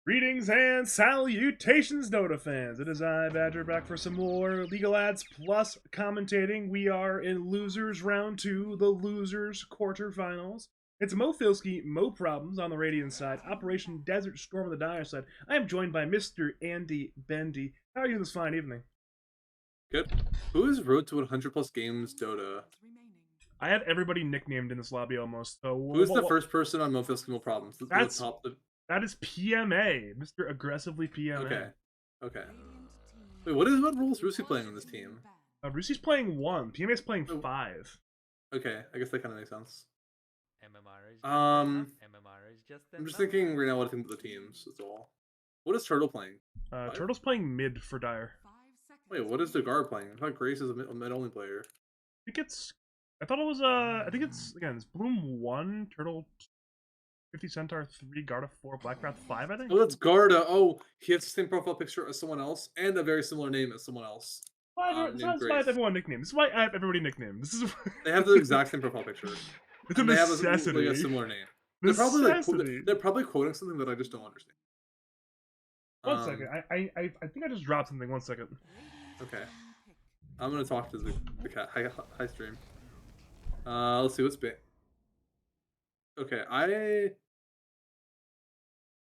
Greetings and salutations, Dota fans. It is I, Badger, back for some more Legal Ads plus commentating. We are in Losers Round 2, the Losers quarterfinals. It's Mo Filski, Mo Problems on the Radiant side, Operation Desert Storm on the Dire side. I am joined by Mr. Andybendy. How are you this fine evening? Good. Who is Road to 100 plus games Dota? I have everybody nicknamed in this lobby almost. So Who's the first person on Memphis Skill Problems? The that's top. that is PMA, Mr. Aggressively PMA. Okay. Okay. Wait, what role is Rusi playing on this team? Rusi's playing 1. PMA's playing 5. Okay, I guess that kind of makes sense. MMR is MMR is just I'm just thinking right now what I think of the teams. That's all. What is Turtle playing? Turtle's playing mid for Dire. Wait, what is the guard playing? I thought Grace is a mid only player. I thought it was I think it's again it's Bloom 1, Turtle 50 Centaur 3, Garda 4, Blackcraft 5, I think. Oh, that's Garda. Oh, he has the same profile picture as someone else and a very similar name as someone else. That's why I have everyone nicknamed. This is why I have everybody nicknamed. This is They have the exact same profile picture. It's a necessity. They have a similar name. Necessity. They're probably quoting something that I just don't understand. One second. I think I just dropped something. 1 second. Okay. I'm gonna talk to the cat. Hi stream. Let's see what's been. Okay,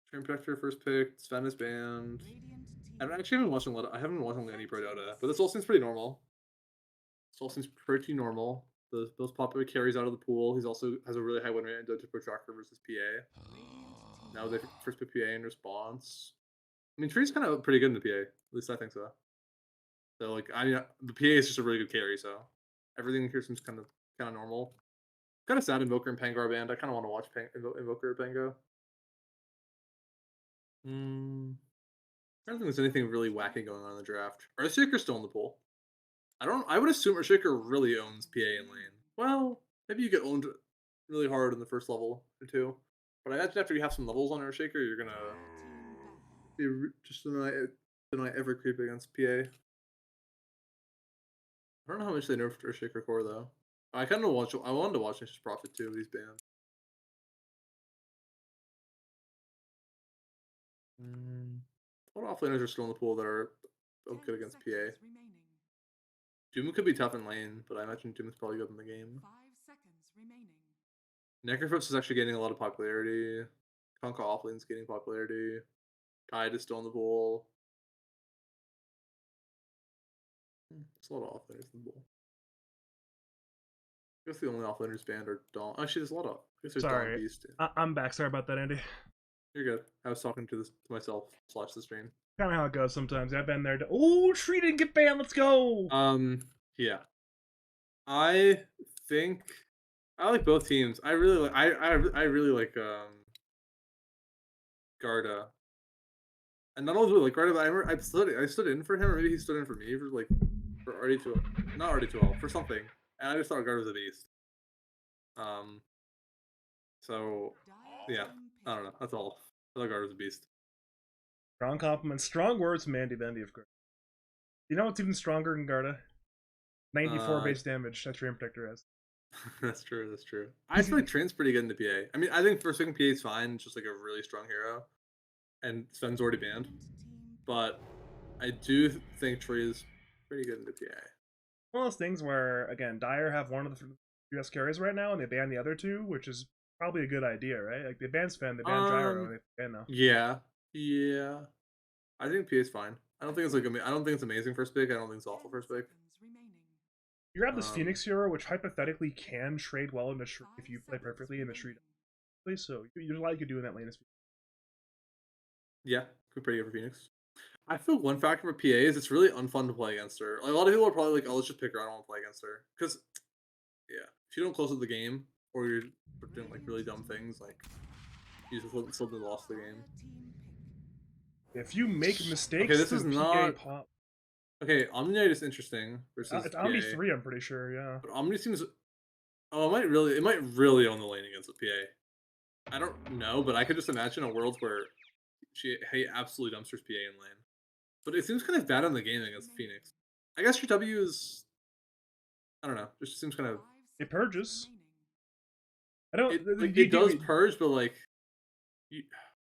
Stream Protector first pick. Sven is banned. I haven't been watching a lot. I haven't been watching any Pro Dota, but this all seems pretty normal. This all seems pretty normal. Those popular carries out of the pool. He's also has a really high win rate in Dota Pro Tracker versus PA. Now they first pick PA in response. I mean, Tree's kind of pretty good in the PA. At least I think so. So like, I mean, the PA is just a really good carry. So everything here seems kind of normal. Kind of sad Invoker and Pango band. I kind of want to watch Invoker or Pango. I don't think there's anything really wacky going on in the draft. Earthshaker's still in the pool. I would assume Earthshaker really owns PA and lane. Well, maybe you get owned really hard in the first level or two. But I imagine after you have some levels on Earthshaker, you're gonna be just deny every creep against PA. I don't know how much they nerfed Earthshaker core though. I wanted to watch Nature's Prophet too. These bands. What offlaners are still in the pool that are good against PA? Doom could be tough in lane, but I imagine Doom is probably good in the game. 5 seconds remaining. Necrophos is actually gaining a lot of popularity. Conka offlane's gaining popularity. Tide is still in the pool. There's a lot of offlaners in the pool. I guess the only offlaners banned are Dawn. Actually, there's a lot of. I guess there's Sorry, Dawn Beast. I'm back. Sorry about that, Andy. You're good. I was talking to myself / the stream. Kind of how it goes sometimes. I've been there. Oh, Tree didn't get banned. Let's go. Yeah. I think I like both teams. I really like. I really like Garda. And not only do I like Garda, but I stood in for him, or maybe he stood in for me for RD2, not RD12, for something. And I just thought Garda was a beast. So yeah, I don't know. That's all. I thought Garda was a beast. Strong compliments, strong words from Andybendy, of course. You know what's even stronger than Garda? 94 base damage that Stream Protector has. That's true. That's true. I feel like Trent's pretty good in the PA. I mean, I think first picking PA is fine. It's just like a really strong hero, and Sven's already banned. But I do think Trey is pretty good in the PA. One of those things where, again, Dire have one of the US carries right now, and they ban the other two, which is probably a good idea, right? Like they ban Sven, they ban Gyro, and they ban now. Yeah. I think PA is fine. I don't think it's I don't think it's amazing first pick. I don't think it's awful first pick. You grab this Phoenix hero, which hypothetically can trade well in the tree if you play perfectly in the tree. So there's a lot you could do in that lane. Yeah, could pretty good for Phoenix. I feel one factor for PA is it's really unfun to play against her. Like, a lot of people are probably like, "Oh, let's just pick her. I don't want to play against her." Because, yeah, if you don't close out the game or you're doing like really dumb things, like you just still lost the game. If you make mistakes, okay, this is not. Pop. Okay, Omniite is interesting versus. It's Omni 3, I'm pretty sure. Yeah. But Omni seems. Oh, it might really own the lane against the PA. I don't know, but I could just imagine a world where he absolutely dumpsters PA in lane. But it seems kind of bad on the game against Phoenix. I guess your W is. I don't know. Just seems kind of. It purges. I don't. It does purge, but like.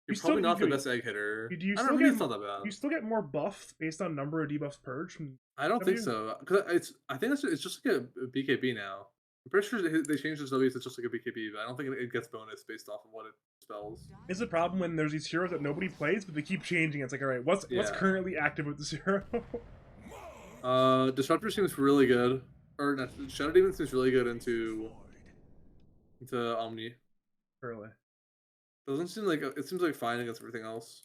You're probably not the best egg hitter. Do you I don't still know, maybe get it's not that bad. you still get more buff based on number of debuffs purged? I don't think so, because I think it's just like a BKB now. I'm pretty sure they changed the W's to just like a BKB, but I don't think it gets bonus based off of what it spells. Is the problem when there's these heroes that nobody plays, but they keep changing? It's like, all right, what's currently active with this hero? Disruptor seems really good, or not, Shadow Demon seems really good into Omni. Currently, Doesn't seem like it seems like fine against everything else.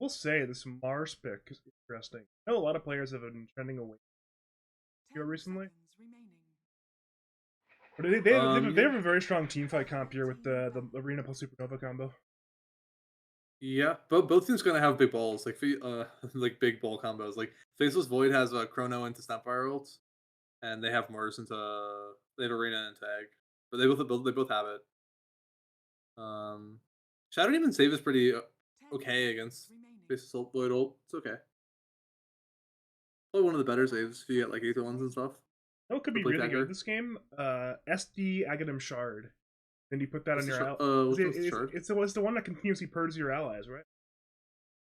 we'll say this Mars pick is interesting. I know a lot of players have been trending away here recently. But they have a very strong team fight comp here with the Arena plus Supernova combo. Yeah, but both teams gonna have big balls, like like big ball combos. Like Faceless Void has Chrono into Snapfire ults, and they have Mars into they have Arena into Egg, but they both have it. Shadow Demon save is pretty okay against Faceless Void ult. It's okay. Probably one of the better saves if you get like Aether ones and stuff. Oh, it could be really good this game. SD Aghanim Shard. Then you put that on your it's the one that continuously purges your allies, right?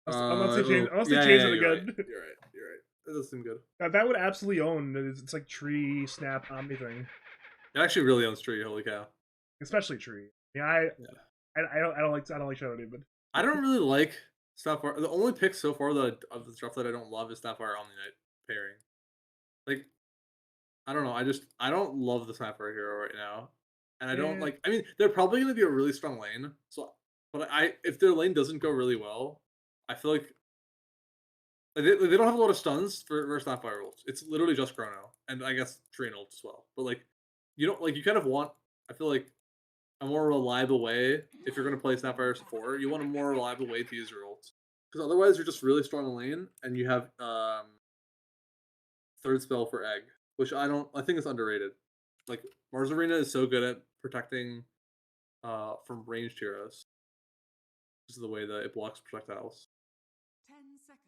Unless they change it again. You're right. That does seem good. That would absolutely own. It's like Tree, Snap, Omni thing. It actually really owns Tree. Holy cow! Especially Tree. I don't like Shadow Demon. I don't really like Snapfire. The only pick so far of the stuff that I don't love is Snapfire Omni Knight pairing. Like, I don't know. I don't love the Snapfire hero right now. And I don't like. I mean, they're probably going to be a really strong lane. So, but if their lane doesn't go really well, I feel like they don't have a lot of stuns for Snapfire ults. It's literally just Chrono, and I guess Train ults as well. But like, you don't like. You kind of want. I feel like a more reliable way if you're going to play Snapfire 4. You want a more reliable way to use your ults, because otherwise you're just really strong in lane, and you have third spell for Egg, which I think it's underrated. Like, Mars Arena is so good at protecting from ranged heroes. This is the way that it blocks projectiles.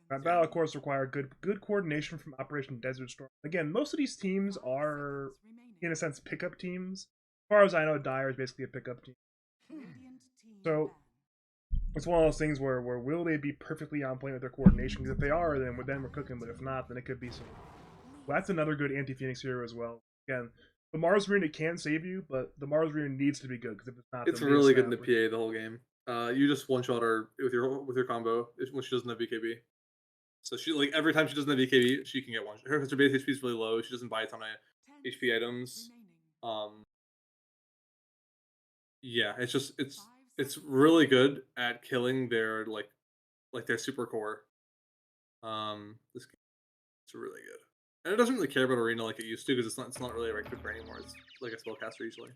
That battle, of course, require good coordination from Operation Desert Storm. Again, most of these teams are, in a sense, pickup teams. As far as I know, Dire is basically a pickup team. So, it's one of those things where will they be perfectly on point with their coordination? Because if they are, then we're cooking. But if not, then it could be some. Well, that's another good anti-Phoenix hero as well. Again, the Mars Arena can save you, but the Mars Arena needs to be good, because if it's not, it's really good in the PA the whole game. You just one-shot her with your combo when she doesn't have BKB. So she, like, every time she doesn't have BKB, she can get one. Her base HP is really low. She doesn't buy a ton of HP items. Yeah, it's really good at killing their like their super core. This game, it's really good. And it doesn't really care about Arena like it used to, because it's not really a right for anymore. It's like a spellcaster usually.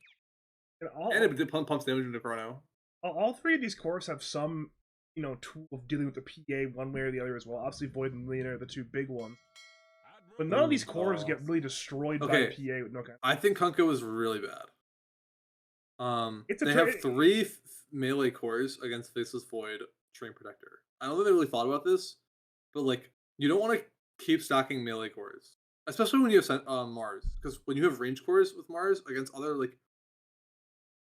And it pumps damage into Chrono. All three of these cores have some, tool of dealing with the PA one way or the other as well. Obviously, Void and Lena are the two big ones. But none of these cores get really destroyed by the PA with no kind. I think Kunkka was really bad. They have 3 melee cores against Faceless Void, Train Protector. I don't think they really thought about this, but like, you don't want to keep stacking melee cores, especially when you have Mars, because when you have range cores with Mars against other like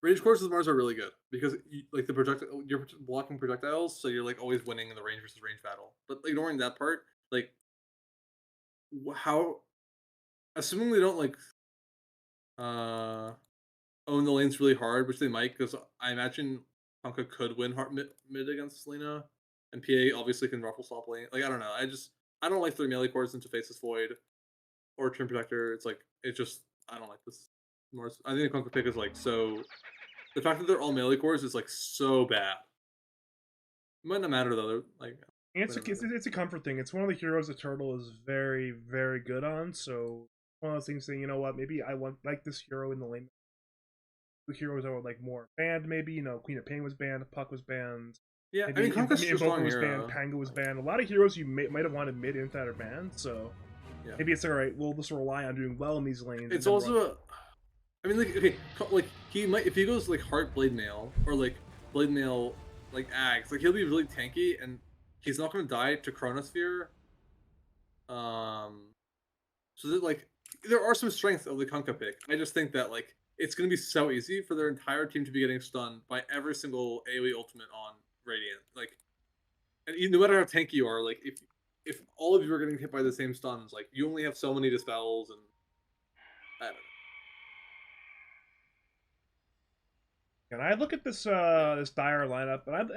range cores with Mars are really good, because you're blocking projectiles, so you're like always winning in the range versus range battle. But ignoring that part, like, assuming they don't like own the lanes really hard, which they might, because I imagine Kunkka could win hard mid against Selena, and PA obviously can ruffle stop lane. Like, I don't know. I don't like 3 melee cores into Faceless Void or Trim Protector. It's like, I don't like this. I think the Kunkka pick is like so. The fact that they're all melee cores is like so bad. It might not matter though. They're, like, it's a comfort thing. It's one of the heroes that Turtle is very, very good on. So one of those things saying, you know what, maybe I want like this hero in the lane. The heroes are like more banned, maybe. Queen of Pain was banned, Puck was banned. Yeah, maybe, I mean, Kunkka's a strong was hero. Banned, Pango was banned. A lot of heroes you might have wanted mid into that are banned. So maybe it's alright. We'll just rely on doing well in these lanes. It's also, I mean, like, okay, like he might, if he goes like Heart Blade Mail or like Blade Mail like Axe, like he'll be really tanky and he's not going to die to Chronosphere. So that, like, there are some strengths of the Kunkka pick. I just think that, like, it's going to be so easy for their entire team to be getting stunned by every single AoE ultimate on Radiant. Like, and no matter how tanky you are, like if all of you are getting hit by the same stuns, like you only have so many dispels, and I don't know. And I look at this dire lineup, and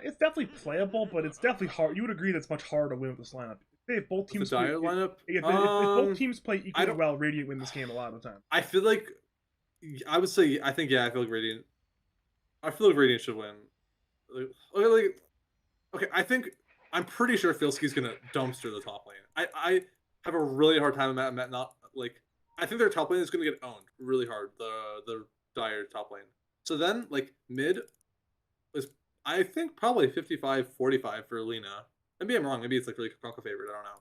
it's definitely playable, but it's definitely hard. You would agree that's much harder to win with this lineup. If both With the teams play, dire lineup, if both teams play I equally don't. well, Radiant win this game a lot of the time. I feel like I would say I think yeah. I feel like Radiant. I feel like Radiant should win. Okay, I think I'm pretty sure Filski's gonna dumpster the top lane. I have a really hard time at not like I think their top lane is gonna get owned really hard. The dire top lane. So then like mid is I think probably 55-45 for Lena. Maybe I'm wrong. Maybe it's like really Conca favorite. I don't know.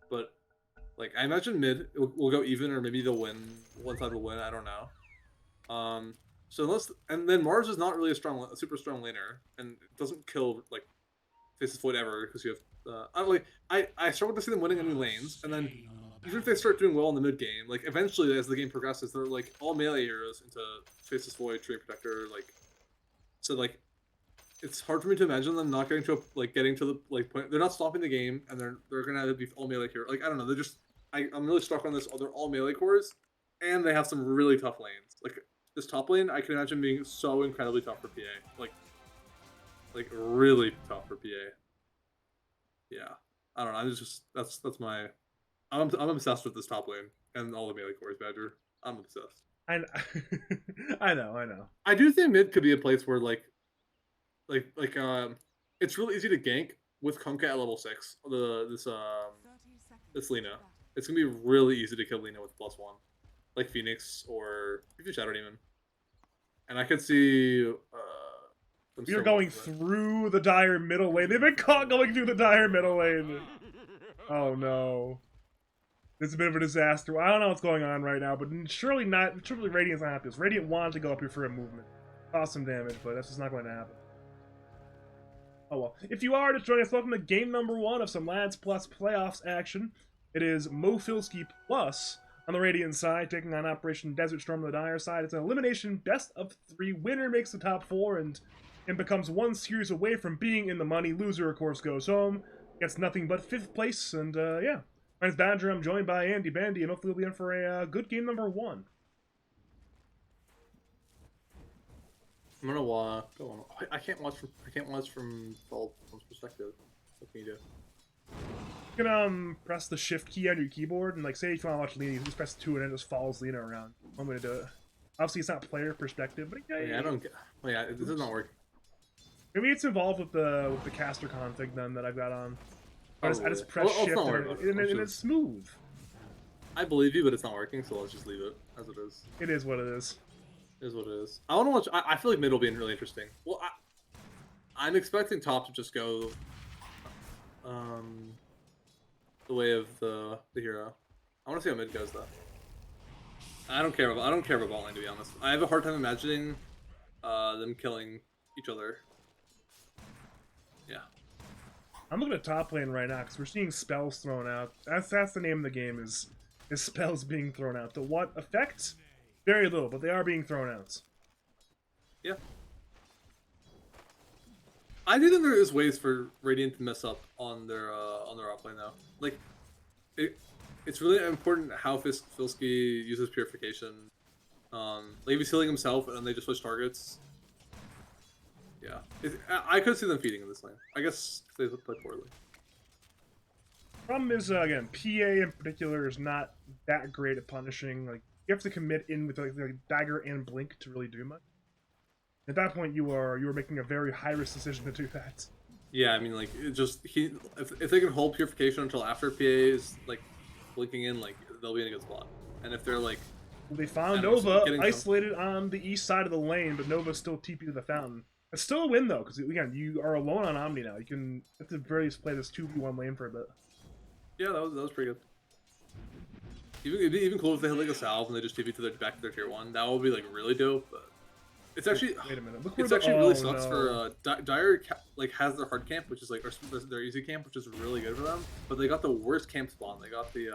But like I imagine mid will go even, or maybe they'll win. One side will win. I don't know. So unless and then Mars is not really a super strong laner, and it doesn't kill like Faces Void ever because you have. I struggle to see them winning any lanes, and then even if they start doing well in the mid game, like eventually as the game progresses, they're like all melee heroes into Faces Void, Tree Protector, like so like it's hard for me to imagine them not getting to the like point. They're not stopping the game, and they're gonna be all melee here. Like I don't know, they're just I'm really stuck on this. They're all melee cores, and they have some really tough lanes. Like this top lane, I can imagine being so incredibly tough for PA. Like really tough for PA. Yeah, I don't know. I'm just that's my. I'm obsessed with this top lane and all the melee cores, Badger. I'm obsessed. I I know. I do think mid could be a place where it's really easy to gank with Kunkka at level 6. This Lena. It's gonna be really easy to kill Lena with +1, like Phoenix or even Shadow Demon. And I could see. You're going through the dire middle lane. They've been caught going through the dire middle lane. Oh no. It's a bit of a disaster. I don't know what's going on right now, but surely Radiant's not happy. Radiant wanted to go up here for a movement. Cause some damage, but that's just not going to happen. Oh well. If you are just joining us, welcome to game number 1 of some Lads Plus playoffs action. It is Mo Filski Plus on the Radiant side, taking on Operation Desert Storm on the Dire side. It's an elimination best of 3. Winner makes the top 4 and becomes 1 series away from being in the money. Loser, of course, goes home. Gets nothing but 5th place, and yeah. My name's Badger. I'm joined by Andybendy, and hopefully we'll be in for a good game number 1. I'm gonna go on. I can't watch from Paul's perspective. What can you do? You can press the shift key on your keyboard, and like say if you want to watch Lena, you just press 2 and it just follows Lena around. I'm gonna do it. Obviously, it's not player perspective, but yeah, I don't get. Well, yeah, this is not working. Maybe it's involved with the caster config then that I've got on. I just press shift and it's smooth. I believe you, but it's not working, so let's just leave it as it is. It is what it is. It is what it is. I want to watch. I feel like mid will be really interesting. Well, I'm expecting top to just go the way of the hero. I want to see how mid goes though. I don't care about bot lane, to be honest. I have a hard time imagining them killing each other. Yeah. I'm looking at top lane right now because we're seeing spells thrown out. That's the name of the game is spells being thrown out. To what effect? Very little, but they are being thrown out. Yeah. I do think there is ways for Radiant to mess up on their up lane though. Like, it's really important how Filski uses purification. Like he's healing himself and then they just switch targets. Yeah, I could see them feeding in this lane. I guess they play poorly. Problem is, again, PA in particular is not that great at punishing. Like you have to commit in with like dagger and blink to really do much. At that point, you are making a very high risk decision to do that. Yeah, I mean, like if they can hold purification until after PA is like blinking in, like they'll be in a good spot. And if they're like, they found Nova isolated on the east side of the lane, but Nova's still TP to the fountain. It's still a win though, because again, you are alone on Omni now. You can at the very least play this 2v1 lane for a bit. Yeah, that was pretty good. It'd be even cool if they had like a salve and they just TP to back to their tier 1. That would be like really dope. But it's actually wait a minute. It's actually really sucks for Dire like has their hard camp, which is like their easy camp, which is really good for them. But they got the worst camp spawn. They got the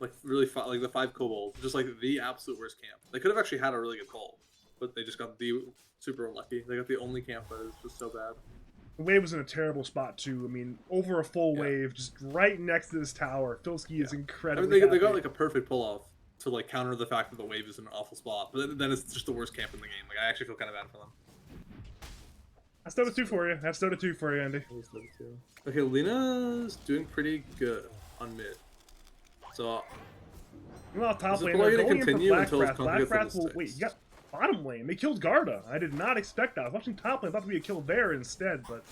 like really like the 5 kobolds, just like the absolute worst camp. They could have actually had a really good pull, but they just got the super unlucky. They got the only camp that is just so bad. The wave was in a terrible spot too. I mean, over a full Yeah. wave, just right next to this tower. Filski is I incredibly. mean, they happy. got like a perfect pull off to like counter the fact that the wave is in an awful spot, but then it's just the worst camp in the game. Like I actually feel kind of bad for them. That's Dota 2 for you. That's Dota 2 for you, Andy. Okay, Lena's doing pretty good on mid. So Well, top Is it lane, probably they're gonna going in for continue until his Blackfrath. Conquer gets Blackfrath will level wait. 6? You got bottom lane. They killed Garda. I did not expect that. I was watching top lane. I thought there'd be a kill there instead, but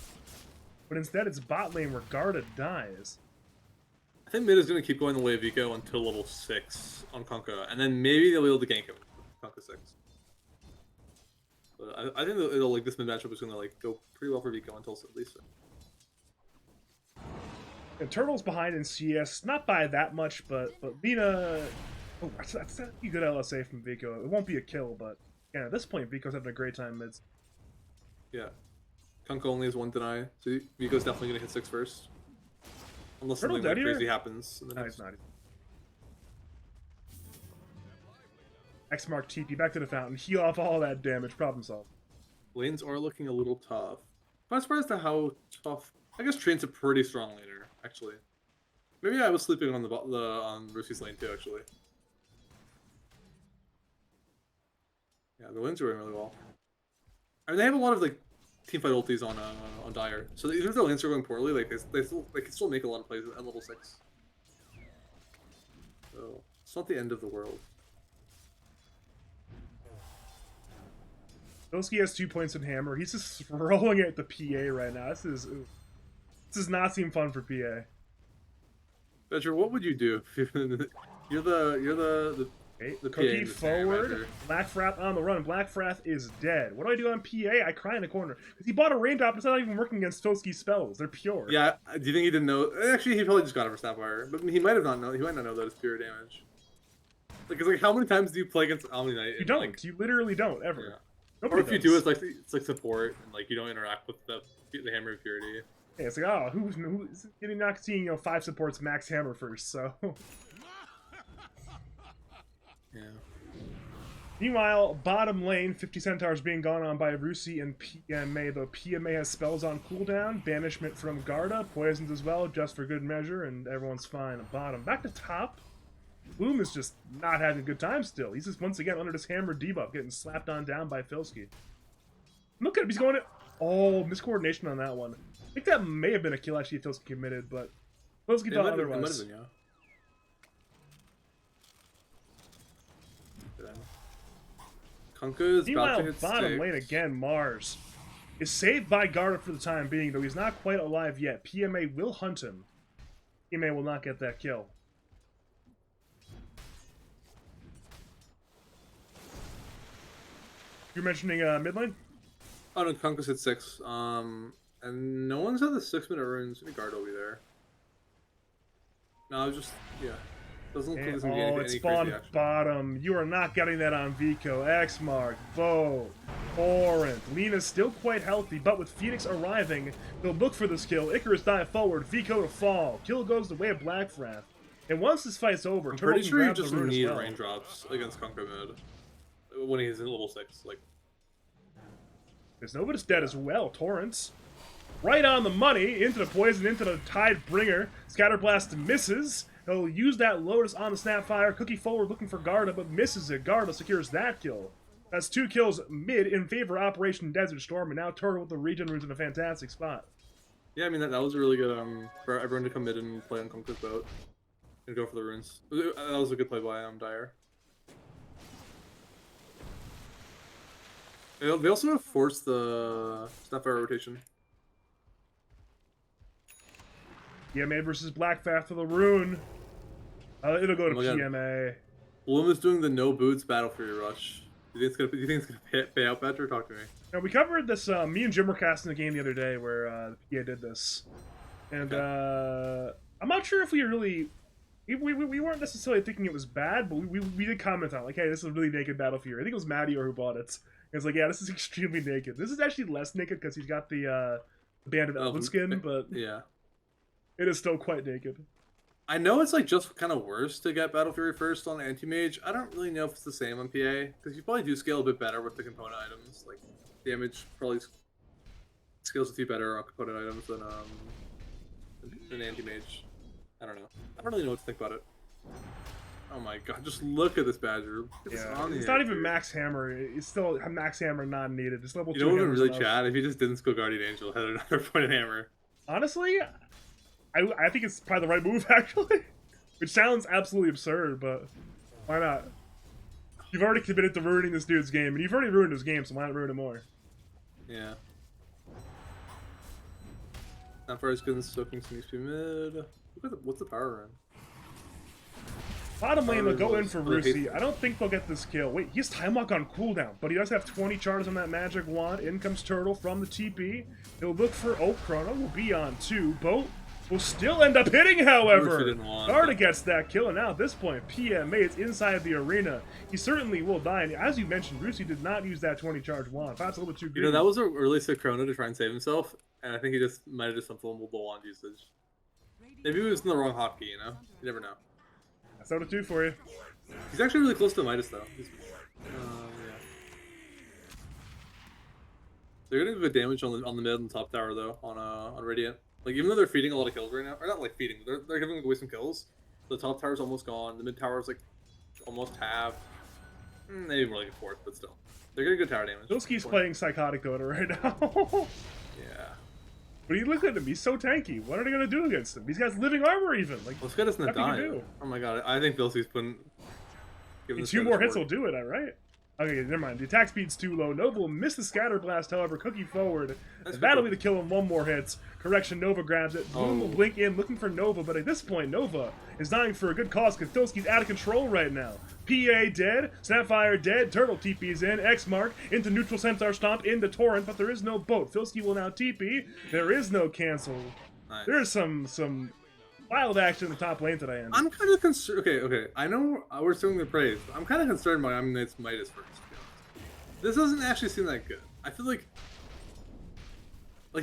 instead it's bot lane where Garda dies. I think mid is going to keep going the way of Vico until level 6 on Conquer, and then maybe they'll be able to gank him Conquer 6. But I think it'll like this mid matchup is going to like go pretty well for Vico until at least. And Turtle's behind in CS, not by that much, but Lina. Oh, that's a good LSA from Vico. It won't be a kill, but yeah, at this point, Vico's having a great time mids. Yeah. Conquer only has 1 deny, so Vico's definitely going to hit 6 first. Unless Turtle something like dead here? crazy happens. No, he's not. X mark TP back to the fountain. Heal off all that damage. Problem solved. Lanes are looking a little tough. I'm surprised at how tough. I guess Train's a pretty strong laner, actually. Maybe I was sleeping on the on Roosie's lane too, actually. Yeah, the lanes are doing really well. I mean, they have a lot of like teamfight ultis on Dire, so even if their lanes are going poorly, like they can still make a lot of plays at level 6. So it's not the end of the world. Filski has 2 points in hammer. He's just throwing it at the PA right now. This does not seem fun for PA. Bedger, what would you do? you're the Okay, the Cookie PA forward. Blackfrath on the run. Blackfrath is dead. What do I do on PA? I cry in the corner. Because he bought a raindrop. It's not even working against Filski's spells. They're pure. Yeah, do you think he didn't know? Actually, he probably just got it for Sapphire, but he might have not know. He might not know that it's pure damage. Because like, how many times do you play against Omni Knight? You don't. Like, you literally don't ever. yeah. Nobody Or if you does. do, it's like support, and like you don't interact with the Hammer of Purity. Yeah, it's like, oh, who's not seeing 5 supports max hammer first? So. Yeah. Meanwhile, bottom lane, 50 centaurs being gone on by Rusi and PMA. Though PMA has spells on cooldown, banishment from Garda, poisons as well, just for good measure, and everyone's fine at bottom. Back to top. Bloom is just not having a good time still. He's just once again under this hammer debuff, getting slapped on down by Filski. Look at him, he's going to... Oh, miscoordination on that one. I think that may have been a kill actually if Filski committed, but Filski thought otherwise. It might have been, yeah. Kunkka is about to hit bottom 6. lane again, Mars is saved by Garda for the time being, though he's not quite alive yet. PMA will hunt him. PMA will not get that kill. You're mentioning mid lane? Oh no, Kunkka's hit 6. And no one's at the 6-minute runes. Maybe Guard will be there. No, I was just doesn't look like there's gonna be any it's crazy spawned action. bottom. You are not getting that on Vico. X-Mark, Bo, Torrent. Lena's still quite healthy, but with Phoenix arriving, they'll look for this kill. Icarus dive forward, Vico to fall. Kill goes the way of Blackfrath. And once this fight's over, I'm Turtle pretty can sure you grab just the rune need as well. raindrops against Kunkka mid when he's in level 6. Like, There's nobody's dead as well. Torrents. Right on the money, into the poison, into the Tidebringer. Scatterblast misses. He'll use that Lotus on the Snapfire. Cookie forward looking for Garda, but misses it. Garda secures that kill. That's 2 kills mid in favor of Operation Desert Storm, and now Turtle with the regen runes in a fantastic spot. yeah, I mean that was a really good for everyone to come mid and play on Kunkka's boat and go for the runes. That was a good play by Dire. They also forced the Snapfire rotation. PMA versus Blackfrath for the rune. It'll go to PMA. Bloom is doing the no boots battle for your rush. Do you think it's gonna pay out, Badger? Talk to me. Now, we covered this. Me and Jim were casting the game the other day where the PA did this, and I'm not sure if we really. We weren't necessarily thinking it was bad, but we did comment on it, like, hey, this is a really naked Battle Fury. I think it was Matty or who bought it. It's like, yeah, this is extremely naked. This is actually less naked because he's got the Band of Elven skin, but yeah, it is still quite naked. I know it's like just kind of worse to get Battle Fury first on Anti-Mage. I don't really know if it's the same on PA because you probably do scale a bit better with the component items. Like damage probably scales with you better on component items than Anti-Mage. I don't know. I don't really know what to think about it. Oh my god, just look at this Badger. Look at this It's not even Max Hammer. It's still Max Hammer not needed. It's level 2 You know what would hammer's really enough. chat if he just didn't skill Guardian Angel, had another pointed hammer. Honestly, I think it's probably the right move, actually. Which sounds absolutely absurd, but why not? You've already committed to ruining this dude's game, and you've already ruined his game, so why not ruin it more? Yeah. Not far as good as soaking some XP mid. What's the power run? Bottom lane, they'll go in for Rusi. I don't think they'll get this kill. Wait, he has Time Walk on cooldown, but he does have 20 charges on that magic wand. In comes Turtle from the TP. He'll look for Chrono will be on 2. Boat will still end up hitting, however. Garda gets that kill, and now at this point, PMA is inside the arena. He certainly will die, and as you mentioned, Rusi did not use that 20 charge wand. That's a little bit too good. You know, that was a really sick Chrono to try and save himself, and I think he just might have just unflammable wand usage. Maybe he was in the wrong hotkey, you know? You never know. That's out of 2 for you. He's actually really close to Midas, though. Yeah. They're getting good damage on the mid and top tower, though, on Radiant. Like, even though they're feeding a lot of kills right now, or not like feeding, they're giving away some kills. The top tower's almost gone. The mid tower's like almost half. Maybe more like a fourth, but still. They're getting good tower damage. Filski's playing Psychotic Dota right now. Yeah. But you look at him, he's so tanky. What are they gonna do against him? He's got living armor even. Like, let's get us in the die. Oh my god, I think Filski's putting. 2 more hits will do it, right? Okay, never mind. The attack speed's too low. Nova will miss the scatter blast, however. Cookie forward. That'll be the kill in 1 more hit. Correction, Nova grabs it. Bloom will blink in, looking for Nova, but at this point, Nova is dying for a good cause because Filski's out of control right now. PA dead, Snapfire dead, Turtle TP's in, X Mark into neutral Centaur Stomp into Torrent, but there is no boat. Filski will now TP. There is no cancel. Nice. There's some wild action in the top lane today. I'm kind of concerned. Okay. I know we're singing the praise, but I'm kind of concerned by Omnight's Midas first. This doesn't actually seem that good. I feel like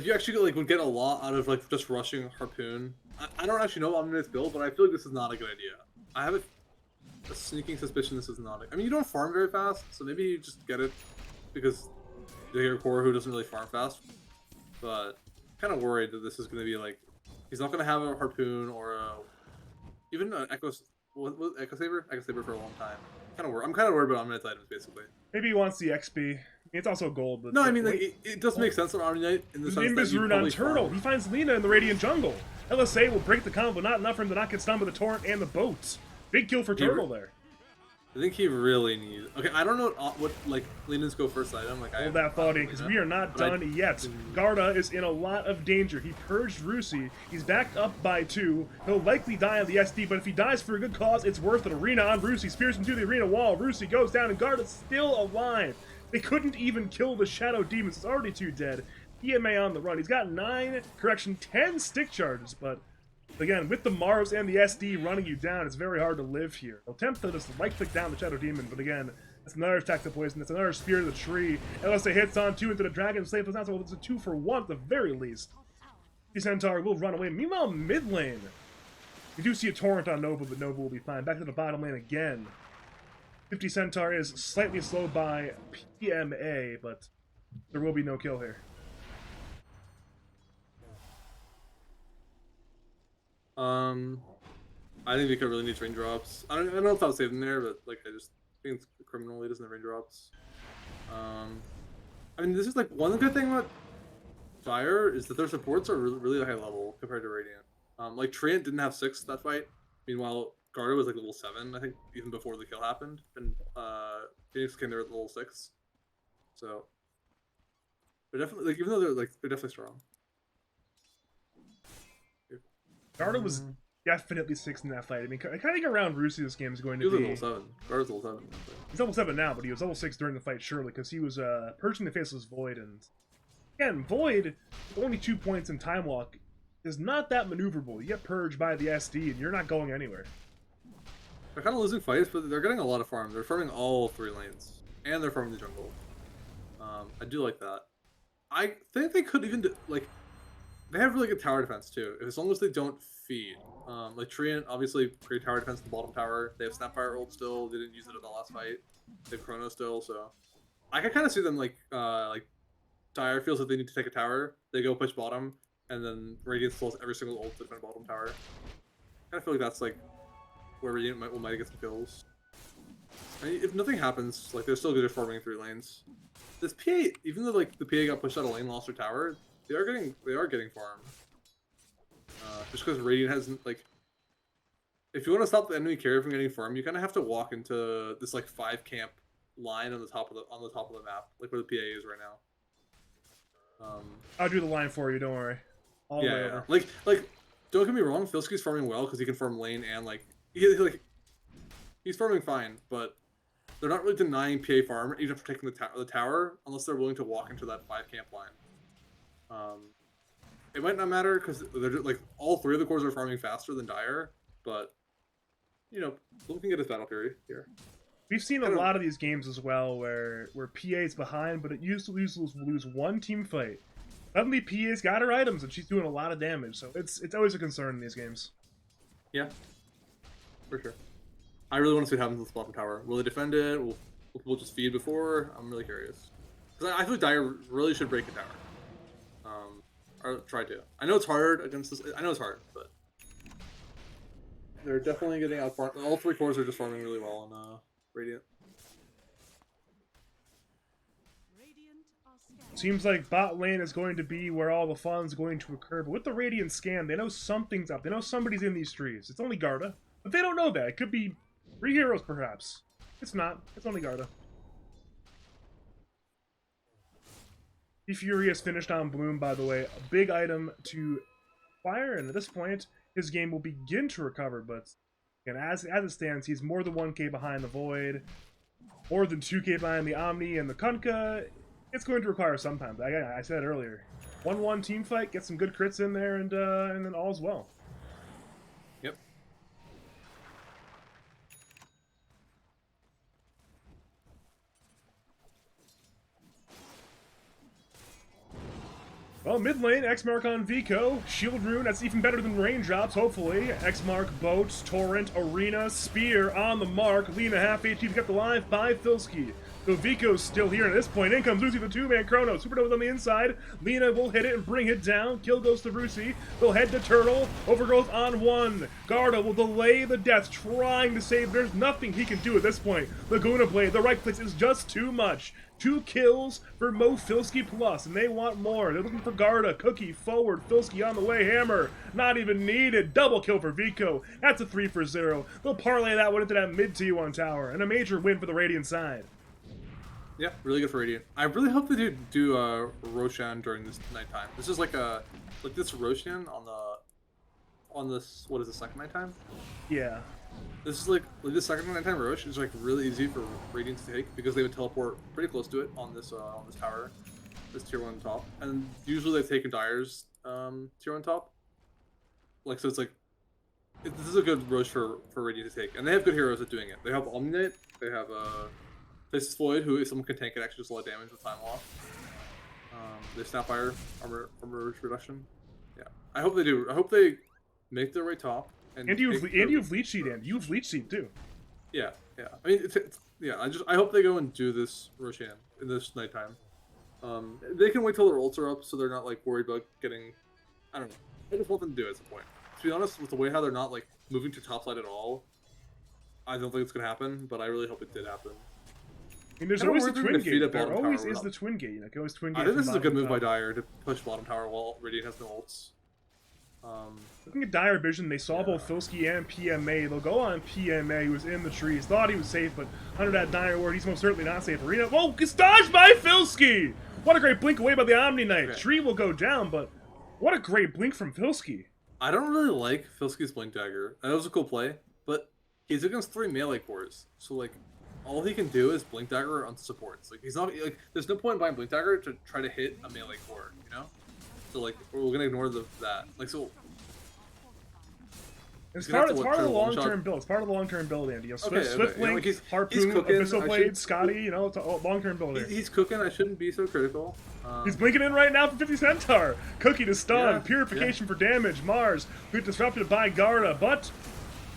you actually would get a lot out of just rushing Harpoon. I don't actually know Omnight's build, but I feel like this is not a good idea. I have a sneaking suspicion this is not. I mean, you don't farm very fast, so maybe you just get it because you're a core who doesn't really farm fast. But I'm kind of worried that this is going to be he's not going to have a Harpoon or even an Echo Saber for a long time. I'm kind of worried about Omnight's items basically. Maybe he wants the XP. It's also gold. But no, I mean it does make sense on Omnight in the sense Nimbus that rune on Turtle. He finds Lina in the Radiant jungle. LSA will break the combo, not enough for him to not get stunned by the Torrent and the boats. Big kill for Turtle there. I think he really needs. Okay, I don't know what Lina's go first item. Hold that thought in, because we are not done yet. Garda is in a lot of danger. He purged Rusi. He's backed up by 2. He'll likely die on the SD, but if he dies for a good cause, it's worth it. Arena on Rusi. Spears him to the arena wall. Rusi goes down, and Garda's still alive. They couldn't even kill the Shadow Demons. It's already 2 dead. EMA on the run. He's got 10 stick charges, but again, with the Mars and the SD running you down, it's very hard to live here. They'll attempt to just right-click down the Shadow Demon, but again, that's another attack to poison. That's another Spear to the tree. LSA hits on 2 into the Dragon. Slave is not so it's a 2 for 1 at the very least. The Centaur will run away. Meanwhile, mid lane, we do see a Torrent on Nova, but Nova will be fine. Back to the bottom lane again. 50 Centaur is slightly slowed by PMA, but there will be no kill here. I think Vika really needs raindrops. I don't know if I'll save them there, but I just think it's criminal he doesn't have raindrops. I mean, this is one good thing about Fire is that their supports are really high level compared to Radiant. Treant didn't have 6 that fight. Meanwhile, Garda was level 7, I think, even before the kill happened, and Phoenix came there at level 6. So they're definitely even though they're definitely strong. Garda was definitely 6 in that fight. I mean, I kind of think around Rusi this game is going to be... He was level 7. Garda's level 7. He's level 7 now, but he was level 6 during the fight, surely, because he was purging the Faceless Void. And again, Void, only 2 points in Time Walk, is not that maneuverable. You get purged by the SD, and you're not going anywhere. They're kind of losing fights, but they're getting a lot of farm. They're farming all 3 lanes, and they're farming the jungle. I do like that. I think they could even do, They have really good tower defense too, as long as they don't feed. Like Treant, obviously great tower defense in the bottom tower. They have Snapfire ult still. They didn't use it in the last fight. They have Chrono still, so I can kind of see them like Dire feels like they need to take a tower. They go push bottom, and then Radiant slows every single ult to defend bottom tower. I kind of feel like that's like where Radiant might get some kills. I mean, if nothing happens, like they're still good at farming 3 lanes. This PA, even though like the PA got pushed out of lane, lost their tower, they are getting farmed. Just because Radiant hasn't like, if you want to stop the enemy carry from getting farmed, you kind of have to walk into this like 5 camp line on the top of the map, like where the PA is right now. I'll do the line for you. Don't worry. All the way over. Like, don't get me wrong. Filski's farming well because he can farm lane and like he's farming fine, but they're not really denying PA farm even for taking the tower unless they're willing to walk into that 5 camp line. It might not matter because they're like all 3 of the cores are farming faster than Dire, but you know, looking at his battle period here. We've seen a lot of these games as well where PA's behind, but it usually lose one team fight. Suddenly PA's got her items and she's doing a lot of damage, so it's always a concern in these games. Yeah, for sure. I really want to see what happens with the bottom tower. Will they defend it? Will people just feed before? I'm really curious. Because I feel like Dire really should break a tower. Or try to. I know it's hard against this. I know it's hard, but they're definitely getting out farmed. All 3 cores are just farming really well on Radiant. Seems like bot lane is going to be where all the fun's going to occur, but with the Radiant scan, they know something's up. They know somebody's in these trees. It's only Garda, but they don't know that. It could be 3 heroes, perhaps. It's not. It's only Garda. Furious finished on Bloom, by the way. A big item to acquire, and at this point, his game will begin to recover, but again, as it stands, he's more than 1k behind the Void, more than 2k behind the Omni and the Kunkka. It's going to require some time. I said it earlier. 1-1 team fight, get some good crits in there, and then all's well. Yep. Well, mid lane, X-Mark on Vico. Shield Rune, that's even better than Raindrops, hopefully. X-Mark, Boats, Torrent, Arena, Spear on the mark. Lina half HP to get the live by Filski. So Vico's still here, and at this point, in comes Lucy the 2-man Chrono. Supernova's on the inside. Lina will hit it and bring it down. Kill goes to Rusi. They'll head to Turtle. Overgrowth on 1. Garda will delay the death, trying to save. There's nothing he can do at this point. Laguna Blade, the right place is just too much. 2 kills for Mo Filski plus, and they want more. They're looking for Garda, Cookie, forward, Filski on the way, Hammer, not even needed. Double kill for Vico. That's a 3 for 0. They'll parlay that one into that mid T1 tower, and a major win for the Radiant side. Yeah, really good for Radiant. I really hope they do Roshan during this nighttime. This is like this Roshan on this, what is the second nighttime? Yeah. This is like this second nighttime Rosh is like really easy for Radiant to take because they would teleport pretty close to it on this tower, this tier 1 top, and usually they've taken Dire's tier 1 top. Like, so it's like this is a good Rosh for Radiant to take, and they have good heroes at doing it. They have Omni, they have Faceless Void, who if someone can tank it actually does a lot of damage with time loss. They Snapfire armor reduction. Yeah, I hope they do. I hope they make their way top. And you've Leech Seed, and you've Leech Seed too. Yeah. I mean, I hope they go and do this Roshan in this nighttime. They can wait till their ults are up, so they're not like worried about getting. I don't know. I just want them to do it at some point. To be honest, with the way how they're not like moving to top side at all, I don't think it's gonna happen. But I really hope it did happen. I mean, there's always the twin gate. There always is the twin gate. You know, always twin gate. I think this is a good move by Dire to push bottom tower while Radiant has no ults. Looking at Dire Vision, they saw both Filski and PMA. They'll go on PMA, who was in the trees. Thought he was safe, but under that Dire Ward, he's most certainly not safe. Arena, whoa, gets dodged by Filski! What a great blink away by the Omni Knight. Okay. Tree will go down, but what a great blink from Filski. I don't really like Filski's Blink Dagger. That was a cool play, but he's against 3 melee cores, so like, all he can do is Blink Dagger on supports. Like, he's not, like, there's no point in buying Blink Dagger to try to hit a melee core, you know? So like, we're gonna ignore that. Like, so It's You're gonna part, have it's to part of the one shot. long-term build. It's part of the long-term build, Andy. You know, Okay, Swift okay. You know, Link, like, he's Harpoon, cooking. Abyssal I Blade, should- Scotty, you know, it's a long-term build here. He's cooking. I shouldn't be so critical. He's blinking in right now for 50 Centaur. Cookie to stun, Yeah, Purification for damage, Mars, who disrupted by Garda, but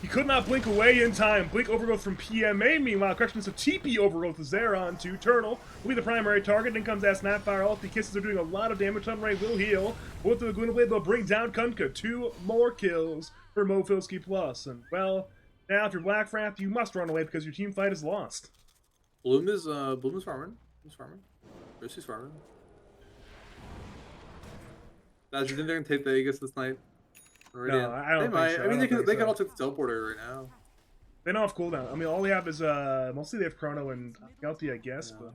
he could not blink away in time. Blink Overgrowth from PMA, meanwhile, correction, so TP Overgrowth is there on to Turtle. Will be the primary target, then comes that Snapfire ult. The kisses are doing a lot of damage, Sunray will heal. Both of the Laguna Blade, they'll bring down Kunkka. 2 more kills for Mo Filski Plus. And, well, now if you're Black Wrath, you must run away because your team fight is lost. Bloom is farming. He's farming. Mercy's farming. That's you think they're gonna take the Aegis this night? No, I don't They think might. so. I mean, they think can so. all take the teleporter right now. They don't have cooldown. I mean, all they have is, mostly they have Chrono and Gelti, I guess, Yeah. but...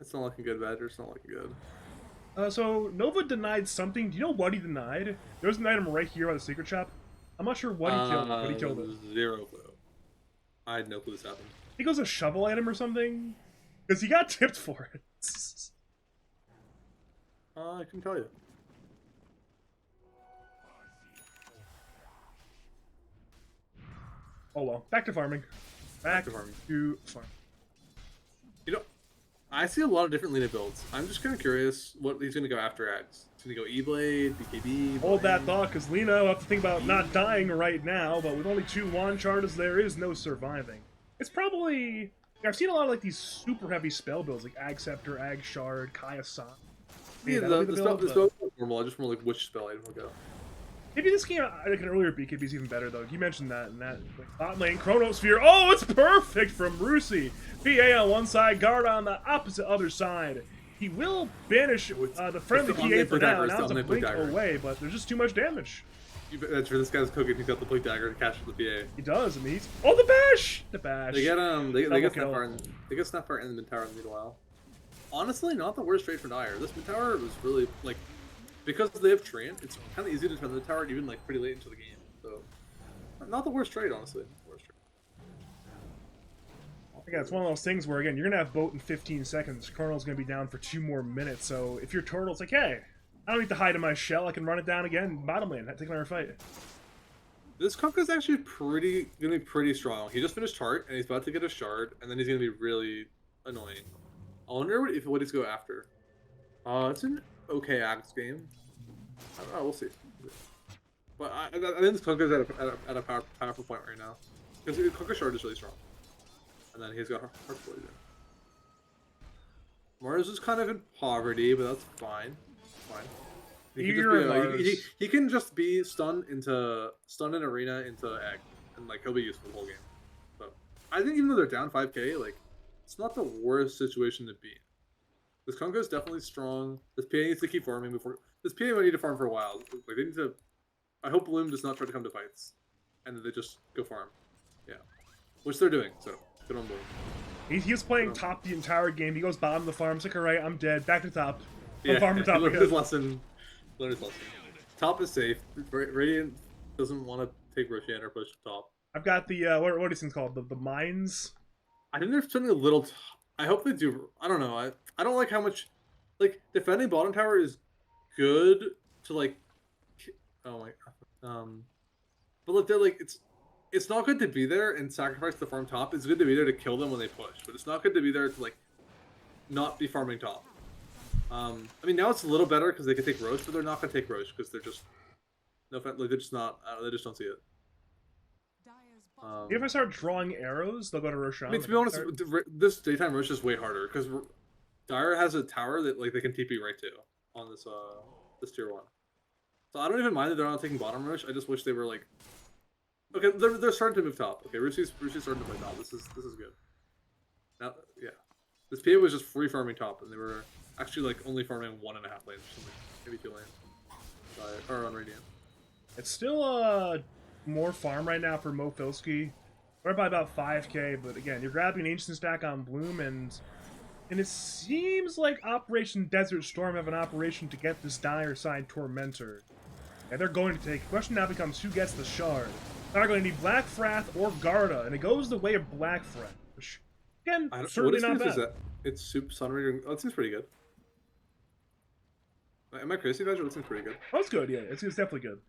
It's not looking good, Badger. It's not looking good. So Nova denied something. Do you know what he denied? There's an item right here by the secret shop. I'm not sure what he killed. What he killed it. Zero clue. I had no clue this happened. I think it was a shovel item or something. Because he got tipped for it. I can tell you. Oh well. Back to farming. Back to farming. to farm. You know, I see a lot of different Lena builds. I'm just kind of curious what he's going to go after Ags. He's going to go E-Blade, BKB, Hold that thought, because Lena will have to think about not dying right now, but with only 2 wand charters, there is no surviving. It's probably... I've seen a lot of like these super heavy spell builds, like Ag Scepter, Ag Shard, Kaya San. Yeah, the spell is normal. I just want like which spell item will go. Maybe this game, like an earlier BKB is even better though. You mentioned that, and that like, bot lane Chronosphere. Oh, it's perfect from Rusi. PA on one side, Guard on the opposite other side. He will banish the friendly PA for now. Now it's a blink away, but there's just too much damage. That's for this guy's cooking. He's got the blink dagger to catch the PA. He does. I mean, he's the bash. The bash. They get Snapfire and the mid tower in the meanwhile. Honestly, not the worst trade for Dire. This mid tower was really like. Because they have Treant, it's kind of easy to defend the tower even like pretty late into the game. So, not the worst trade, honestly. Worst trade. Again, it's one of those things where again you're gonna have boat in 15 seconds. Colonel's gonna be down for 2 more minutes. So if your turtle's like, hey, I don't need to hide in my shell. I can run it down again. Bottom lane, take another fight. This Kunkka's actually gonna be pretty strong. He just finished Heart and he's about to get a shard, and then he's gonna be really annoying. I wonder what he's go after. It's an okay Axe game. I don't know, we'll see. But I think this Kunkka's at a powerful point right now. Because Kunkka shard is really strong. And then he's got Heart Blade. Mars is kind of in poverty, but that's fine. Fine. He can just be stunned in arena into egg, and like he'll be useful the whole game. So I think even though they're down 5k, like it's not the worst situation to be in. This Kunkka is definitely strong. This PA needs to keep farming before this PA might need to farm for a while. Like they need to. I hope Bloom does not try to come to fights, and that they just go farm. Yeah, which they're doing. So good on Bloom. He's playing top the entire game. He goes bottom of the farm. It's like, all right, I'm dead. Back to top. Yeah, farm to top. Learn his lesson. Learn his lesson. Top is safe. Radiant doesn't want to take Roshan or push top. I've got the what are these things called? The mines. I think they're spending a little. I hope they do. I don't know. I don't like how much. Like defending bottom tower is good to like. Oh my. But like they're like it's not good to be there and sacrifice the farm top. It's good to be there to kill them when they push, but it's not good to be there to like not be farming top. I mean now it's a little better because they can take Roche, but they're not gonna take Roche because they're just like they're just not. They just don't see it. If I start drawing arrows, they'll go to Roshan. I mean, to be honest, this daytime Roche is way harder because Dire has a tower that like they can TP right to on this this tier 1. So I don't even mind that they're not taking bottom Roche. I just wish they were like. Okay, they're starting to move top. Okay, Rusi's starting to play top. This is good. Now, yeah, this PA was just free farming top, and they were actually like only farming 1.5 lanes or something, maybe 2 lanes, or on Radiant. It's still more farm right now for Mo Filski. We're by about 5k, but again, you're grabbing an Ancient Stack on Bloom, and it seems like Operation Desert Storm have an operation to get this dire side Tormentor. And they're going to take. The question now becomes who gets the shard. They're going to need Black Frath or Garda, and it goes the way of Black Frath, which, again, certainly not bad. It's Soup Sunray. Oh, it seems pretty good. Am I crazy, Badger? It seems pretty good. Oh, it's good, yeah. It's definitely good.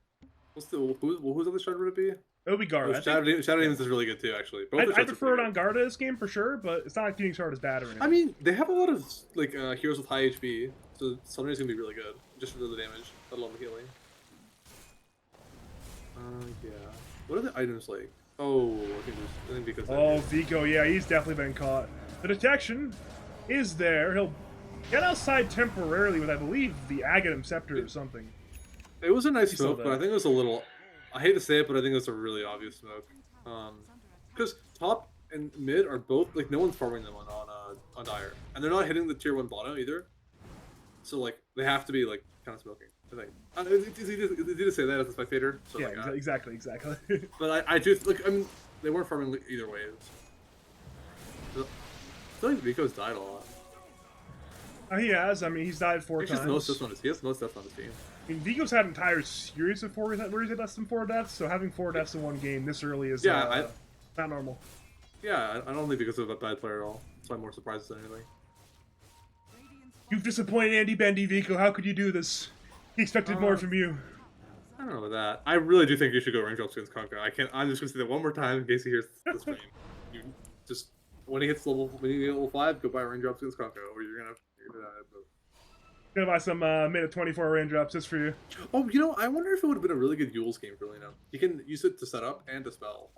Who's on the shard would it be? It'll be Garda. Oh, Shadow Demons is really good too, actually. I prefer it on Garda this game for sure, but it's not like Phoenix Guard is bad or anything. I mean, they have a lot of like heroes with high HP, so Summoner's gonna be really good, just for the damage, let alone the healing. Yeah. What are the items like? Oh, I think because. Oh, Vico, yeah, he's definitely been caught. The detection is there. He'll get outside temporarily with, I believe, the Agatum Scepter or something. It was a nice smoke, but I think it was a little. I hate to say it, but I think it's a really obvious smoke. Because top and mid are both like no one's farming them on Dire, and they're not hitting the tier 1 bottom either. So like they have to be like kind of smoking. I think it's easy to say that as a spectator. So, yeah, like, exactly. But I do like. I mean, they weren't farming either way. I feel like Vico's died a lot. He has. I mean, he's died 4 times. He has most deaths on his team. I mean, Vico's had an entire series of where he's had less than 4 deaths, so having 4 deaths in one game this early is not normal. Yeah, I don't think Vico's a bad player at all. That's why I'm more surprised than anything. You've disappointed Andybendy, Vico. How could you do this? He expected more from you. I don't know about that. I really do think you should go range drops against Conquer. I'm just gonna say that one more time in case he hears the stream. You just when he gets level 5, go buy range drops against Conquer, or you're gonna Gonna buy some minute 24 raindrops just for you. Oh, you know, I wonder if it would have been a really good Yule's game for Lena. You can use it to set up and dispel.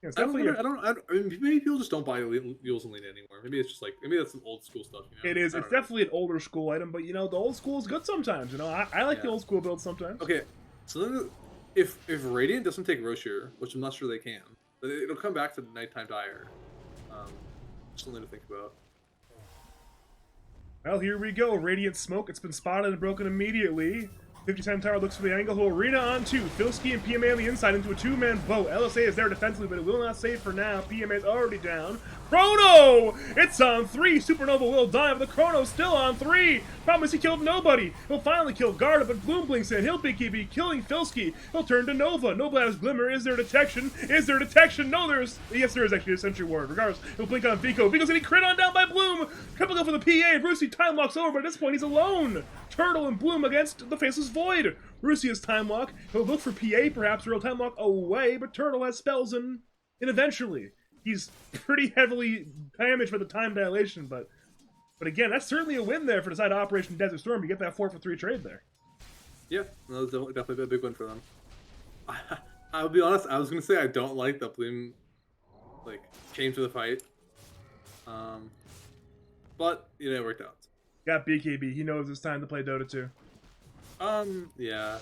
Yeah, it's definitely. I mean, maybe people just don't buy Yule's and Lena anymore. Maybe it's just like that's some old school stuff. You know? It is. It's definitely an older school item, but you know the old school is good sometimes. You know, I like the old school build sometimes. Okay, so then if Radiant doesn't take Roshir, which I'm not sure they can, but it'll come back to Nighttime Dire. Something to think about. Well, here we go. Radiant smoke. It's been spotted and broken immediately. 50 Tower looks for the angle. Whole arena on 2. Filski and PMA on the inside into a 2-man boat. LSA is there defensively, but it will not save for now. PMA is already down. Chrono! It's on 3. Supernova will die, but the Chrono's still on 3. Problem is he killed nobody. He'll finally kill Garda, but Bloom blinks in. He'll be killing Filski. He'll turn to Nova. Nova has Glimmer. Is there detection? Is there detection? No, there's... Yes, there is actually a Sentry Ward. Regardless, he'll blink on Vico. Vico's getting crit on down by Bloom. Triple go for the PA. Brucey time walks over, but at this point he's alone. Turtle and Bloom against the Faceless Void. Brucey has time walk. He'll look for PA, perhaps, or he'll time walk away, but Turtle has spells and eventually. He's pretty heavily damaged by the time dilation, but again, that's certainly a win there for the side of Operation Desert Storm. You get that 4-for-3 trade there. Yeah, that was definitely a big win for them. I'll be honest, I was going to say I don't like that Bloom came to the fight. But, it worked out. Got BKB. He knows it's time to play Dota 2. Yeah.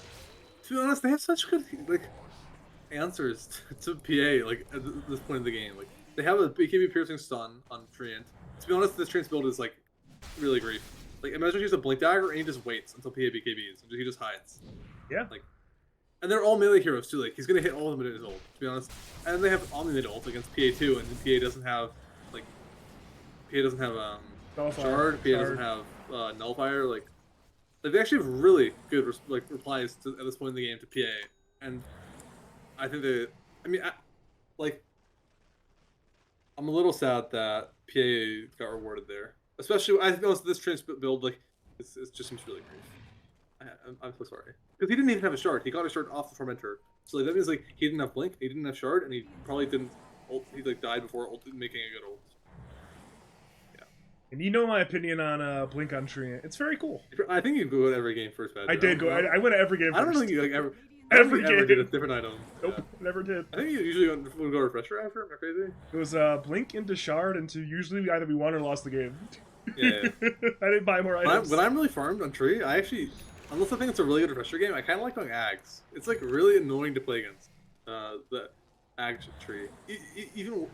To be honest, they have such good, answers to PA, at this point in the game. They have a BKB piercing stun on Treant. To be honest, this Treant's build is, really grief. Imagine he has a Blink Dagger and he just waits until PA BKBs, and he just hides. Yeah. And they're all melee heroes, too. He's gonna hit all of them in his ult, to be honest. And they have Omni mid ult against PA, too, and PA doesn't have, Shard, PA doesn't have, Nullifier, they actually have really good, replies at this point in the game to PA, and I think I'm a little sad that PA got rewarded there. Especially, I think this trans build, it just seems really grief. I'm so sorry. Because he didn't even have a shard. He got a shard off the Tormentor. So that means, he didn't have Blink, he didn't have shard, and he probably didn't ult. He, died before making a good ult. Yeah. And you know my opinion on Blink on Treant. It's very cool. I think you go with every game first, Badger. I did go. I went to every game first. I don't think you, ever... Every game. Ever did a different item. Nope, yeah. Never did. I think you usually would go refresher after. Am I crazy? It was Blink into Shard into usually either we won or lost the game. Yeah. I didn't buy more items. When I'm really farmed on Tree, I actually, unless I think it's a really good refresher game, I kind of like going Ags. It's really annoying to play against the Ag Tree. Even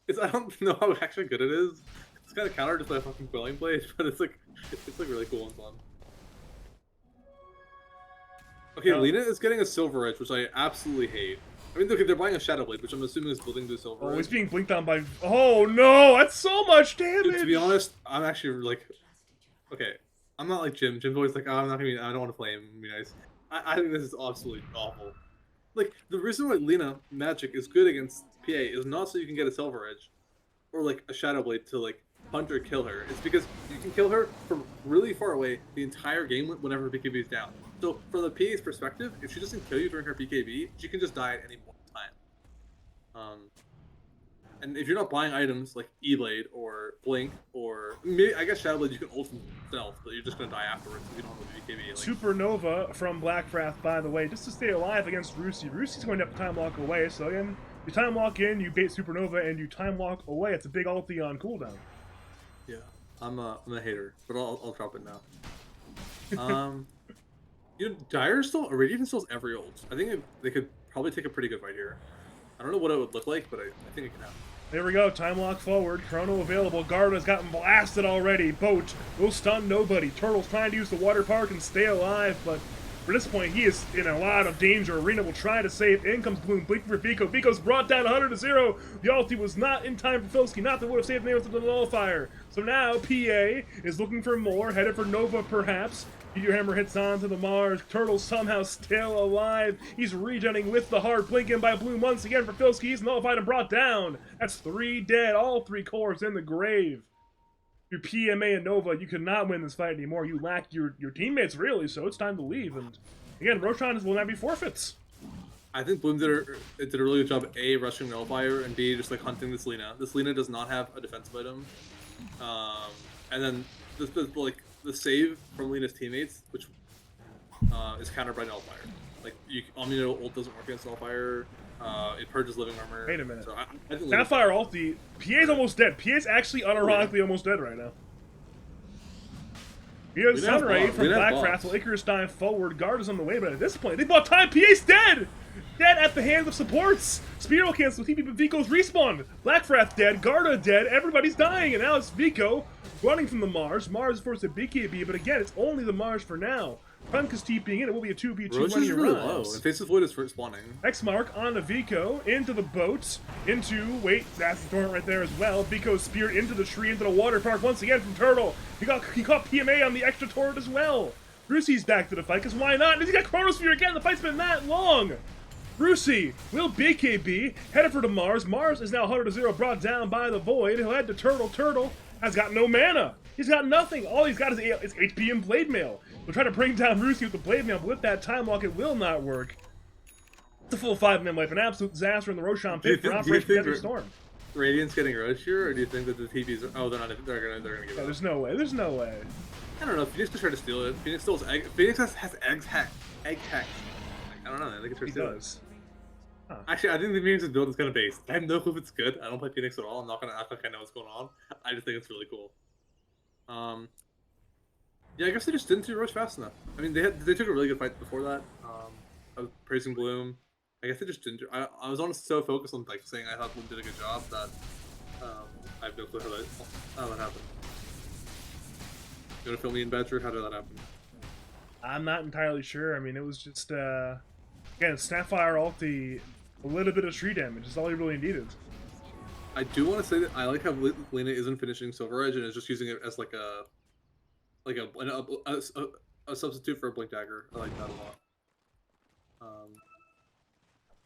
it's I don't know how actually good it is. It's kind of counter just by a fucking Quelling Blade, but it's really cool and fun. Okay, Lena is getting a Silver Edge, which I absolutely hate. I mean, they're buying a Shadow Blade, which I'm assuming is building to Silver Edge. Oh, he's being blinked on by... Oh, no! That's so much damage! To be honest, I'm actually, Okay, I'm not like Jim. Jim's always like, oh, I'm not gonna be... I don't want to play him. It'd be nice. I think this is absolutely awful. The reason why Lena Magic is good against PA is not so you can get a Silver Edge or, a Shadow Blade to, hunt or kill her. It's because you can kill her from really far away the entire game whenever BKB is down. So from the PA's perspective, if she doesn't kill you during her BKB, she can just die at any point in time. And if you're not buying items like E-Blade or Blink or maybe I guess Shadow Blade, you can ult from stealth, but you're just gonna die afterwards if you don't have the BKB. Like, Supernova from Blackfrath, by the way, just to stay alive against Rusi. Rusi's going to have to time lock away, so again, you time lock in, you bait Supernova, and you time lock away. It's a big ulti on cooldown. yeah, I'm a hater, but I'll drop it now. You know, Dire still, Radiant still has every ult. I think they could probably take a pretty good fight here. I don't know what it would look like, but I think it can happen. There we go, time lock forward, Chrono available, Garda's gotten blasted already, Boat will stun nobody, Turtle's trying to use the water park and stay alive, but for this point he is in a lot of danger. Arena will try to save, in comes Bloom, blinking for Vico, Vico's brought down 100-0, the ulti was not in time for Filski, not that would have saved him with the nullifier. So now PA is looking for more, headed for Nova perhaps. Meteor Hammer hits onto the Mars. Turtle somehow still alive. He's regenerating with the heart. Blinking by Bloom once again for Filski. He's nullified and brought down. That's 3 dead. All 3 cores in the grave. Your PMA and Nova, you cannot win this fight anymore. You lack your teammates, really, so it's time to leave. And again, Roshan will now be forfeits. I think Bloom did a really good job, A, rushing Nullifier, and B, just like hunting this Lina. This Lina does not have a defensive item. And then this like the save from Lina's teammates, which is countered by Nullifier. Like, Omnino ult doesn't work against Nullifier. It purges living armor. Wait a minute. So I think Sapphire ulti. PA's almost dead. PA's actually unironically almost dead right now. Here's Sunray from Blackcraft. Will Icarus dive forward? Guard is on the way, but at this point, they bought time. PA's dead! Dead at the hands of supports. Spear will cancel TP, but Vico's respawned. Blackfrath dead. Garda dead. Everybody's dying, and now it's Vico running from the Mars. Mars is forced to BKB, but again, it's only the Mars for now. Punk is TPing in. It will be a 2v2 Roach when he is really arrives. low, and Faceless Void is first spawning. X mark onto Vico, into the boat, into, wait, that's the torrent right there as well. Vico speared into the tree, into the water park once again from Turtle. He caught PMA on the extra torrent as well. Brucey's back to the fight, because why not? And he's got Chronosphere again. The fight's been that long. Brucey will BKB, headed for the Mars. Mars is now 100-0, brought down by the Void. He'll head to Turtle. Turtle has got no mana. He's got nothing. All he's got is HP and Blade Mail. We'll try to bring down Brucey with the Blade Mail, but with that time lock, it will not work. It's a full 5-man life, an absolute disaster in the Roshan pit for Operation Desert Storm. Radiant's getting Roach here, or do you think that the TPs are... Oh, they're not. They're gonna give it up. There's no way. There's no way. I don't know. Phoenix could try to steal it. Phoenix still has egg. Phoenix has eggs hacked. Egg hacked. I don't know. I think it's try to steal it. Huh. Actually, I think the Phoenix's build is kind of based. I have no clue if it's good. I don't play Phoenix at all. I'm not gonna act like I know what's going on. I just think it's really cool. Yeah, I guess they just didn't do Roach fast enough. I mean, they took a really good fight before that. I was praising Bloom. I guess they just didn't do. I was honestly so focused on like saying I thought Bloom did a good job that I have no clue how that happened. You wanna fill me in, Badger? How did that happen? I'm not entirely sure. I mean, it was just again, Snapfire ulti, a little bit of tree damage is all he really needed. I do want to say that I like how Lena isn't finishing Silver Edge and is just using it as like a substitute for a Blink Dagger. I like that a lot.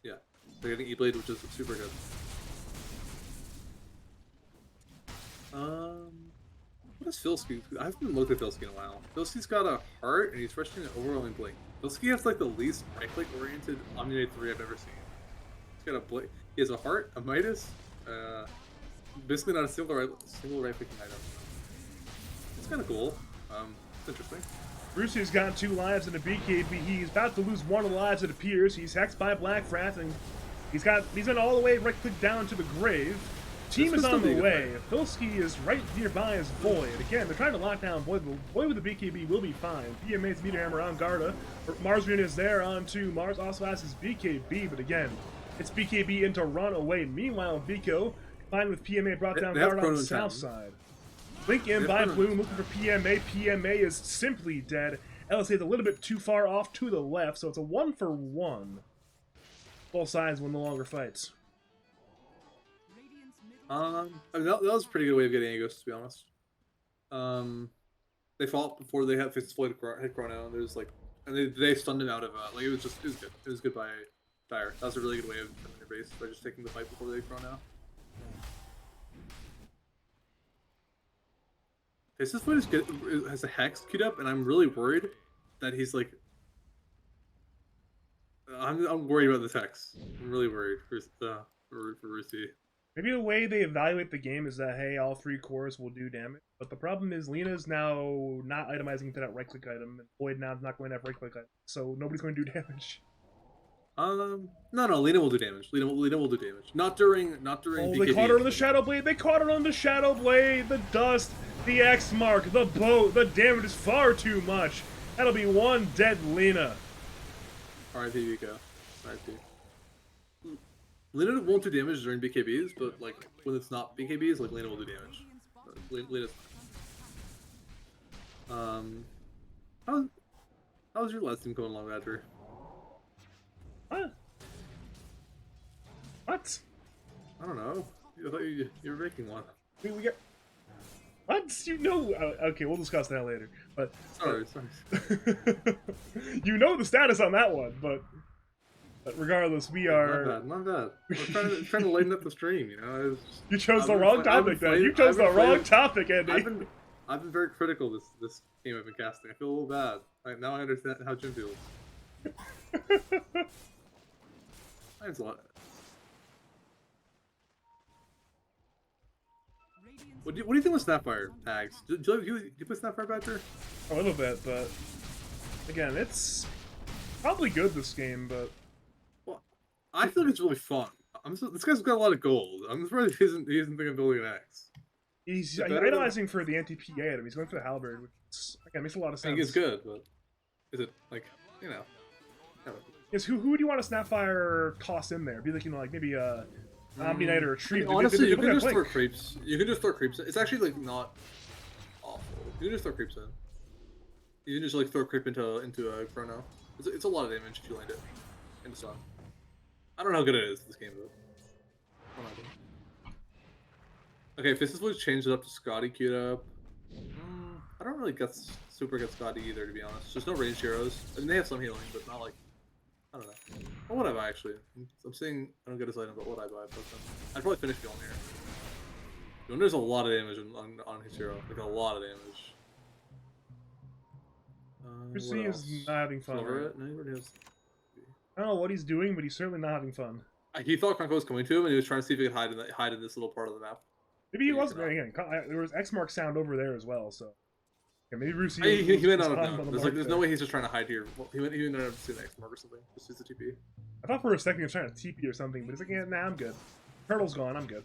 Yeah, they're getting E-Blade, which is super good. What is Filski? I haven't looked at Filski in a while. Filski's got a heart and he's rushing an overwhelming Blink. Filski has like the least right-click oriented Omni 3 I've ever seen. He's got a Blink. He has a heart, a Midas. Basically not a single right-clicking item. It's kind of cool. It's interesting. Brucey's got 2 lives in a BKB. He's about to lose 1 of the lives, it appears. He's hexed by Blackfrath, and he's been all the way right-click down to the grave. Team is on the way. Filski is right nearby as Void. Again, they're trying to lock down Void, but Void with the BKB will be fine. PMA's Meteor Hammer on Garda. Mars Rune is there on 2. Mars also has his BKB, but again, it's BKB into run away. Meanwhile, Vico, combined with PMA, brought down Garda on the south side. Blink in by Bloom, looking for PMA. PMA is simply dead. LSA is a little bit too far off to the left, so it's a 1-for-1. Both sides win the longer fights. I mean, that was a pretty good way of getting Agos, to be honest. They fought before they had Faceless Void hit Chrono, and there's like, and they stunned him out of like it was good. It was good by Dire. That was a really good way of defending your base by just taking the fight before they hit Chrono. Faceless Void is good, has a Hex queued up, and I'm really worried that he's like I'm worried about the techs. I'm really worried for Rusi. Maybe the way they evaluate the game is that, hey, all 3 cores will do damage. But the problem is Lena's now not itemizing into that right-click item, and Void now is not going to have right-click item, so nobody's going to do damage. No, Lena will do damage. Lena will do damage. Not during Oh, BKB. they caught her on the Shadow Blade. They caught her on the Shadow Blade. The dust, the X mark, the boat. The damage is far too much. That'll be one dead Lena. R.I.P. Vika. R.I.P. Lena won't do damage during BKBs, but like when it's not BKBs, like Lena will do damage. Lena's fine. How's your last team going along, Badger? What? What? I don't know. I thought you were making one. We got... What? You know... okay, we'll discuss that later. But sorry. You know the status on that one, but regardless, we are... Not bad. We're trying to lighten up the stream, you know? You chose the wrong topic, then. You chose the wrong topic, Andy. I've been very critical this game I've been casting. I feel a little bad. Now I understand how Jim feels. Thanks a lot. What do you think with Snapfire tags? Do you play Snapfire, Badger? A little bit, but again, it's probably good this game, but well, I feel like it's really fun. This guy's got a lot of gold. I'm surprised he isn't thinking of building an X. He's idolizing for the anti-PA item. He's going for the halberd, which again makes a lot of sense. I think it's good, but is it like you know? Yes, who do you want to Snapfire toss in there? Be like, you know, like maybe a Omni Knight or a Tree. Honestly, you can just throw creeps. You can just throw creeps in. It's actually like not awful. You can just throw creeps in. You can just like throw creep into a chrono. It's a lot of damage if you land it in the sun. I don't know how good it is this game, but okay, Fistus Blues changed it up to Scotty queued up. I don't really super get Scotty either, to be honest. There's no ranged heroes. I mean, they have some healing, but not like. I don't know. What would I buy, actually? I'm saying I don't get his item, but what would I buy? I'd probably finish Mjolnir. Mjolnir's a lot of damage on his hero. Like, a lot of damage. Chrissy is not having fun. Right? No, he already has... I don't know what he's doing, but he's certainly not having fun. He thought Kronko was coming to him, and he was trying to see if he could hide in this little part of the map. Maybe he wasn't. Again, there was X mark sound over there as well, so... Yeah, maybe Rusi. He may not have known. There's no way he's just trying to hide here. Well, he may not have seen the X mark or something. Just use the TP. I thought for a second he was trying to TP or something, but he's like, yeah, nah, I'm good. Turtle's gone, I'm good.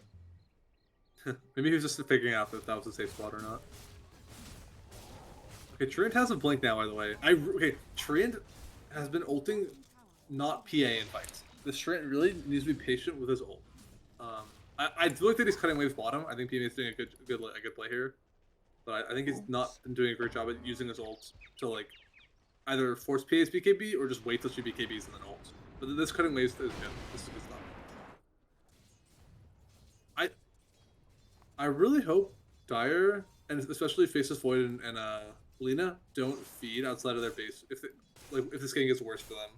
Maybe he was just figuring out if that was a safe spot or not. Okay, Treant has a blink now, by the way. Treant has been ulting not PA in fights. This Treant really needs to be patient with his ult. I do like that he's cutting waves bottom. I think PA is doing a good play here. But I think he's not been doing a great job at using his ults to like either force PA's BKB or just wait till she BKBs and then ult. But this cutting waves is good. This is good stuff. I really hope Dire and especially Faceless Void and Lena don't feed outside of their base if this game gets worse for them,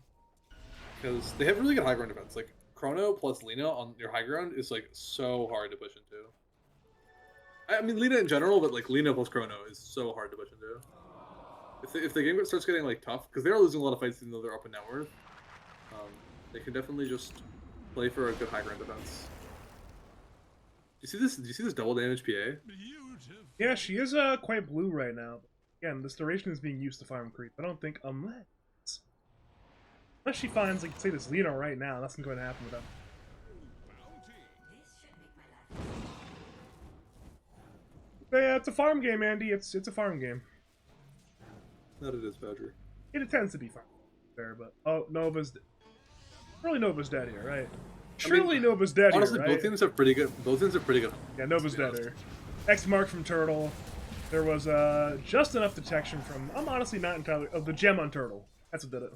because they have really good high ground defense. Like Chrono plus Lena on your high ground is like so hard to push into. I mean, Lena in general, but like Lena plus Chrono is so hard to push into. If the game starts getting like tough, because they are losing a lot of fights even though they're up in net worth, they can definitely just play for a good high ground defense. Do you see this double damage PA? Yeah, she is quite blue right now. Again, this duration is being used to farm creep. I don't think unless she finds like say this Lena right now, that's not going to happen with them. Yeah, it's a farm game, Andy. It's a farm game. That it is, Badger. It tends to be farm there, but Nova's dead here, right? Surely Nova's dead honestly, here, right? both teams have pretty good. Yeah, Nova's dead here. X mark from Turtle. There was just enough detection from. I'm honestly not entirely. Oh, the gem on Turtle. That's what did it.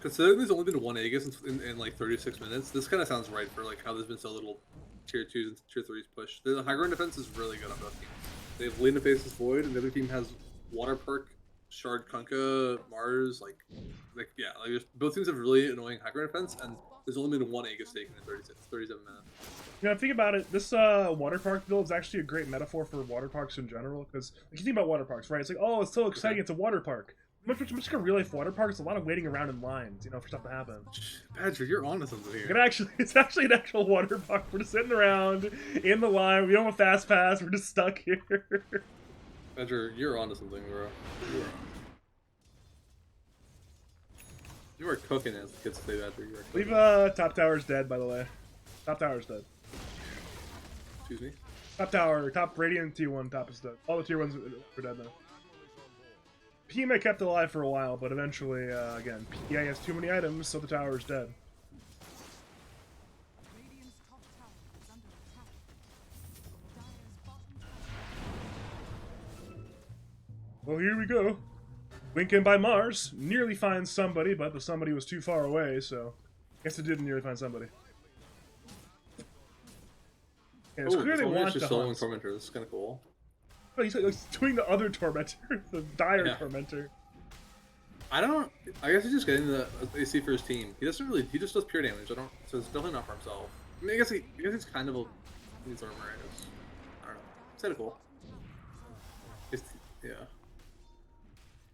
Considering there's only been one Aegis in like 36 minutes, this kind of sounds right for like how there's been so little tier 2s and tier 3s push. The high ground defense is really good on both teams. They have Lena Faceless Void, and the other team has Water Perk, Shard Kunkka, Mars. Both teams have really annoying high ground defense, and there's only been one Aegis taken in 37 minutes. You know, think about it. This water park build is actually a great metaphor for water parks in general. Because if you think about water parks, right? It's like, oh, it's so exciting. It's a water park. much like a real life water park. It's a lot of waiting around in lines, for stuff to happen. Badger, you're on to something here. It's actually an actual water park. We're just sitting around in the line. We don't have a fast pass. We're just stuck here. Badger, you're on to something, bro. You are cooking, as the kids say, Badger. You are cooking. Leave top tower's dead, by the way. Top tower's dead. Excuse me. Top Radiant T1 top is dead. All the tier 1s are dead now. PMA kept alive for a while, but eventually, again, PA has too many items, so the tower is dead. Well, here we go. Wink in by Mars. Nearly finds somebody, but the somebody was too far away, so I guess it didn't nearly find somebody. Yeah, it's clear they want to hunt. Tormentor. This is kind of cool. Oh, he's doing the other Tormentor, the dire Tormentor. I guess he's just getting the AC for his team. He just does pure damage. So it's definitely not for himself. I mean, I guess he's kind of needs armor. I don't know. It's kind of cool. Yeah.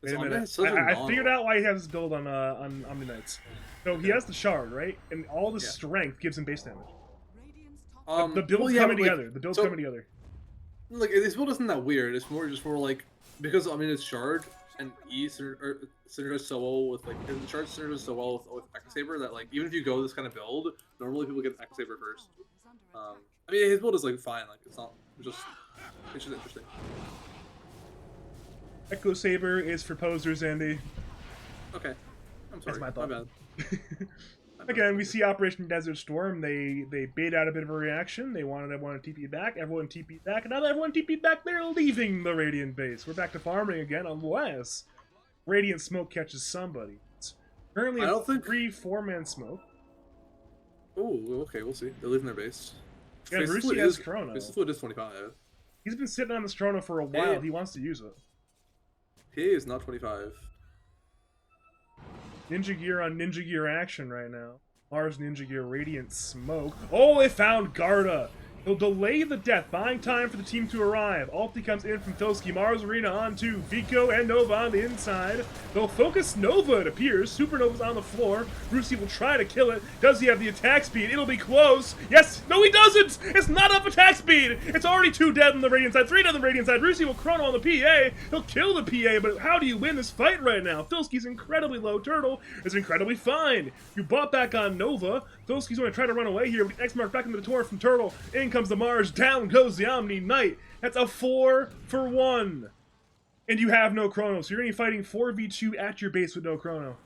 Wait a minute. I figured out why he has his build on Omni Knights. So he has the shard, right? And all the strength gives him base damage. The build's coming together. The build's coming together. Like, this build isn't that weird. It's more like, because it's shard and E synergize so well with, like, the shard synergize so well with Echo Saber that, like, even if you go this kind of build, normally people get Echo Saber first. I mean, his build is, like, fine. Like, it's just interesting. Echo Saber is for posers, Andy. Okay. I'm sorry. That's my thought. My bad. Again, we see Operation Desert Storm. They bait out a bit of a reaction. They wanted everyone to TP back. Everyone TP'd back. And now that everyone TP'd back, they're leaving the Radiant base. We're back to farming again, unless Radiant Smoke catches somebody. It's currently a 3-4-man smoke. Oh, okay, we'll see. They're leaving their base. Yeah, Rusi has Chrono. This is 25. He's been sitting on this Chrono for a while. He wants to use it. PA is not 25. Ninja Gear on Ninja Gear action right now. Mars Ninja Gear Radiant Smoke. Oh, they found Garda! He'll delay the death, buying time for the team to arrive. Ulti comes in from Filski. Mars Arena onto Vico and Nova on the inside. They'll focus Nova, it appears. Supernova's on the floor. Rusi will try to kill it. Does he have the attack speed? It'll be close. Yes! No, he doesn't! It's not up attack speed! It's already 2 dead on the Radiant side, 3 dead on the Radiant side. Rusi will chrono on the PA. He'll kill the PA, but how do you win this fight right now? Filski's incredibly low. Turtle is incredibly fine. You bought back on Nova. Filski's going to try to run away here. X mark back into the torrent from Turtle. In comes the Mars, down goes the Omni Knight. That's a 4-for-1. And you have no Chrono, so you're going to be fighting 4v2 at your base with no Chrono.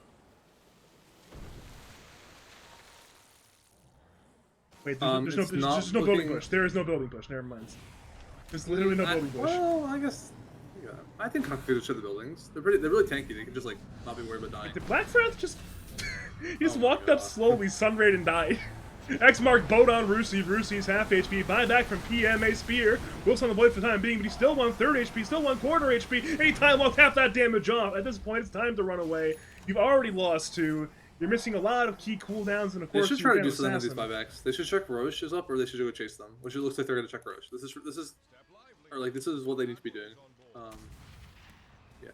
Wait, there's no building push. There is no building push. Never mind. There's literally no building push. Well, I guess. Yeah, I think Conquer should the buildings. They're really tanky. They can just like not be worried about dying. Did Black Wrath just he just walked up slowly, Sunrayed, and died. X mark boat on Rusi. Rusi's half HP. Buyback from PMA Spear. Wolf's on the blade for the time being, but he still won 3rd HP, still won 1/4 HP. Anytime walked half that damage off. At this point, it's time to run away. You've already lost 2. You're missing a lot of key cooldowns, and of course, they should try to do something with these buybacks. They should check Roche is up, or they should go chase them. Which it looks like they're going to check Roche. This is what they need to be doing. Yeah.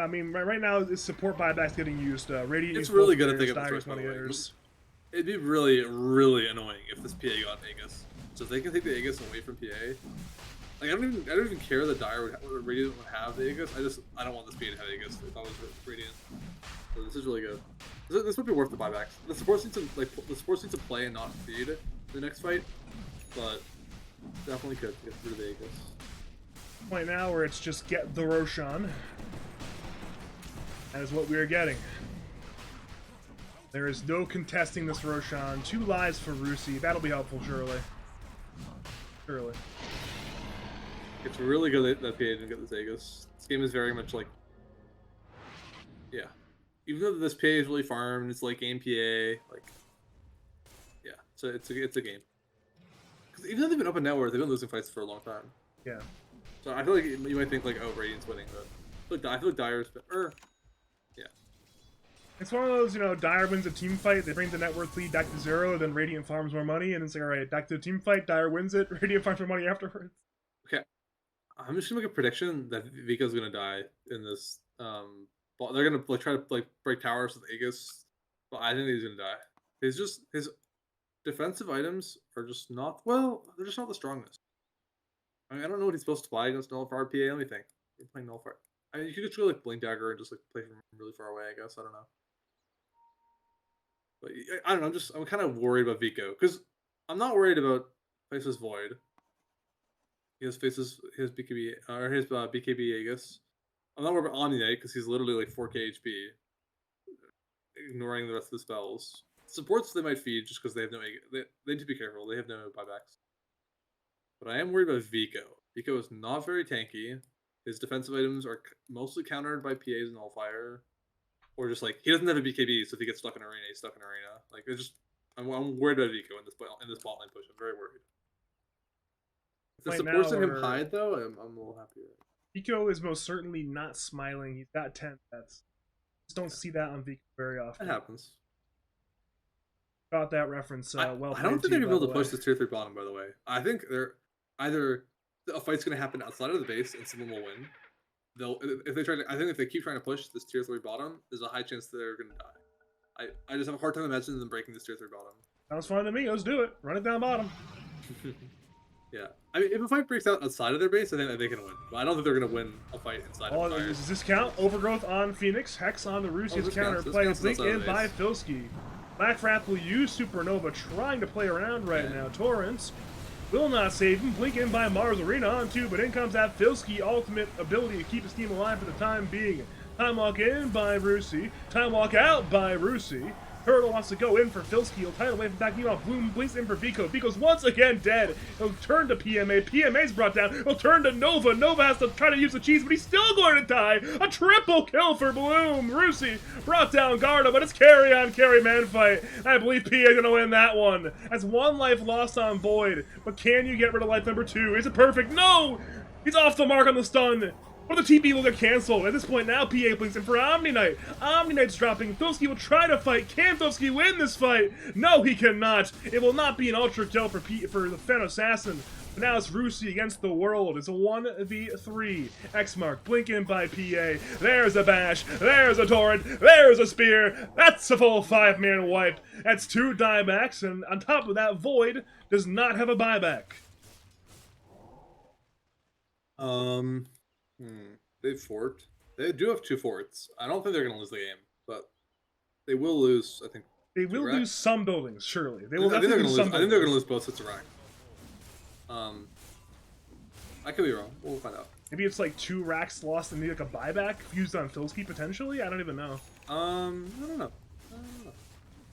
I mean, right now, it's support buybacks getting used. Radiant. It's really good if they get the first one. It'd be really, really annoying if this PA got Aegis. So if they can take the Aegis and wait from PA. Like I don't even care that Radiant would have the Aegis. I don't want this PA to have Aegis if I was Radiant. So this is really good. This would be worth the buybacks. The supports need to play and not feed the next fight, but definitely could get rid of the Aegis. Point now where it's just get the Roshan. That is what we are getting. There is no contesting this Roshan. 2 lives for Rusi. That'll be helpful, surely. Surely. It's really good that PA didn't get this Aegis. This game is very much like, yeah. Even though this PA is really farmed, it's like game PA, like, yeah. So it's a game. Because even though they've been up and nowhere, they've been losing fights for a long time. Yeah. So I feel like you might think like, oh, Radiant's winning, but I feel like Dire's been, yeah. It's one of those, Dire wins a team fight, they bring the net worth lead back to 0, then Radiant farms more money, and it's like, alright, back to the team fight, Dire wins it, Radiant farms more money afterwards. Okay. I'm just gonna make a prediction that Vico's gonna die in this they're gonna like try to like break towers with Aegis, but I think he's gonna die. His defensive items are just not they're just not the strongest. I mean, I don't know what he's supposed to play against Nullifier PA. Let me think. You're playing Nullifier. I mean, you could just go like Blink Dagger and just like play from really far away. I guess I don't know. But I don't know. I'm kind of worried about Vico because I'm not worried about Faceless Void. He has his BKB or his BKB Aegis. I'm not worried about Omni because he's literally like 4k HP, ignoring the rest of the spells. Supports they might feed just because they have no. They need to be careful. They have no buybacks. But I am worried about Vico. Vico is not very tanky. His defensive items are mostly countered by PAs and Allfire, or just like he doesn't have a BKB, so if he gets stuck in arena, he's stuck in arena. Like it's just I'm worried about Vico in this bot lane push. I'm very worried. If the supports in him hide though, I'm a little happier. Vico is most certainly not smiling. He's got 10 pets. Just don't see that on Vico very often. It happens. Got that reference well. I don't think they're gonna be able to push this tier 3 bottom. By the way, I think they're either a fight's gonna happen outside of the base and someone will win. If they try to, I think if they keep trying to push this tier 3 bottom, there's a high chance that they're gonna die. I just have a hard time imagining them breaking this tier 3 bottom. Sounds fun to me. Let's do it. Run it down bottom. Yeah, I mean, if a fight breaks out outside of their base, I think they can win. But I don't think they're gonna win a fight inside. Oh, does this count? Overgrowth on Phoenix, Hex on the Rusia's counter, playing Blink in by Filski. Black Wrath will use Supernova, trying to play around right now. Torrents will not save him. Blink in by Mars Arena on 2, but in comes that Filski ultimate ability to keep his team alive for the time being. Time walk in by Rusi. Time walk out by Rusi. Turtle wants to go in for Filski. He'll tie it away from back. Meanwhile, Bloom blinks in for Vico. Vico's once again dead. He'll turn to PMA. PMA's brought down. He'll turn to Nova. Nova has to try to use the cheese, but he's still going to die. A triple kill for Bloom. Rusi brought down Garda, but it's carry on carry man fight. I believe PA is going to win that one. That's 1 life lost on Void. But can you get rid of life number 2? Is it perfect? No! He's off the mark on the stun. Or the TP will get cancelled. At this point now, PA blinks in for Omni Knight. Omni Knight's dropping. Filski will try to fight. Can Filski win this fight? No, he cannot. It will not be an ultra kill for the Fen Assassin. But now it's Rusi against the world. It's a 1v3. X mark. Blink in by PA. There's a bash. There's a torrent. There's a spear. That's a full 5-man wipe. That's 2 diebacks. And on top of that, Void does not have a buyback. They've forked. They do have 2 forts. I don't think they're going to lose the game, but they will lose, I think. They will lose some buildings, surely. They will I think they're lose some buildings. I think they're going to lose both sets of rank. I could be wrong. We'll find out. Maybe it's like 2 racks lost and maybe like a buyback used on Filski potentially? I don't even know. I don't know.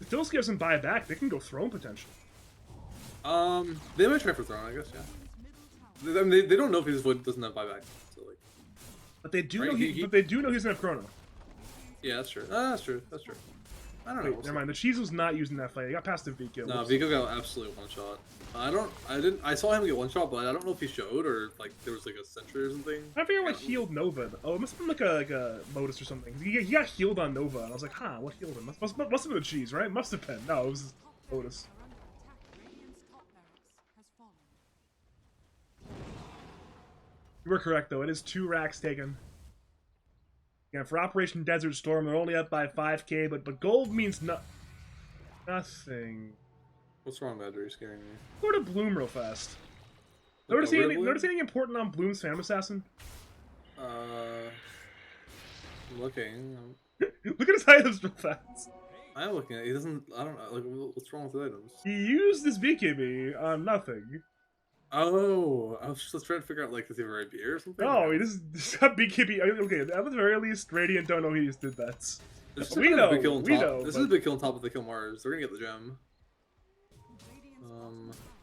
If Filski has some buyback, they can go throne potentially. They might try for throne, I guess, yeah. I mean, they don't know if his wood doesn't have buyback. So like, but they do know but they do know he's gonna have chrono. Yeah, that's true. That's true. That's true. I don't know. Never mind. The cheese was not using that fight. He got past the Vico. No, Vico got absolute 1-shot. I saw him get 1-shot, but I don't know if he showed or like there was like a sentry or something. I figured what healed Nova. Oh, it must have been like a Lotus or something. He got healed on Nova, and I was like, huh, what healed him? Must have been the cheese, right? Must have been. No, it was Lotus. You were correct, though. It is 2 racks taken. Yeah, for Operation Desert Storm, they're only up by 5k, but gold means nothing. What's wrong, Badger? You're scaring me. Go to Bloom real fast. Notice anything important on Bloom's Phantom Assassin? I'm looking. Look at his items real fast. I'm looking at it. He doesn't. I don't know. Like, what's wrong with the items? He used his BKB on nothing. Oh, I was just trying to figure out, like, does he have a red beer or something? No, he just got BKB. Okay, at the very least, Radiant don't know he just did that. We know. This is a big kill on top of the kill Mars. They're gonna get the gem.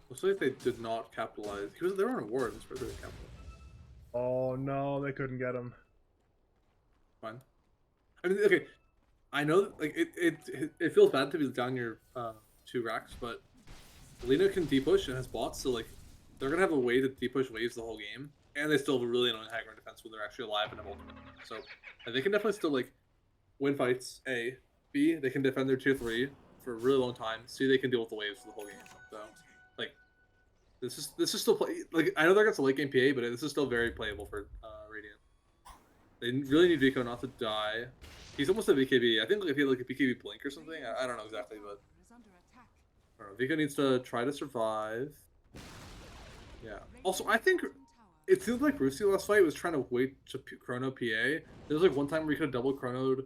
Looks like they did not capitalize. They were on a ward. That's where they capitalized. Oh no, they couldn't get him. Fine. I mean, okay. I know, like, it feels bad to be down your 2 racks, but Lena can D-push and has bots, so, like, they're going to have a way to D-push waves the whole game, and they still have a really annoying high ground defense when they're actually alive and have ultimate. So, they can definitely still, like, win fights, A. B, they can defend their tier 3 for a really long time. C, they can deal with the waves for the whole game. So, like, this is still play. Like, I know they're against a late game PA, but this is still very playable for Radiant. They really need Vico not to die. He's almost a BKB. I think like, if he had like a BKB blink or something, I don't know exactly, but I don't know. Vico needs to try to survive. Yeah. Also, I think it seems like Rusi last fight was trying to wait to chrono PA. There was like one time where he could have double chronoed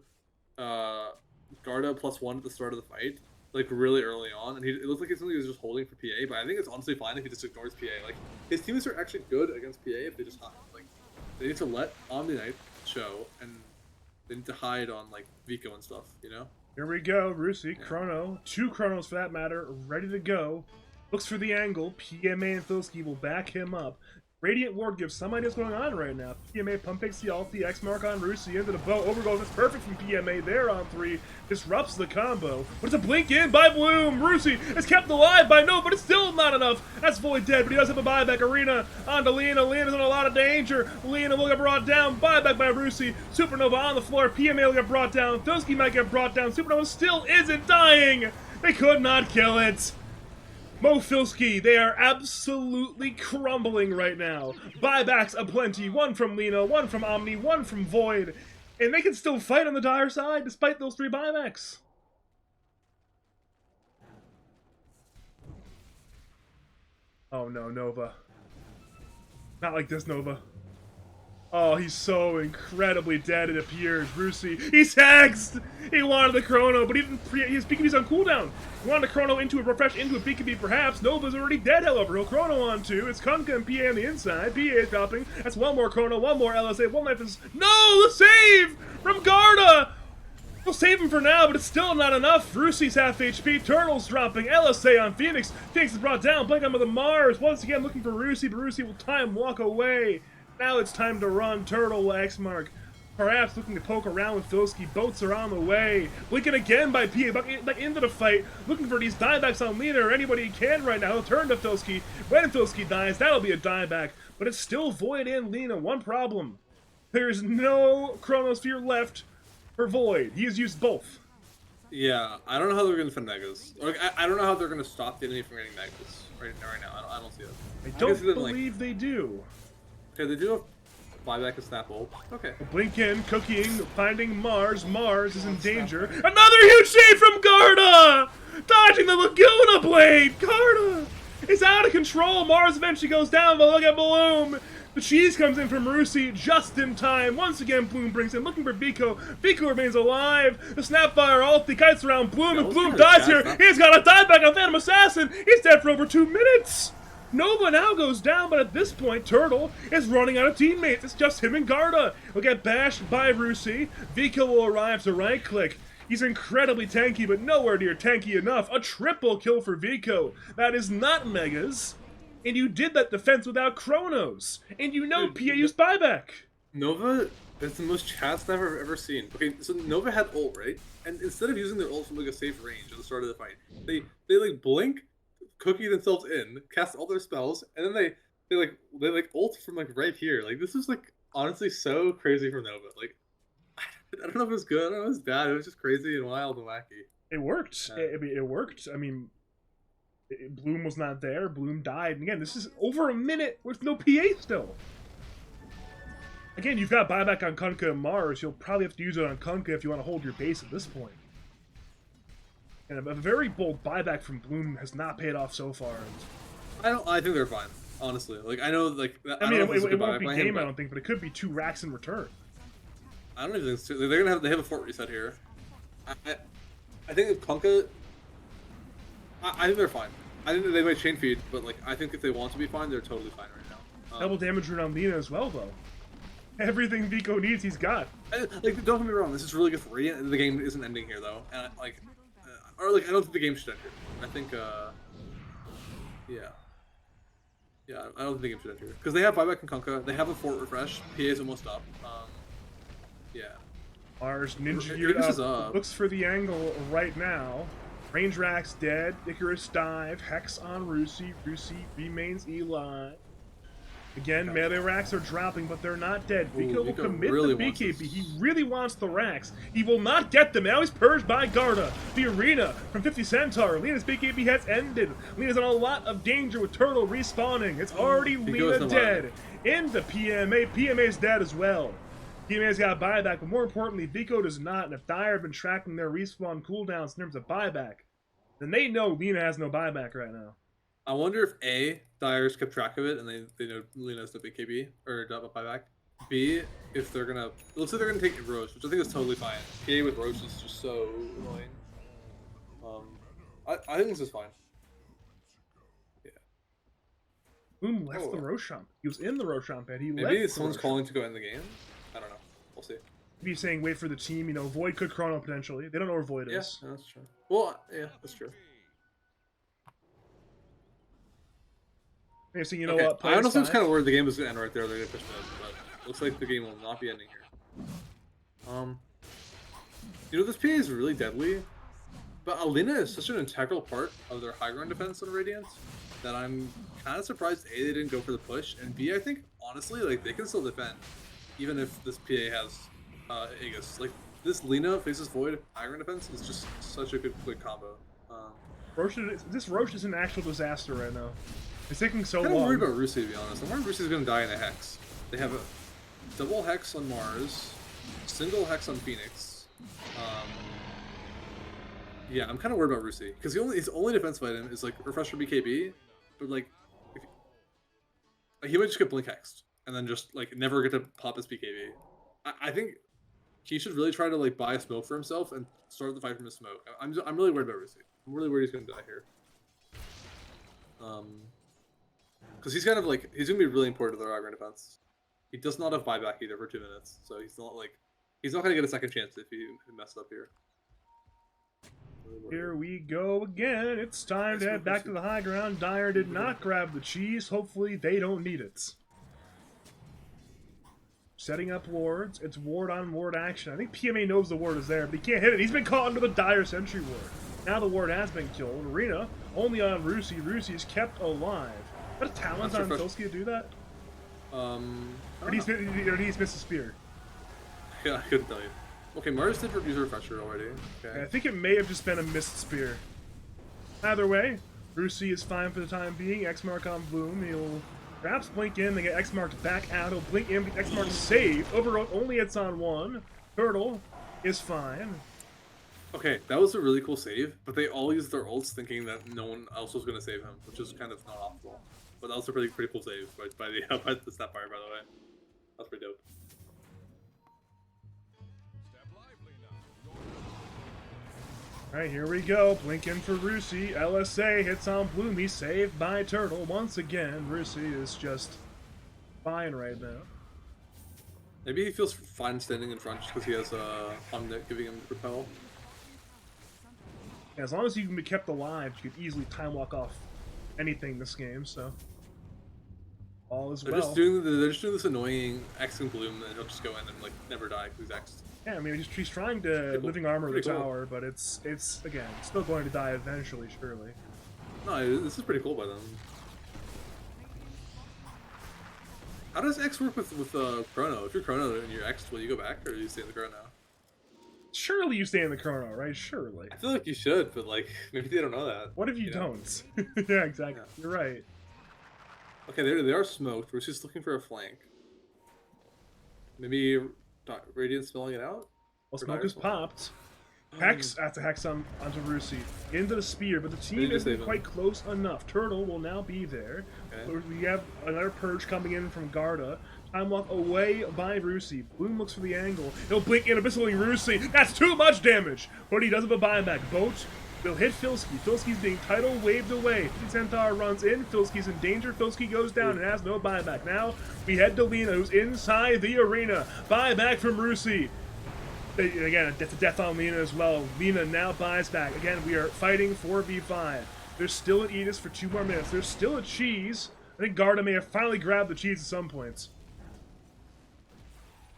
Garda +1 at the start of the fight, like really early on, and it looked like he was just holding for PA. But I think it's honestly fine if he just ignores PA. Like his teammates are actually good against PA if they just hide. Like they need to let Omni Knight show, and they need to hide on like Vico and stuff. You know. Here we go, Rusi, Chrono, 2 Chronos for that matter, ready to go. Looks for the angle. PMA and Filski will back him up. Radiant Ward gives some idea what's going on right now. PMA pump takes the ult, the X mark on Rusi into the bow. Overgoes is perfect from PMA there on 3. Disrupts the combo. But it's a blink in by Bloom. Rusi is kept alive by No, but it's still not enough. That's Void dead, but he does have a buyback. Arena onto Lena. Lena's in a lot of danger. Lena will get brought down. Buyback by Rusi. Supernova on the floor. PMA will get brought down. Filski might get brought down. Supernova still isn't dying. They could not kill it. Mo Filski, they are absolutely crumbling right now. Buybacks aplenty, 1 from Lena, 1 from Omni, 1 from Void, and they can still fight on the dire side despite those 3 buybacks. Oh no, Nova. Not like this, Nova. Oh, he's so incredibly dead, it appears. Rusi, he's hexed! He wanted the chrono, but he didn't his BKB's on cooldown. He wanted the chrono into a refresh into a BKB perhaps. Nova's already dead, however. He'll chrono on 2. It's Kunkka and PA on the inside. PA is dropping. That's 1 more chrono, 1 more LSA, 1 life is... No! The save! From Garda! We'll save him for now, but it's still not enough. Rusi's half HP. Turtle's dropping. LSA on Phoenix. Phoenix is brought down. Blink on with the Mars. Once again looking for Rusi, but Rusi will time walk away. Now it's time to run. Turtle X mark. Perhaps looking to poke around with Filski. Boats are on the way. Blinking again by PA. Back into the fight. Looking for these diebacks on Lena or anybody he can right now. He'll turn to Filski. When Filski dies, that'll be a dieback. But it's still Void and Lena. One problem. There's no Chronosphere left for Void. He has used both. Yeah, I don't know how they're going to defend Megas. Like, I don't know how they're going to stop the enemy from getting Megas right now. I don't see it. I don't believe they do. Okay, they do have buyback and snap ult. Okay. Blink in, cooking, finding Mars. Mars is in danger. Another huge save from Garda! Dodging the Laguna Blade! Garda is out of control. Mars eventually goes down, but look at Bloom. The cheese comes in from Rusi just in time. Once again, Bloom brings in, looking for Vico. Vico remains alive. The Snapfire ulti kites around Bloom, and Bloom dies here. He's got a dieback on Phantom Assassin. He's dead for over 2 minutes. Nova now goes down, but at this point, Turtle is running out of teammates. It's just him and Garda. He'll get bashed by Rusi. Vico will arrive to right-click. He's incredibly tanky, but nowhere near tanky enough. A triple kill for Vico. That is not Megas. And you did that defense without Chronos. And you know PA used buyback. Nova is the most chaste I've ever seen. Okay, so Nova had ult, right? And instead of using their ult from like a safe range at the start of the fight, they like blink, cookie themselves in, cast all their spells, and then they ult from like right here. Like this is like honestly so crazy from Nova. Like I don't know if it was good, I don't know if it was bad. It was just crazy and wild and wacky. It worked. It worked. I mean, Bloom was not there. Bloom died. And again, this is over a minute with no PA still. Again, you've got buyback on Kunkka and Mars. You'll probably have to use it on Kunkka if you want to hold your base at this point. And a very bold buyback from Bloom has not paid off so far. I think they're fine, honestly. Like I know, like I mean, it won't be game, I don't think, but it could be 2 racks in return. I don't even think they're gonna have. They have a fort reset here. I think if Kunkka, I think they're fine. I think they might chain feed, but like I think if they want to be fine, they're totally fine right now. Double damage rune on Lena as well, though. Everything Vico needs, he's got. Like, don't get me wrong, this is really good for Radiant. The game isn't ending here though, and I don't think the game should end here. I think, yeah, I don't think the game should end here because they have buyback and Kunkka. They have a fort refresh. PA is almost up. Yeah. Mars ninja geared up. Looks for the angle right now. Range Rack's dead. Icarus dive. Hex on Rusi. Rusi remains alive. Again, melee racks are dropping, but they're not dead. Vico will commit really the BKB. He really wants the racks. He will not get them. Now he's purged by Garda. The arena from 50 Centaur. Lena's BKB has ended. Lena's in a lot of danger with Turtle respawning. It's already Lena dead. Into PMA. PMA's dead as well. PMA's got a buyback, but more importantly, Vico does not. And if Dire have been tracking their respawn cooldowns in terms of buyback, then they know Lina has no buyback right now. I wonder if A, Dyer's kept track of it and they know Lina's the big KB or not buyback. B, if they're gonna, it looks like they're gonna take Roche, which I think is totally fine. PA with Roche is just so annoying. I think this is fine. Yeah. Boom left the Roshan. He was in the Roshan pad. He Maybe left someone's calling to go in the game. I don't know. We'll see. Maybe saying wait for the team. You know, Void could chrono potentially. They don't know where Void is. Yeah, that's true. Well, yeah, that's true. So, you know okay. what? I honestly was kind of worried the game was gonna end right there. They're gonna push mid, but looks like the game will not be ending here. You know, this PA is really deadly, but Alina is such an integral part of their high ground defense on Radiant that I'm kind of surprised A, they didn't go for the push, and B, I think honestly like they can still defend even if this PA has Aegis. Like this Lina faces Void high ground defense is just such a good quick combo. This Roche is an actual disaster right now. It's taking so long. I'm kind of worried about Rusi, to be honest. I'm worried Rusi's going to die in a Hex. They have a double Hex on Mars, single Hex on Phoenix. Yeah, I'm kind of worried about Rusi. Because his only defensive item is, like, Refresh for BKB. But, like, he might just get Blink Hexed. And then just, like, never get to pop his BKB. I think he should really try to, like, buy a smoke for himself and start the fight from his smoke. I'm really worried about Rusi. I'm really worried he's going to die here. Because he's kind of like, he's going to be really important to their aggro defense. He does not have buyback either for 2 minutes, so he's not going to get a second chance if he messes up here. Here we go again. It's time to head back to the high ground. Dire did not grab the cheese. Hopefully they don't need it. Setting up wards. It's ward on ward action. I think PMA knows the ward is there, but he can't hit it. He's been caught into the Dire sentry ward. Now the ward has been killed. Arena only on Rusi. Rusi is kept alive. What a talent on Filski to do that? Or did he miss a spear? Yeah, I couldn't tell you. Okay, Mars did use a refresher already. Okay. Yeah, I think it may have just been a missed spear. Either way, Rusi is fine for the time being. X mark on Bloom. He'll perhaps blink in, then get X marked back out. He'll blink in, X mark saved. Overall, only hits on one. Turtle is fine. Okay, that was a really cool save, but they all used their ults thinking that no one else was going to save him, which is kind of not optimal. But that was a pretty cool save by the Snapfire, by the way. That's pretty dope. Alright, here we go. Blink in for Rusi. LSA hits on Bloom. He's saved by Turtle. Once again, Rusi is just fine right now. Maybe he feels fine standing in front just because he has Omnet giving him repel. Yeah, as long as you can be kept alive, you could easily time walk off anything this game, so all is well. They're just doing this annoying X and Bloom, and he'll just go in and like never die because he's X'd. Yeah, I mean he's trying to living armor the tower, but it's again still going to die eventually, surely. No, this is pretty cool by them. How does X work with Chrono? If you're Chrono and you're X'd, will you go back or do you stay in the Chrono? Surely you stay in the Chrono, right? Surely. I feel like you should, but like maybe they don't know that. What if you don't? Yeah, exactly. Yeah. You're right. Okay, they are smoked. We're just looking for a flank. Maybe Radiant spelling it out? Well, smoke is popped. Hex, that's a Hex onto Rusi. Into the spear, but the team isn't quite close enough. Turtle will now be there. Okay. We have another purge coming in from Garda. Time walk away by Rusi. Bloom looks for the angle. He'll blink in abyssally Rusi. That's too much damage! But he does have a buyback. Boat will hit Filski. Filski's being tidal waved away. Centaur runs in. Filski's in danger. Filski goes down and has no buyback. Now we head to Lina, who's inside the arena. Buyback from Rusi. Again, it's a death on Lina as well. Lina now buys back. Again, we are fighting 4v5. There's still an Aegis for 2 more minutes. There's still a cheese. I think Garda may have finally grabbed the cheese at some points.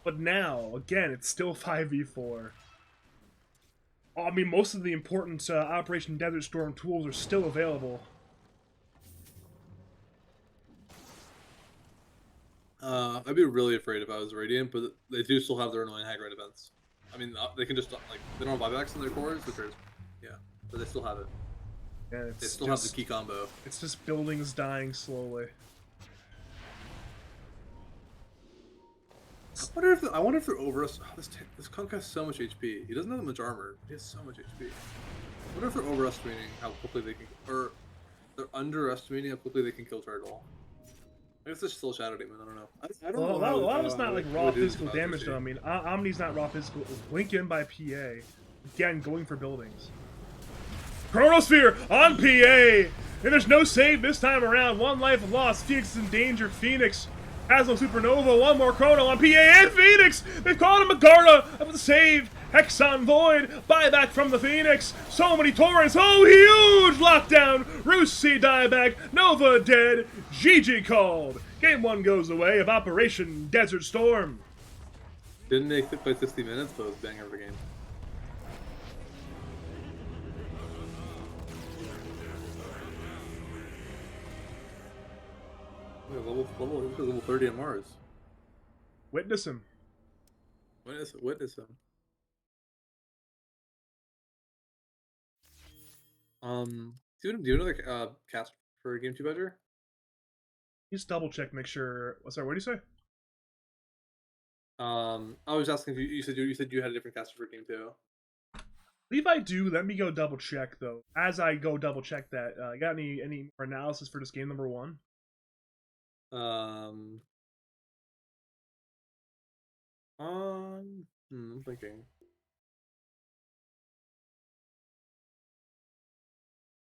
But now, again, it's still 5v4. I mean, most of the important Operation Desert Storm tools are still available. I'd be really afraid if I was Radiant, but they do still have their annoying high grade events. I mean, they can just, like, they don't have buybacks in their cores, which is, yeah, but they still have it. Yeah, they still have the key combo. It's just buildings dying slowly. I wonder if they're over us. Oh, this Kunk has so much HP. He doesn't have much armor. He has so much HP. I wonder if they're overestimating how quickly they can, or they're underestimating how quickly they can kill Turtle. I guess it's still Shadow Demon. I don't know. I don't Well, know a lot of how it's not like how raw it is physical about damage though. I mean, Omni's not raw physical. Blink in by PA. Again, going for buildings. Chronosphere on PA! And there's no save this time around. One life lost. Phoenix is in danger. Phoenix has no supernova. One more chrono on PA and Phoenix! They've caught him. Magarda of the save. Hexon Void. Buyback from the Phoenix. So many torrents. Oh, huge lockdown. Russi dieback. Nova dead. GG called. Game 1 goes away of Operation Desert Storm. Didn't make it by 60 minutes, but it was bang every game. Yeah, level 30 on Mars. Witness him. Witness him. Do you know the cast for Game 2 Badger? Just double check, make sure. Sorry, what do you say? I was asking if you said you had a different caster for Game 2. I believe I do. Let me go double check though. As I go double check that, got any more analysis for this game number 1? I'm thinking.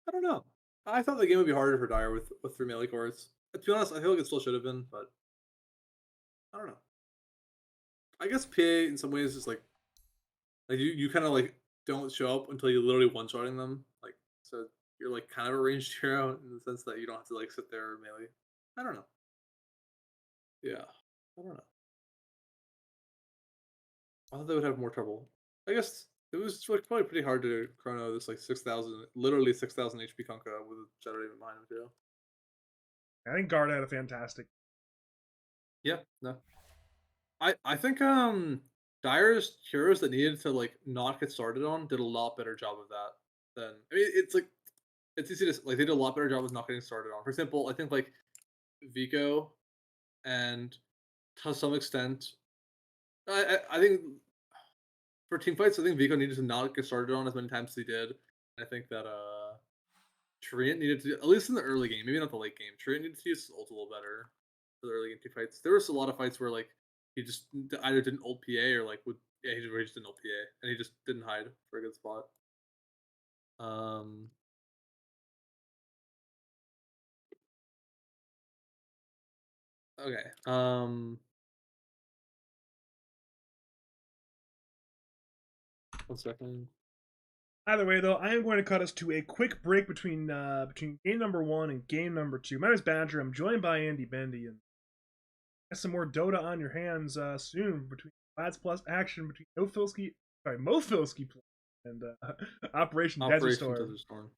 I don't know. I thought the game would be harder for Dire with 3 melee cores. To be honest, I feel like it still should have been, but I don't know. I guess PA in some ways is like you kind of like don't show up until you literally one-shotting them. Like so you're like kind of a ranged hero in the sense that you don't have to like sit there melee. I don't know. Yeah, I don't know. I thought they would have more trouble. I guess it was like probably pretty hard to chrono this like 6,000, literally 6,000 HP Kunkka with a Shadow Demon behind him too. I think Guard had a fantastic. Yeah, no. I think Dire's heroes that needed to like not get started on did a lot better job of that than I mean it's like it's easy to like they did a lot better job of not getting started on. For example, I think like Vico and to some extent I think for team fights I think Vico needed to not get started on as many times as he did. I think that Treant needed to, at least in the early game, maybe not the late game. Treant needed to use his ult a little better for the early game two fights. There was a lot of fights where like he just either didn't ult PA or like would he just didn't ult PA and he just didn't hide for a good spot. Um, okay. 1 second. Either way, though, I am going to cut us to a quick break between game number 1 and game number 2. My name is Badger. I'm joined by Andybendy, and got some more Dota on your hands soon between Lads Plus action between Mo Filski and Operation Desert Operation Storm. Desert Storm.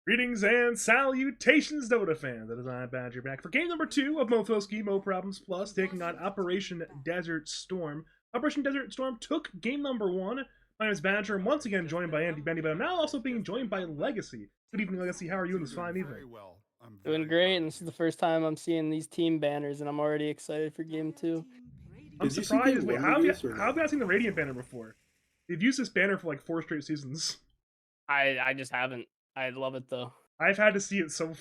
Greetings and salutations, Dota fans. It is I, Badger, back for game number 2 of Mo Filski, Mo Problems Plus, taking on Operation Desert Storm. Operation Desert Storm took game number 1. My name is Badger. I'm once again joined by Andybendy, but I'm now also being joined by Legacy. Good evening, Legacy. How are you in this fine evening? Doing great, and this is the first time I'm seeing these team banners, and I'm already excited for game 2. I'm Did you see surprised. game Wait, one, how have Lucas, or you no? guys seen the Radiant banner before? They've used this banner for like 4 straight seasons. I just haven't. I love it though. I've had to see it so.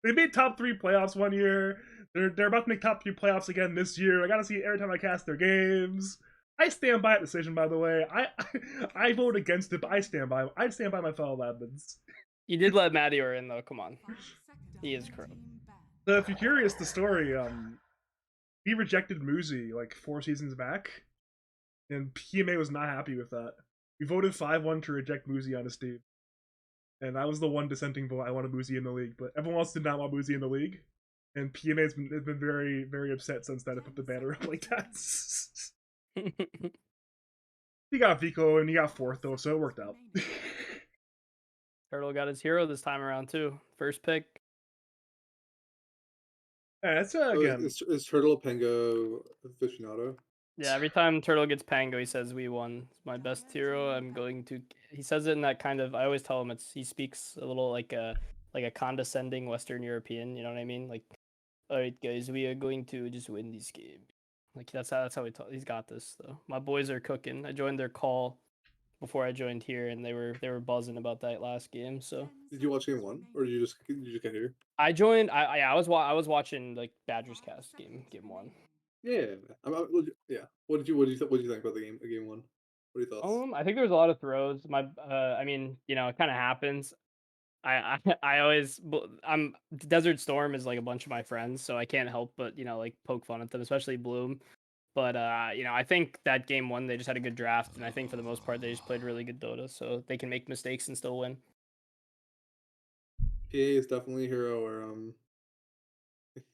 They made top 3 playoffs one year. They're about to make top 3 playoffs again this year. I gotta see it every time I cast their games. I stand by that decision, by the way. I vote against it, but I stand by my fellow admins. You did let Mattior in though. Come on, he is crow. So if you're curious, the story, he rejected Muzi like 4 seasons back, and PMA was not happy with that. We voted 5-1 to reject Muzi on his team. And I was the one dissenting vote. I wanted Muzi in the league, but everyone else did not want Muzi in the league. And PMA has been very, very upset since then to put the banner up like that. He got Vico and he got 4th though, so it worked out. Turtle got his hero this time around too. First pick. Yeah, that's again. again. Is Turtle Pango aficionado? Yeah, every time Turtle gets Pango, he says we won. It's my best hero. I'm going to. He says it in that kind of. I always tell him he speaks a little like a condescending Western European. You know what I mean? Like, all right, guys, we are going to just win this game. Like that's how he's got this though. My boys are cooking. I joined their call before I joined here, and they were buzzing about that last game. So did you watch game 1, or did you just get here? I joined. I was watching like Badgers cast game 1. Yeah, yeah. What did you think about the game? Game 1. What are your thoughts? I think there was a lot of throws. I mean, it kind of happens. I always Desert Storm is like a bunch of my friends, so I can't help but like poke fun at them, especially Bloom. But I think that game 1 they just had a good draft, and I think for the most part they just played really good Dota, so they can make mistakes and still win. PA is definitely a hero, or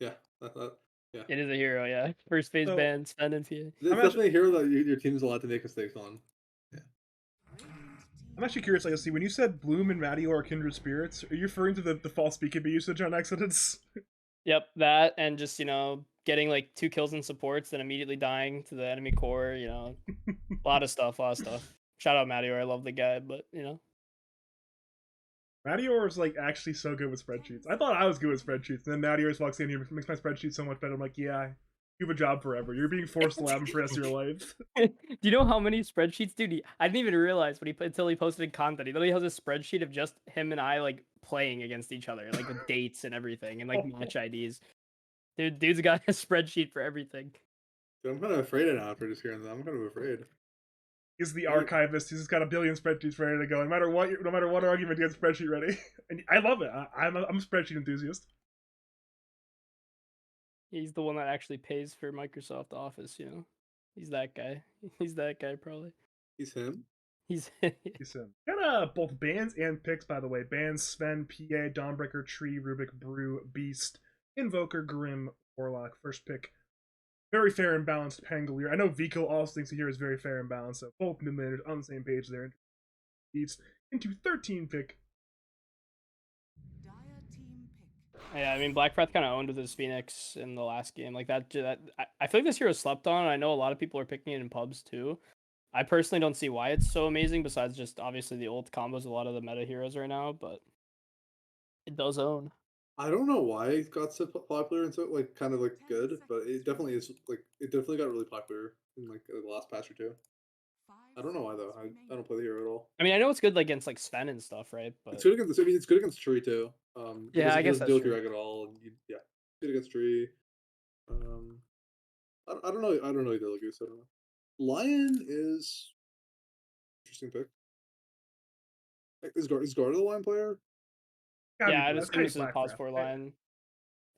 yeah, yeah. It is a hero, yeah. First phase So, ban, Sven and PA. It's definitely a hero that your team's allowed to make mistakes on. Yeah. I'm actually curious, like, see, when you said Bloom and Maddie are kindred spirits, are you referring to the false BKB usage on accidents? Yep, that and just getting like 2 kills and supports, then immediately dying to the enemy core. A lot of stuff. Shout out Mattior, I love the guy, but Mattior is like actually so good with spreadsheets. I thought I was good with spreadsheets, and then Mattior walks in here, makes my spreadsheet so much better. I'm like, yeah, you have a job forever. You're being forced to lab them for the rest of your life. Do you know how many spreadsheets, dude? I didn't even realize until he posted content. He literally has a spreadsheet of just him and I like playing against each other, like with dates and everything, and like match IDs. Dude's got a spreadsheet for everything. Dude, I'm kind of afraid of now after just hearing that. I'm kind of afraid. He's the archivist. He's just got a billion spreadsheets ready to go. No matter what argument, he has a spreadsheet ready. And I love it. I'm a spreadsheet enthusiast. He's the one that actually pays for Microsoft Office. He's that guy. He's that guy probably. He's him. He's him. Got both bans and picks, by the way. Bans Sven, PA, Dawnbreaker, Tree, Rubik, Brew, Beast, Invoker, Grim, Warlock. First pick. Very fair and balanced Pangolier. I know Vico also thinks the hero is very fair and balanced, so both mid laners on the same page there. Beats into 13 pick. Yeah, I mean Blackfrath kind of owned with his Phoenix in the last game. Like that I feel like this hero slept on. I know a lot of people are picking it in pubs too. I personally don't see why it's so amazing, besides just obviously the ult combos a lot of the meta heroes right now, but it does own. I don't know why it got so popular and so kind of good, but it definitely is it definitely got really popular in the last patch or 2. I don't know why though. I don't play the hero at all. I mean, I know it's good against like Sven and stuff, right? But it's good against. I mean, it's good against Tree too. Yeah, I guess that's deal true. with your egg at all. And yeah, good against Tree. I don't know. I don't know either. Like I said, I don't know. Lion is interesting pick. Is Garda the Lion player? Yeah, I just this is pause for Lion.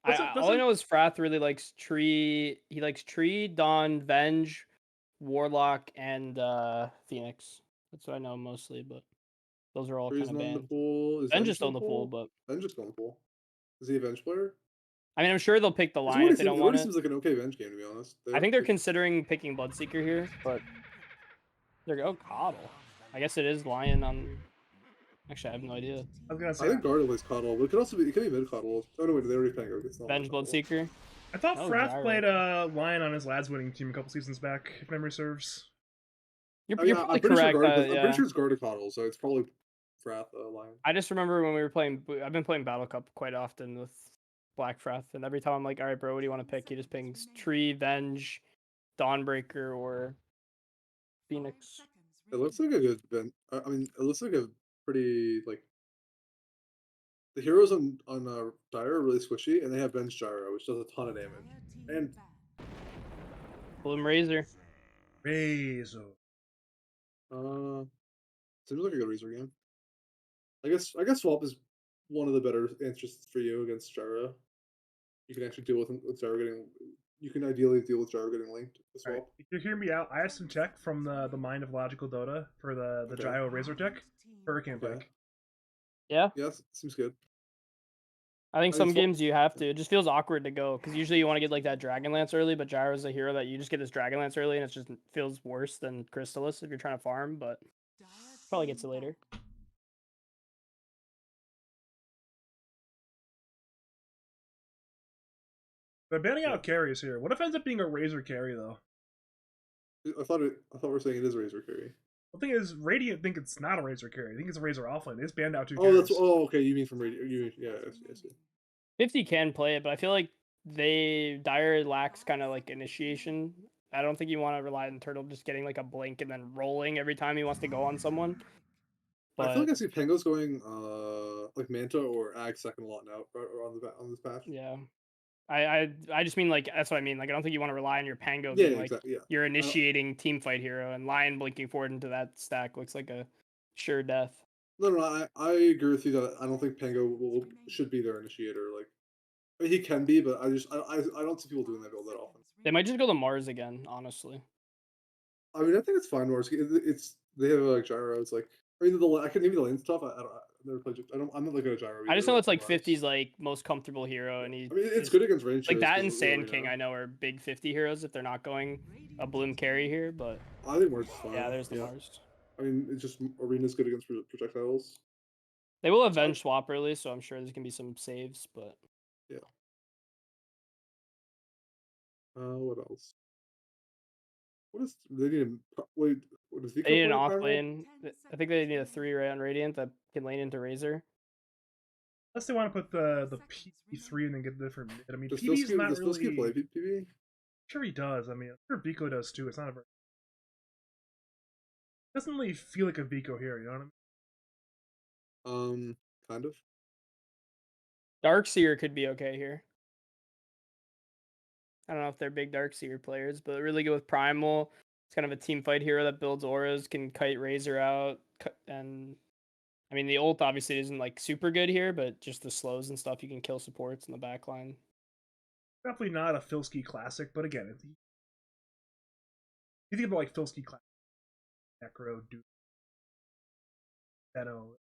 All I know is Frath really likes Tree. He likes Tree, Dawn, Venge, Warlock, and Phoenix. That's what I know mostly, but those are all kind of banned. Venge just on the pool, but Venge just on the pool. Is he a Venge player? I mean, I'm sure they'll pick the Lion if they don't want it. Seems like an okay Venge game, to be honest. I think they're considering picking Bloodseeker here, but they're Coddle. I guess it is Lion on. Actually, I have no idea. I was gonna I say, think Guard plays Coddle, but it could also be mid Coddle. Oh no, wait, they already Pango. It's not Venge Coddle. Bloodseeker. I thought No, Frath Gyro. played Lion on his lads winning team a couple seasons back, if memory serves. You're I'm probably pretty sure correct. Guard. I'm Yeah. pretty sure it's Guard Coddle, so it's probably Frath Lion. I just remember when we were playing. I've been playing Battle Cup quite often with Black Frath, and every time I'm like, all right, bro, what do you want to pick? He just pings Tree, Venge, Dawnbreaker, or Phoenix. It looks like a good event. I mean, it looks like a pretty like the heroes on Dire are really squishy, and they have Ben's Gyro, which does a ton of damage. And Bloom Razor. Razor. seems like a good Razor game. I guess Swap is one of the better answers for you against Gyro. You can actually deal with Gyro getting. You can ideally deal with Gyro getting linked with All right, Swap. if you hear me out, I have some tech from the Mind of Logical Dota for the Okay. Gyro Razor tech. Hurricane Okay. Break. Yeah. Yeah, seems good. I think I some mean, games you have to. It just feels awkward to go because usually you want to get like that Dragonlance early, but Gyro's a hero that you just get this Dragonlance early, and it just feels worse than Crystallis if you're trying to farm. But probably gets it later. They're banning Yeah. out carries here. What if it ends up being a Razor carry though? I thought we were saying it is a Razor carry. The thing is, Radiant think it's not a Razor carry. I think it's a Razor offlane. They just banned out 2 Oh, carries. okay. You mean from Radio? Yeah, I see. 50 can play it, but I feel like Dire lacks kind of like initiation. I don't think you want to rely on Turtle just getting like a blink and then rolling every time he wants to go on someone. I feel But like I see Pango's going like Manta or Ag second a lot now on this patch. yeah, I just mean like that's what I mean. Like I don't think you want to rely on your Pango Yeah, being like exactly. Yeah. your initiating team fight hero, and Lion blinking forward into that stack looks like a sure death. No, I agree with you that I don't think Pango should be their initiator. Like, I mean, he can be, but I don't see people doing that build that often. They might just go to Mars again, honestly. I mean, I think it's fine. Where it's they have like gyro. It's like I mean, I can name the lane stuff. I never played. I'm not like a gyro. I just either, know it's like Mars. 50's like most comfortable hero, Yeah. and he I mean, it's is good against range like heroes that 'cause and of the Sand King. arena. I know are big 50 heroes if they're not going a Bloom carry here, but I think Mars is fine. yeah, there's the Mars. I mean, it's just arena's good against projectiles. They will avenge swap early, so I'm sure there's gonna be some saves, but Yeah. What else? What is they need? Wait, what does they Vico need an play? off Primal? lane. I think they need a 3 right on Radiant that can lane into Razor. Unless they want to put the P3 and then get the different mid. I mean, Does PB's Filski, not does really. Filski play PB? Sure, he does. I mean, I'm sure Vico does too. It's not a very. Doesn't really feel like a Vico here. You know what I mean? Kind of. Darkseer could be okay here. I don't know if they're big Darkseer players, but really good with Primal. It's kind of a team fight hero that builds auras, can kite Razor out, and I mean the ult obviously isn't like super good here, but just the slows and stuff you can kill supports in the back line. Definitely not a Filski classic, but again, if you think about like Filski classic, Necro, Duke, Benno,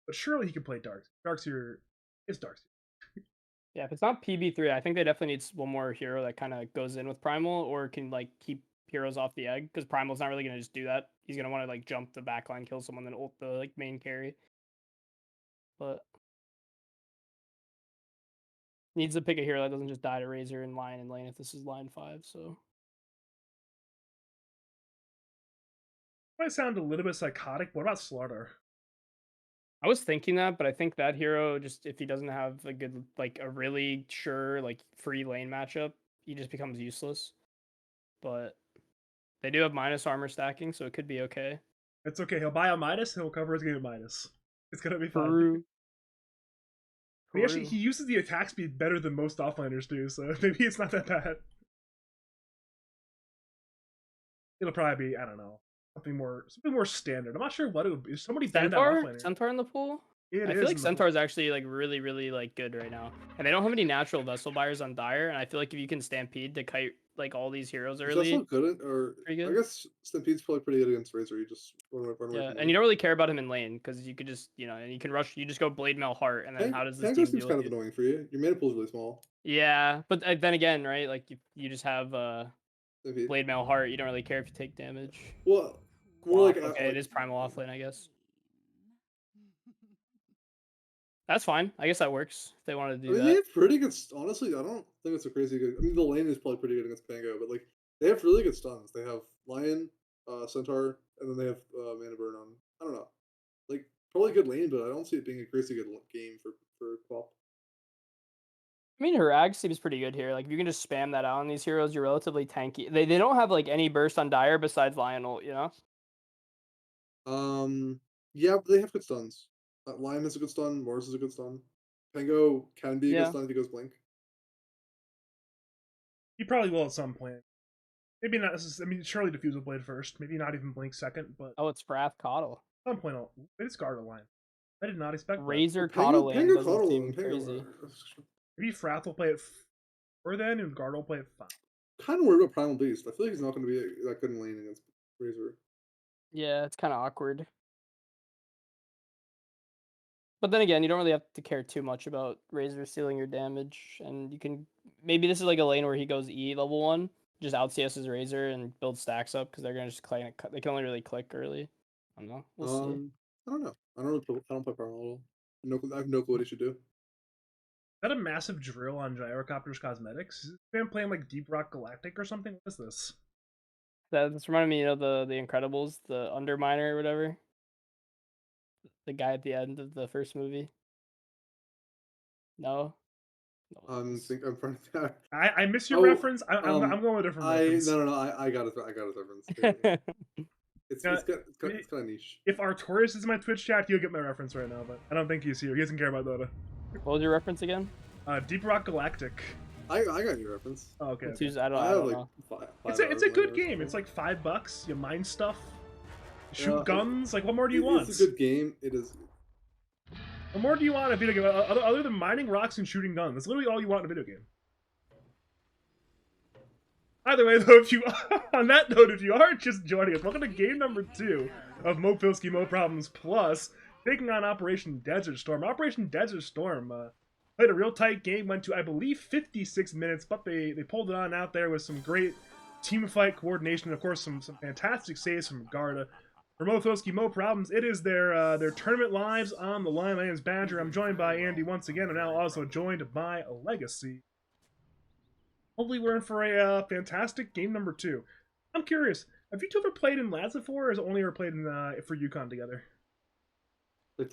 but surely he can play Darkseer. Darkseer is Darkseer. Yeah, if it's not PB3, I think they definitely need one more hero that kind of goes in with Primal or can like keep heroes off the egg because Primal's not really gonna just do that. He's gonna want to like jump the backline, kill someone, then ult the like main carry. But needs to pick a hero that doesn't just die to Razor and Lion and lane if this is line 5. So Might sound a little bit psychotic. What about Slaughter? I was thinking that, but I think that hero just if he doesn't have a good like a really sure like free lane matchup, he just becomes useless. But they do have minus armor stacking, so it could be okay. It's okay. He'll buy a Midas. He'll cover his game at Midas. It's gonna be fine. Peru. He uses the attack speed better than most offliners do, so maybe it's not that bad. It'll probably be, I don't know, something more standard. I'm not sure what it would be. Somebody banned that offlaner. Centaur in the pool? It I is feel like in the Centaur is actually like really, really like good right now, and they don't have any natural vessel buyers on Dire. And I feel like if you can Stampede to kite like all these heroes Is early, that so good? Or pretty I good. guess Stampede's probably pretty good against Razor. You just run away Yeah, from and him. you don't really care about him in lane because you could just and you can rush. You just go Blade Mail Heart, and then how does this Pango team seems deal kind with of you? annoying for you. Your mana pool's really small. Yeah, but then again, right? Like you just have Stampede. Blade Mail Heart. You don't really care if you take damage. Well, more Clock. like Okay, it is primal offlane, I guess. That's fine. I guess that works if they want to I do mean, they that. have pretty good. Honestly, I don't think it's a crazy good. I mean, the lane is probably pretty good against Pango, but like they have really good stuns. They have Lion, Centaur, and then they have Mana Burn on. I don't know, like probably good lane, but I don't see it being a crazy good game for Quap. I mean, Harag seems pretty good here. Like, if you can just spam that out on these heroes, you're relatively tanky. They don't have, like, any burst on Dire besides Lionel, you know? Yeah, but they have good stuns. Lion is a good stun. Morris is a good stun. Pango can be a good Yeah. stun if he goes blink. He probably will at some point. Maybe not. I mean, surely Diffuse will blade first. Maybe not even blink second, but Oh, it's Wrath Coddle. at some point, they discard a line. I did not expect that. Razor Pango, Coddle lane Pango doesn't Coddle seem and Pango. crazy. Maybe Frath will play it 4 then, and Guard will play it 5. Kind of worried about Primal Beast. I feel like he's not going to be that good in lane against Razor. Yeah, it's kind of awkward. But then again, you don't really have to care too much about Razor stealing your damage, and you can maybe this is like a lane where he goes E level 1, just out CS's Razor and build stacks up because they're gonna just click. They can only really click early. I don't know. We'll see. I don't know. I don't play Primal at all. No, I have no clue what he should do. Is that a massive drill on Gyrocopter's cosmetics? Is this man playing like Deep Rock Galactic or something? What is this? That's reminding me of the Incredibles, the Underminer or whatever. The guy at the end of the first movie. No. I'm trying to. I miss your Oh, reference. I'm going with a different reference. No. I got it. I got his reference. It's kind of niche. If Artorias is in my Twitch chat, he'll get my reference right now, but I don't think he's here. He doesn't care about Dota. What was your reference again? Deep Rock Galactic. I got your reference. Oh, okay. I don't know. It's a good game. It's like $5. You mine stuff, shoot guns. Like, what more do you want? It's a good game. It is. What more do you want in a video game other than mining rocks and shooting guns? That's literally all you want in a video game. Either way, though, on that note, if you are just joining us, welcome to game number 2 of Mo Filski Mo Problems Plus, taking on Operation Desert Storm. Operation Desert Storm played a real tight game, went to, I believe, 56 minutes, but they pulled it on out there with some great team fight coordination, and of course, some fantastic saves from Garda. For Mo Filski Mo Problems, it is their tournament lives on the line. My name is Badger. I'm joined by Andy once again, and now also joined by Legacy. Hopefully we're in for a fantastic game number 2. I'm curious, have you two ever played in Lads before, or has it only ever played in for Yukon together?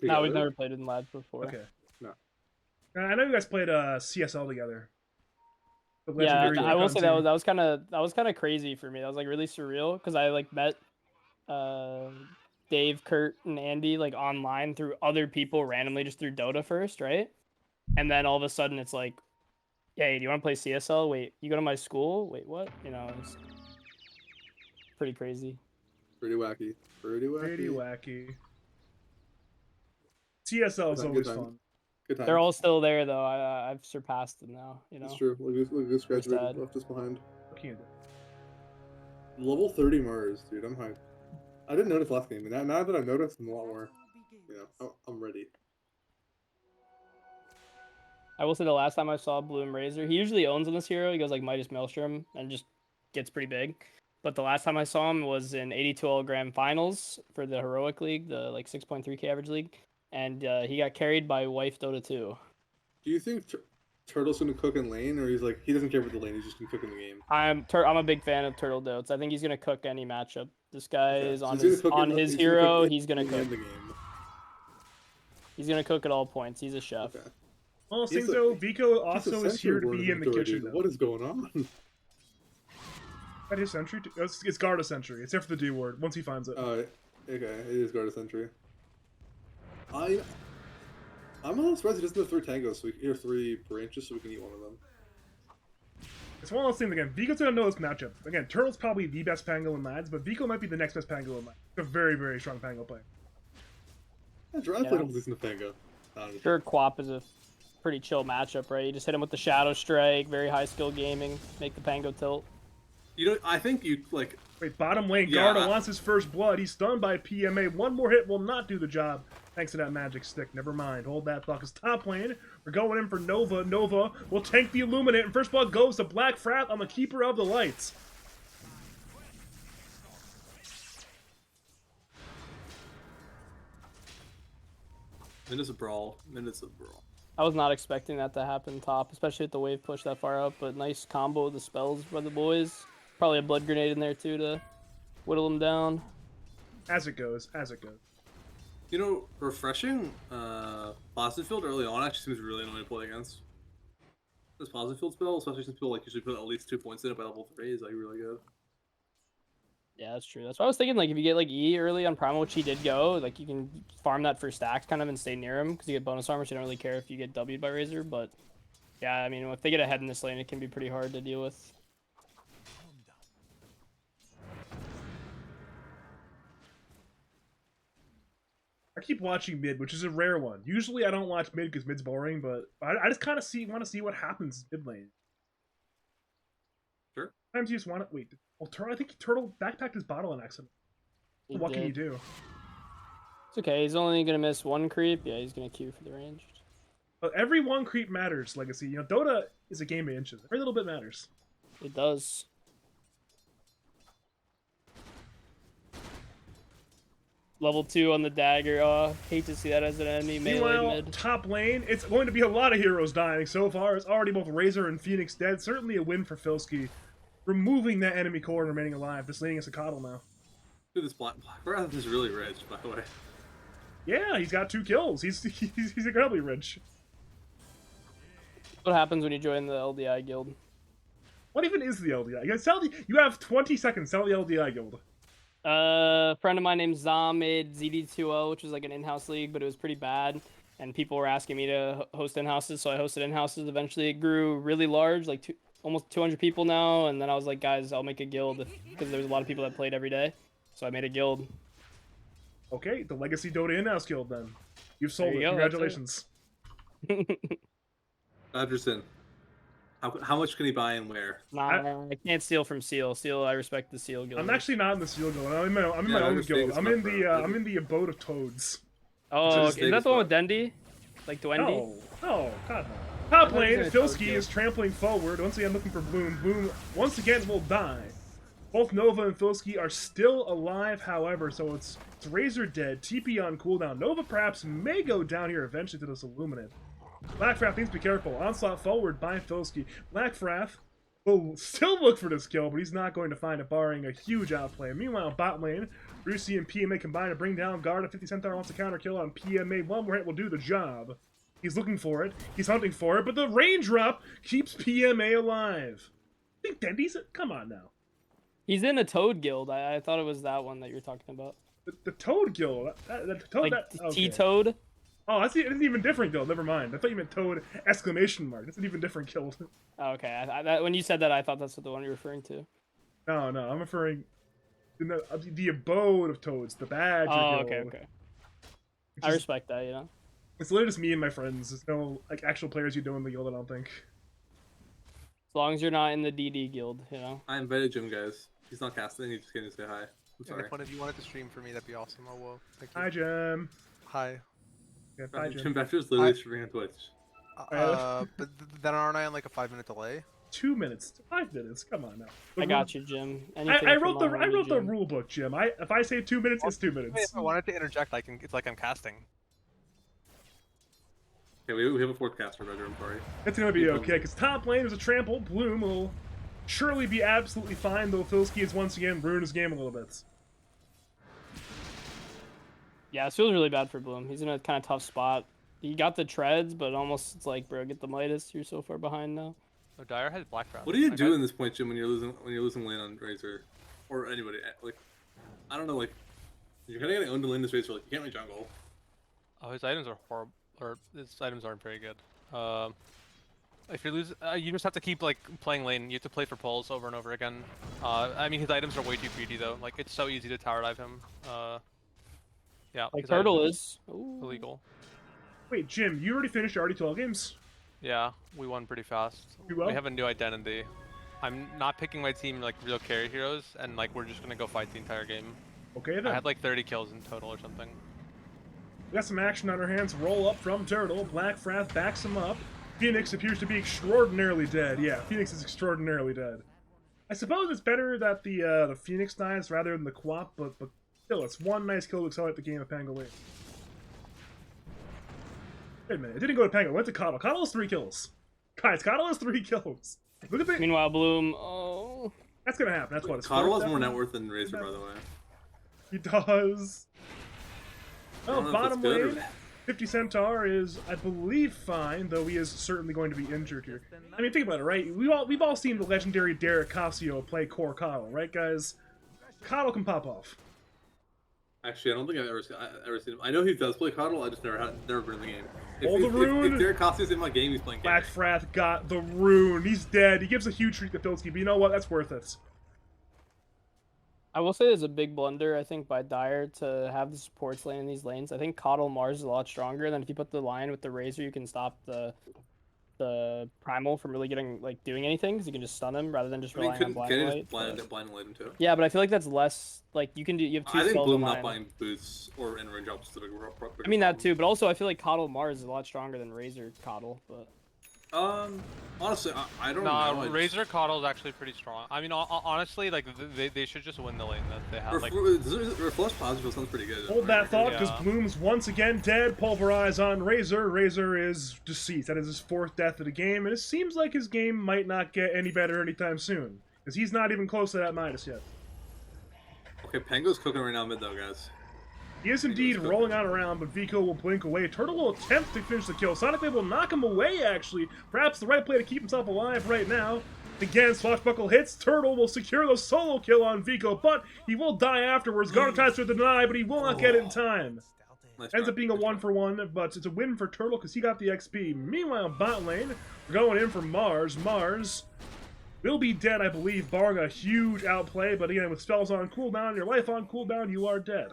No, we've never played in Lads before. Okay. No. I know you guys played CSL together. Yeah, I will say that was kind of crazy for me. That was like really surreal because I like met Dave, Kurt, and Andy like online through other people randomly just through Dota first, right? And then all of a sudden it's like, hey, do you want to play CSL? Wait, you go to my school? Wait, what? You know, it's pretty crazy. Pretty wacky. Pretty wacky. CSL is always fun. Good time. They're all still there though. I've surpassed them now. You know. That's true. Look at this graduated, left us behind. Okay. Level 30 Mars, dude. I'm hyped. I didn't notice last game, and now that I've noticed, I'm a lot more. You know, I'm ready. I will say the last time I saw Bloom Razor, he usually owns on this hero. He goes like Midas Maelstrom and just gets pretty big. But the last time I saw him was in 82 All-Gram Finals for the Heroic League, the like 6.3k average league. And he got carried by Wife Dota 2. Do you think Turtle's gonna cook in lane, or he's like he doesn't care about the lane, he's just gonna cook in the game? I'm a big fan of Turtle Dotes. I think he's gonna cook any matchup. This guy is on his he's hero. Gonna he's gonna cook. the game. He's gonna cook at all points. He's a chef. Okay. Well, things though, Vico also is here to be in the kitchen. What is going on? That is Sentry? It's Garda Sentry. It's there for the D word, once he finds it. Okay, it is Garda Sentry. I'm a little surprised he doesn't have 3 tangos, so we can 3 branches, so we can eat one of them. It's one of those things, again, Vico's gonna know this matchup. Again, Turtle's probably the best Pango in Lads, but Vico might be the next best Pango in Lads. He's a very, very strong Pango player. I played him with this Pango. Sure, Quap is a pretty chill matchup, right? You just hit him with the Shadow Strike, very high skill gaming, make the Pango tilt. You know, I think you, like... Wait, bottom lane, Garda wants his first blood. He's stunned by PMA. One more hit will not do the job. Thanks to that magic stick. Never mind. Hold that thought. Because top lane, we're going in for Nova. Nova will tank the Illuminate. And first blood goes to Black Frath on the Keeper of the Lights. Minutes of brawl. Minutes of brawl. I was not expecting that to happen top, especially with the wave push that far up, but nice combo with the spells by the boys. Probably a blood grenade in there too to whittle them down. As it goes, as it goes. You know, refreshing Plastic Field early on actually seems really annoying to play against. This Plastic Field spell, especially since people like usually put at least 2 points in it by level 3, is like really good. Yeah, that's true. That's what I was thinking. Like, if you get like E early on Primal, which he did go, like you can farm that for stacks kind of and stay near him because you get bonus armor. So you don't really care if you get W'd by Razor. But yeah, I mean, if they get ahead in this lane, it can be pretty hard to deal with. I keep watching mid, which is a rare one. Usually I don't watch mid because mid's boring, but I just kind of want to see what happens mid lane. Sure. Sometimes you just want to wait. Well, I think Turtle backpacked his bottle on accident. What can you do? It's okay. He's only gonna miss one creep. Yeah, he's gonna queue for the ranged. But every one creep matters, Legacy. You know, Dota is a game of inches. Every little bit matters. It does. Level 2 on the dagger. Oh, hate to see that as an enemy melee Meanwhile, mid. top lane, it's going to be a lot of heroes dying so far. It's already both Razor and Phoenix dead. Certainly a win for Filski. Removing that enemy core and remaining alive. Just laning us a coddle now. Dude, this Black Wrath is really rich, by the way. Yeah, he's got 2 kills. He's incredibly rich. What happens when you join the LDI guild? What even is the LDI? You have 20 seconds. Tell the LDI guild. A friend of mine named Zom made ZD2O, which was like an in-house league, but it was pretty bad. And people were asking me to host in-houses, so I hosted in-houses. Eventually, it grew really large, like almost 200 people now. And then I was like, guys, I'll make a guild because there was a lot of people that played every day. So I made a guild. Okay, the Legacy Dota in-house guild then. You've sold it. Go, Congratulations. Badgerson. How much can he buy and where? Nah, I can't steal from Seal. Seal, I respect the Seal guild. I'm actually not in the Seal guild. I'm in my own guild. I'm in the Abode of Toads. Oh, okay. Is that the one with Dendy? Like Dwendy? No, God no. Top lane, it's Filski Toad is trampling forward. Once again, looking for Bloom. Bloom, once again, will die. Both Nova and Filski are still alive, however, so it's Razor dead, TP on cooldown. Nova perhaps may go down here eventually to this Illuminate. Blackfrath needs to be careful. Onslaught forward by Filski. Blackfrath will still look for this kill, but he's not going to find it, barring a huge outplay. Meanwhile, bot lane, Rusi and PMA combine to bring down Guard. A 50 Centaur wants to counter kill on PMA. One more hit will do the job. He's looking for it. He's hunting for it, but the range drop keeps PMA alive. I think Dendy's it? Come on now. He's in a Toad guild. I thought it was that one that you were talking about. The Toad guild. The Toad, Like okay. T-Toad? Oh, that's an even different guild. Never mind. I thought you meant Toad exclamation mark. That's an even different guild. Oh, okay. When you said that, I thought that's what the one you're referring to. No, I'm referring to the Abode of Toads, the Badger guild. Okay. I respect that, you know? It's literally just me and my friends. There's no like actual players you do in the guild, I don't think. As long as you're not in the DD guild, you know? I invited Jim, guys. He's not casting, he just came to say hi. I'm sorry. If one of you wanted to stream for me, that'd be awesome. Oh, whoa. Thank you. Hi, Jim. Hi. Yeah, hi, Jim Jim. Badger's literally streaming on Twitch. But then aren't I on like a 5-minute delay? 2 minutes, 5 minutes. Come on now. I got you, Jim. I wrote the rule book, Jim. If I say 2 minutes, it's 2 minutes. If I wanted to interject, it's like I'm casting. Okay, we have a fourth caster, Badger, I'm sorry. It's gonna be okay, because top lane is a trample. Bloom will surely be absolutely fine, though Filski is once again ruined his game a little bit. Yeah, this feels really bad for Bloom. He's in a kind of tough spot. He got the treads, but almost it's like, bro, get the Midas. You're so far behind now. Oh, Dyer has Black Wrath. What do you do in this point, Jim, when you're losing lane on Razor? Or anybody, like, I don't know, like, you're kind of getting owned in lane this Razor, like, you can't really jungle. Oh, his items are horrible. Or his items aren't very good. If you lose, you just have to keep like playing lane. You have to play for pulls over and over again. I mean, his items are way too greedy though. Like it's so easy to tower dive him. Yeah. Like his Turtle items is illegal. Wait, Jim, you already finished your RD12 games? Yeah, we won pretty fast. You well? We have a new identity. I'm not picking my team like real carry heroes, and like we're just gonna go fight the entire game. Okay then. I had like 30 kills in total or something. We got some action on our hands. Roll up from Turtle. Blackfrath backs him up. Phoenix appears to be extraordinarily dead. Yeah, Phoenix is extraordinarily dead. I suppose it's better that the Phoenix dies rather than the Quap, but still, it's one nice kill to accelerate the game of Pangolin. Wait a minute, it didn't go to Pango, it went to Coddle. Coddle has 3 kills. Guys, Coddle has 3 kills. Look at the... Meanwhile, Bloom, oh... That's gonna happen, that's what it's Coddle for. has more net worth than Razor, by the way. He does. Well, know if bottom it's good or lane, bad. 50 Centaur is, I believe, fine, though he is certainly going to be injured here. I mean, think about it, right? We've all seen the legendary Derek Casio play core Coddle, right, guys? Coddle can pop off. Actually, I don't think I've ever seen him. I know he does play Coddle. I just never been in the game. All the rune. If Derek Cossey's in my game, he's playing Black Gary. Frath got the rune. He's dead. He gives a huge treat to Filski, but you know what? That's worth it. I will say it's a big blunder, I think, by Dire to have the supports lane in these lanes. I think Coddle Mars is a lot stronger than if you put the line with the Razor, you can stop the Primal from really getting doing anything, because you can just stun him rather than just I mean, relying on blind can light. just blind light him too? Yeah, but I feel like that's less you can do. You have 2 I think spells Bloom on not line. buying boots or in range drops is the big problem. I mean that too, but also I feel like Coddle Mars is a lot stronger than Razor Coddle. But honestly, I don't Nah, know. Razor Coddle is actually pretty strong. I mean, honestly, like they should just win the lane that they have. Like, Reflush Positive sounds pretty good. Hold that thought, because Yeah. Bloom's once again dead. Pulverize on Razor. Razor is deceased. That is his 4th death of the game, and it seems like his game might not get any better anytime soon, because he's not even close to that Midas yet. Okay, Pango's cooking right now mid though, guys. He is indeed rolling on around, but Vico will blink away. Turtle will attempt to finish the kill. Sonic Wave will knock him away, actually. Perhaps the right play to keep himself alive right now. Again, Swashbuckle hits. Turtle will secure the solo kill on Vico, but he will die afterwards. Garda tries to deny, but he will not get it in time. Nice Ends try. up being a 1-for-1, but it's a win for Turtle because he got the XP. Meanwhile, bot lane, we're going in for Mars. Mars will be dead, I believe, barring a huge outplay, but again, with spells on cooldown, your life on cooldown, you are dead.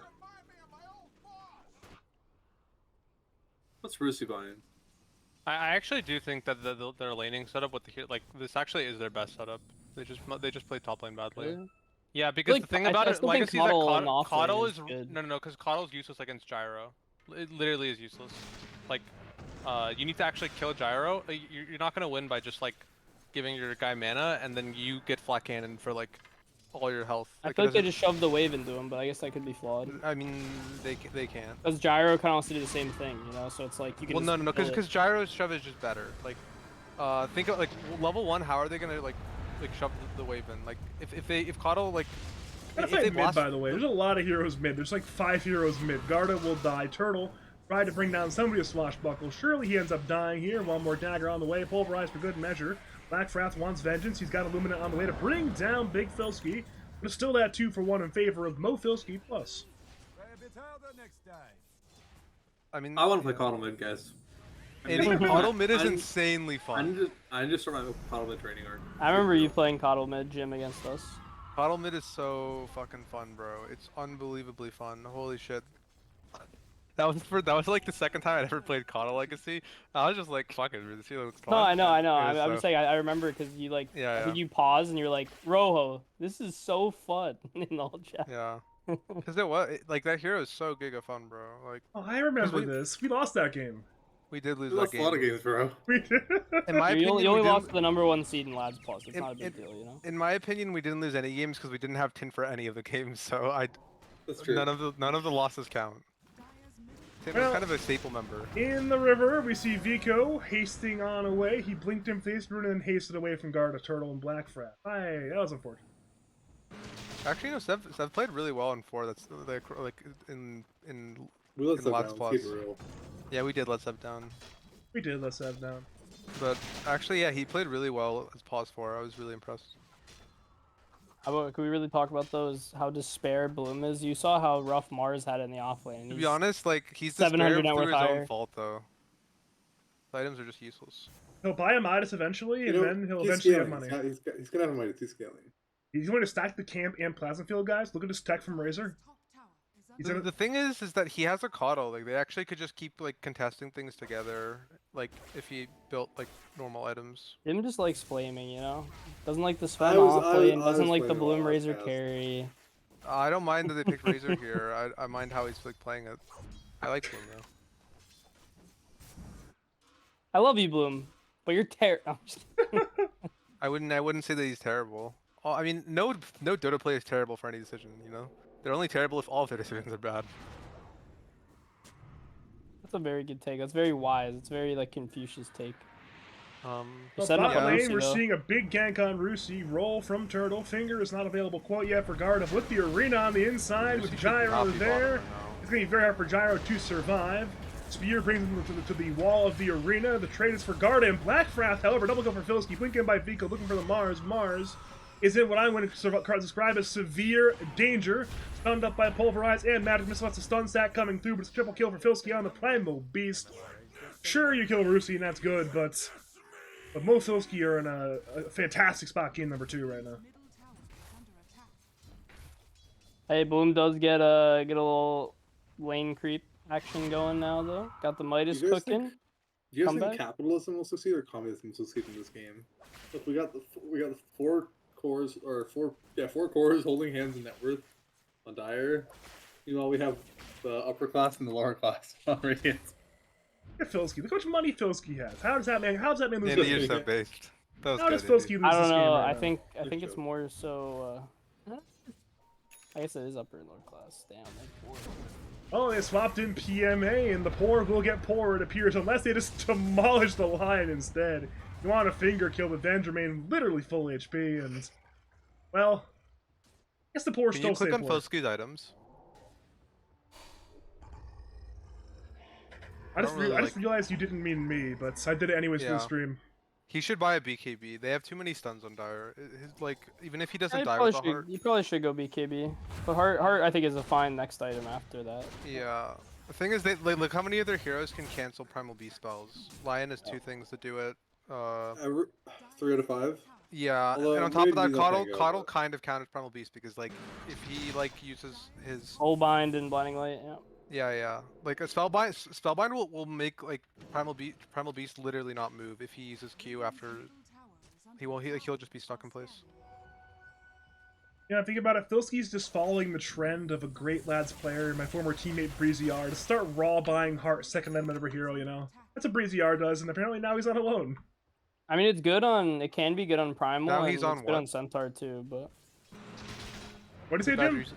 What's Rusi buying? I actually do think that their laning setup with the this actually is their best setup. They just play top lane badly. Really? Yeah, because like, the thing I about it, still think Legacy is that Coddle and off Coddle lane is is good. no, because Coddle's useless against Gyro. It literally is useless. Like, you need to actually kill Gyro. You're not gonna win by just giving your guy mana and then you get flat cannon for all your health. I feel like they just shoved the wave into him, but I guess that could be flawed. I mean, they can't. Because Gyro can also do the same thing, you know. So it's like you can. Well, just no, kill it. because Gyro's shove is just better. Think of level 1. How are they gonna shove the wave in? If Coddle Gotta if fight they mid, blast, by the way. There's a lot of heroes mid. There's 5 heroes mid. Garda will die. Turtle tried to bring down somebody with Swashbuckle. Surely he ends up dying here. One more dagger on the way. Pulverized for good measure. Black Frath wants vengeance. He's got Illuminate on the way to bring down Big Filski. But it's still that 2-for-1 in favor of Mo Filski plus. I mean, I want to play Coddle mid, guys. Coddle mid is I'm- insanely fun. I just start my Coddle mid training arc. I remember you playing Coddle mid Jim against us. Coddle mid is so fucking fun, bro. It's unbelievably fun. Holy shit. That was like the second time I ever played Coddle Legacy. I was just like, fuck it, this looks fun. No, I know. It was I'm just so- saying. I remember because you I Yeah. think you paused and you're like, Rojo, this is so fun in the whole chat. Yeah. Because that hero is so giga fun, bro. Oh, I remember we- this. We lost that game. We did lose We that lost a lot of game. games, bro. We did. In my You opinion, only we lost didn't- the #1 seed in Lads Plus. It's In- not a big in- deal, you know. In my opinion, we didn't lose any games because we didn't have tin for any of the games, so That's true. none of the losses count. Tin was Well- kind of a staple member. In the river, we see Vico hasting on away. He blinked him face rune and then hasted away from Garda, Turtle, and Black Frat. Hey, that was unfortunate. Actually, no, Sev played really well in 4. That's in We let in them Lads down. Plus. Keep it real. Yeah, we did let Sev down. We did let Sev down. But actually, yeah, he played really well as Pause 4. I was really impressed. Can we really talk about those? How despair Bloom is. You saw how rough Mars had it in the off lane. To be honest, he's 700 despair net through worth his higher. own fault, though. The items are just useless. He'll buy a Midas eventually, and You know, then he'll he's eventually have scaling. money. He's gonna have money to scaling. He's going to stack the camp and plasma field, guys. Look at this tech from Razor. He's The, gonna- the thing is that he has a Coddle. They actually could just keep contesting things together. If he built normal items. Jim just likes flaming, you know. Doesn't like the Sven I was- off I was- lane. I Doesn't was like the playing a Bloom lot Razor fast. carry. I don't mind that they picked Razor here. I mind how he's playing it. I like Bloom though. I love you, Bloom, but you're terrible. I wouldn't say that he's terrible. Oh, I mean, no Dota player is terrible for any decision. You know, they're only terrible if all of their decisions are bad. That's a very good take. That's very wise. It's very like Confucius take. Well, setting up bot on lane, Rusi, we're though. seeing a big gank on Rusi. Roll from Turtle. Finger is not available quite yet for Garda. With the arena on the inside, Rusi with should Gyro not be there, bottom right now. it's going to be very hard for Gyro to survive. Spear brings him to the wall of the arena. The trade is for Garda and Blackfrath, however, double kill for Filski. Blink in by Vico, looking for the Mars. Mars is in what I'm going to describe as severe danger. Stunned up by Pulverize and Magic Missile. That's a stun stack coming through, but it's a triple kill for Filski on the Primal Beast. Sure, you kill Rusi, and that's good, but Mo Filski are in a fantastic spot game number 2 right now. Hey, Bloom does get a little lane creep action going now though. Got the Midas You guys cooking. Do you guys think Comeback? capitalism will succeed or communism will succeed in this game? Look, we got the 4 cores or 4 cores holding hands in net worth on Dire. Meanwhile, we have the upper class and the lower class on Radiant. Look at Filski. Look how much money Filski has. How does that man lose And this you're game? so based. That was How does good, Filski Indy. lose I this don't game know. right I now? think Good it's job. more so. I guess it is upper and lower class. Damn, like 4. Oh, they swapped in PMA, and the poor will get poorer, it appears, unless they just demolish the line instead. You want a finger kill, but then remain literally full HP, and, well, I guess the poor Can still you stay click on poor. Filski's items? I just don't really like- realized you didn't mean me, but I did it anyways for the Yeah. stream. He should buy a BKB. They have too many stuns on Dire. His, like, even if he doesn't You die probably with a heart. you probably should go BKB. But heart I think is a fine next item after that. Yeah. The thing is, look how many of their heroes can cancel Primal Beast spells. Lion has 2 things to do it. 3 out of 5. Yeah, Although and on top of that, maybe not Pango, Coddle but- kind of counters Primal Beast because, like, if he like uses his Soulbind and Blinding Light. Yeah. yeah, like a Spellbind will make like Primal Beast literally not move if he uses Q after he'll just be stuck in place. Yeah, think about it. Filski's just following the trend of a great lads player, my former teammate Breezy R, to start raw buying heart second item of every hero, you know? That's what Breezy R does, and apparently now he's not alone. I mean, it can be good on Primal. Now and he's on it's good what? on Centaur too, but What did you say, Bad Jim? reason-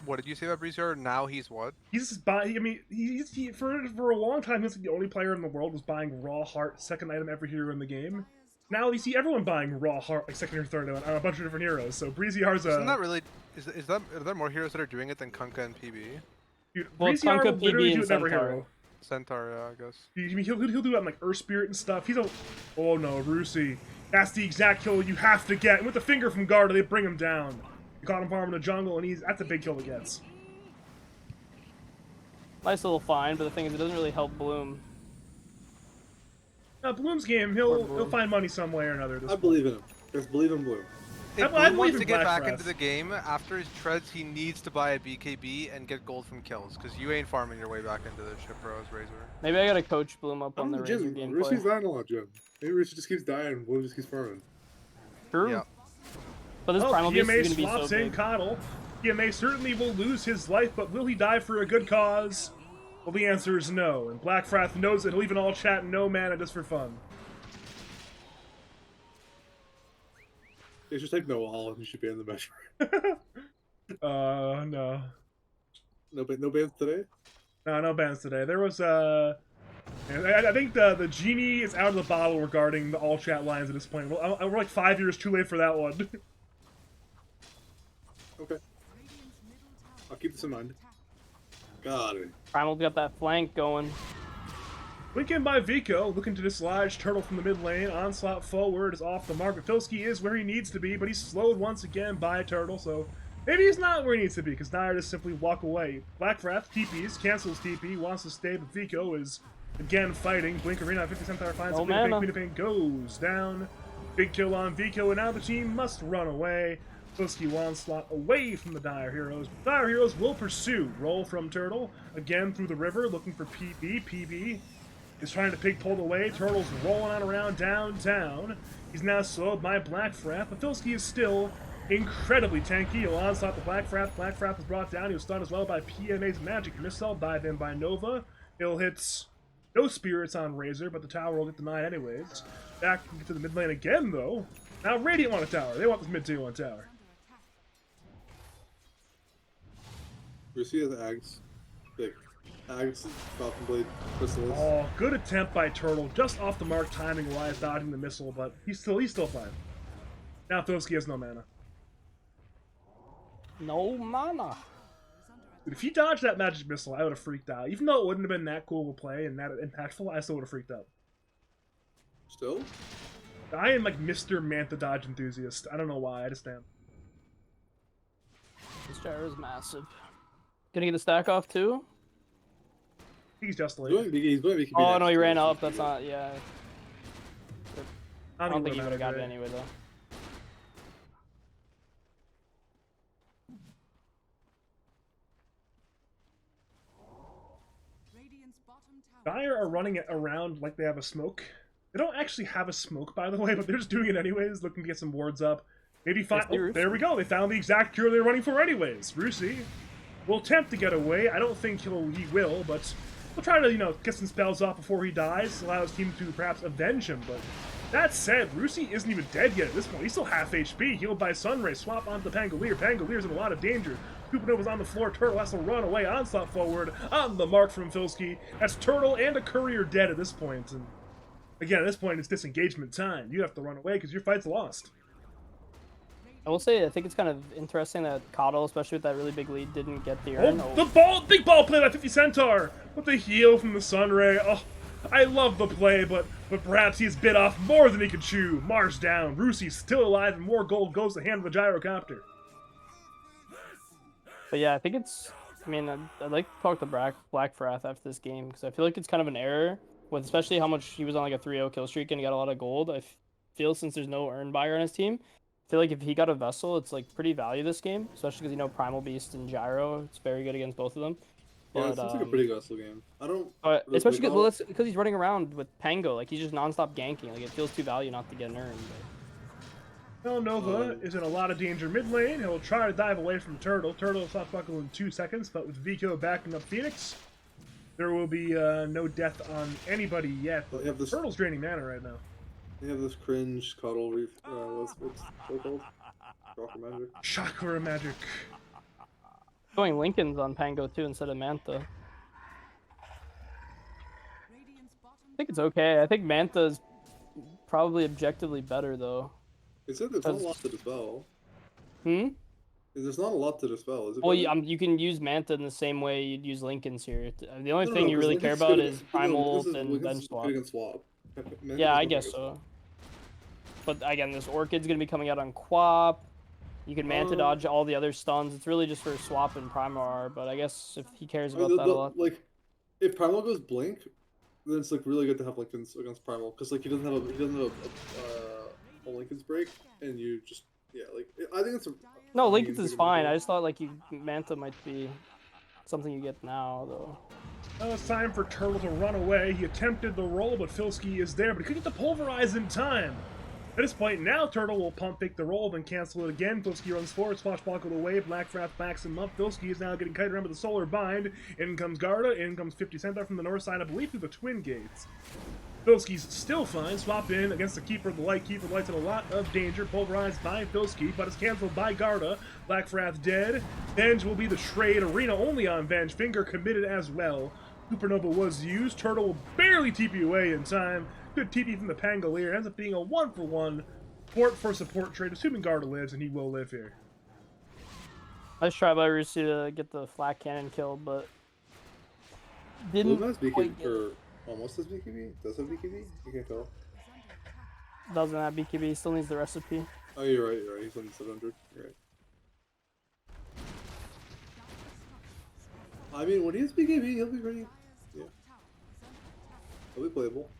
What did you say about Breezer? Now he's what? He's just buying. I mean, he for a long time, he was the only player in the world was buying raw heart second item every hero in the game. Now you see everyone buying raw heart like second or third on a bunch of different heroes. So Breezy R's Isn't that really? Are there more heroes that are doing it than Kunkka and PB? dude. Well, Breezy R Kunkka, will literally PB, do and it with every Centaur. hero. Centaur, yeah, I guess. I mean, he'll do it on like Earth Spirit and stuff. He's a oh no, Rusi. That's the exact kill you have to get. And with the finger from Garda, they bring him down. You caught him farming the jungle, and that's a big kill he gets. nice little find. But the thing is, it doesn't really help Bloom. Now Bloom's game, Poor he'll Bloom. find money some way or another. At this I believe in him. Just believe in Blue. If I Bloom believe wants in to get Black back Wrath. into the game, after his treads, he needs to buy a BKB and get gold from kills, because you ain't farming your way back into this shit, bro, as Razor. Maybe I gotta coach Bloom up on the Razor Jim. gameplay. Rusi's dying a lot, Jim. Maybe Rusi just keeps dying and Blue just keeps farming. True. Yeah. But this Oh, Primal Beast PMA is gonna be swaps so in big. Coddle. PMA certainly will lose his life, but will he die for a good cause? Well, the answer is no, and Blackfrath knows that he'll even all chat no mana just for fun. They should take no all and you should ban the measure. No. No bans today? No bans today. There was, I think the genie is out of the bottle regarding the all chat lines at this point. Well, we're like 5 years too late for that one. Okay. I'll keep this in mind. Got it. Primal's got that flank going. Blink in by Vico, looking to dislodge Turtle from the mid lane. Onslaught forward is off the mark, but Filski is where he needs to be, but he's slowed once again by Turtle, so maybe he's not where he needs to be, because Nire just simply walk away. Blackfrath TPs, cancels TP, wants to stay, but Vico is again fighting. Blink Arena, 50 Centaur finds No Queen of Pain, mana. Queen of Pain goes down. Big kill on Vico, and now the team must run away. Filski Onslaught away from the Dire Heroes. Dire Heroes will pursue. Roll from Turtle, again through the river, looking for PB. PB is trying to pig pulled away. Turtle's rolling on around downtown. He's now slowed by Blackfrath, but Filski is still incredibly tanky. He'll onslaught the Blackfrath. Blackfrath is brought down. He was stunned as well by PMA's Magic Missile. Dive in by Nova. He'll hit no spirits on Razor, but the tower will get denied anyways. Back to the mid lane again, though. Now Radiant want a tower. They want this mid tier 1 tower. Rusi has Ags. Like, Ags, Falcon Blade, Chrysalis. Oh, good attempt by Turtle, just off the mark timing-wise, dodging the missile, but he's still fine. Now Filski has no mana. No mana. Dude, if he dodged that magic missile, I would have freaked out. Even though it wouldn't have been that cool of a play and that impactful, I still would have freaked out. Still? I am like Mr. Manta Dodge enthusiast. I don't know why, I just am. This gyro is massive. Gonna get the stack off too? He's just late. He's going to be Oh no, he ran up. That's not. Yeah. I don't think he would have got it right? anyway though. Dire are running it around like they have a smoke. They don't actually have a smoke, by the way, but they're just doing it anyways, looking to get some wards up. Maybe find. Oh, there we go. They found the exact cure they're running for anyways. Rusi will attempt to get away. I don't think he will, but he'll try to, get some spells off before he dies, allow his team to perhaps avenge him. But that said, Rusi isn't even dead yet at this point. He's still half HP, healed by Sunray. Swap onto the Pangolier. Pangolier's in a lot of danger. Supernova's on the floor. Turtle has to run away. Onslaught forward. On the mark from Filski. That's Turtle and a Courier dead at this point. And again, at this point, it's disengagement time. You have to run away because your fight's lost. I will say, I think it's kind of interesting that Coddle, especially with that really big lead, didn't get the urn. Oh, the big ball play by 50 Centaur with the heal from the Sunray. Oh, I love the play, but perhaps he's bit off more than he could chew. Mars down. Rusi's still alive, and more gold goes to hand of the gyrocopter. But yeah, I think it's. I mean, I'd like to talk to Blackfrath after this game because I feel like it's kind of an error with especially how much he was on like a 3-0 kill streak and he got a lot of gold. I feel since there's no urn buyer on his team, I feel like if he got a vessel, it's like pretty value this game, especially because Primal Beast and Gyro, it's very good against both of them. Yeah, But, it seems like a pretty vessel game. I don't. But especially because he's running around with Pango, like he's just nonstop ganking. Like it feels too value not to get an urn. Well, Nova is in a lot of danger mid lane. He'll try to dive away from Turtle. Turtle will stop buckle in 2 seconds, but with Vico backing up Phoenix, there will be no death on anybody yet. But Turtle's draining mana right now. They have this cringe Cuddle Reef. What's it called? Chakra Magic. Chakra Magic. Going Lincoln's on Pango too instead of Manta. I think it's okay. I think Manta's probably objectively better though. It said there's not a lot to dispel. There's not a lot to dispel, is it? Well, you can use Manta in the same way you'd use Lincoln's here. The only thing you really care about is Primal and Bench Swap. Yeah, I guess so. But again, this Orchid's going to be coming out on Quap. You can Manta dodge all the other stuns. It's really just for Swap and Primar, but I guess if he cares about that a lot. Like, if Primal goes Blink, then it's like really good to have Lincoln's against Primal, because like he doesn't have a Lincoln's break, and you just I think it's a. No, Lincoln's is fine. I just thought like Manta might be something you get now though. Well, it's time for Turtle to run away. He attempted the roll, but Filski is there, but he couldn't get the Pulverize in time. At this point, now Turtle will pump fake the roll, then cancel it again. Filski runs forward, swashbuckle away. Blackfrath backs him up. Filski is now getting kited around with the Solar Bind. In comes Garda. In comes 50 Centaur from the north side, I believe, through the Twin Gates. Filski's still fine. Swap in against the Keeper of the Light. Keeper of the Light's in a lot of danger. Pulverized by Filski, but is canceled by Garda. Blackfrath dead. Venge will be the trade. Arena only on Venge. Finger committed as well. Supernova was used. Turtle will barely TP away in time. Good TP from the Pangolier. Ends up being a 1-for-1 support for support trade, assuming Garda lives, and he will live here. Nice try by Rusi to get the flat cannon killed, but didn't quite get it. Almost as BKB? Does have BKB? You can't tell. Doesn't have BKB, still needs the recipe. Oh, you're right, He's on 700. You're right. I mean, when he has BKB, he'll be pretty. Yeah. He'll be playable.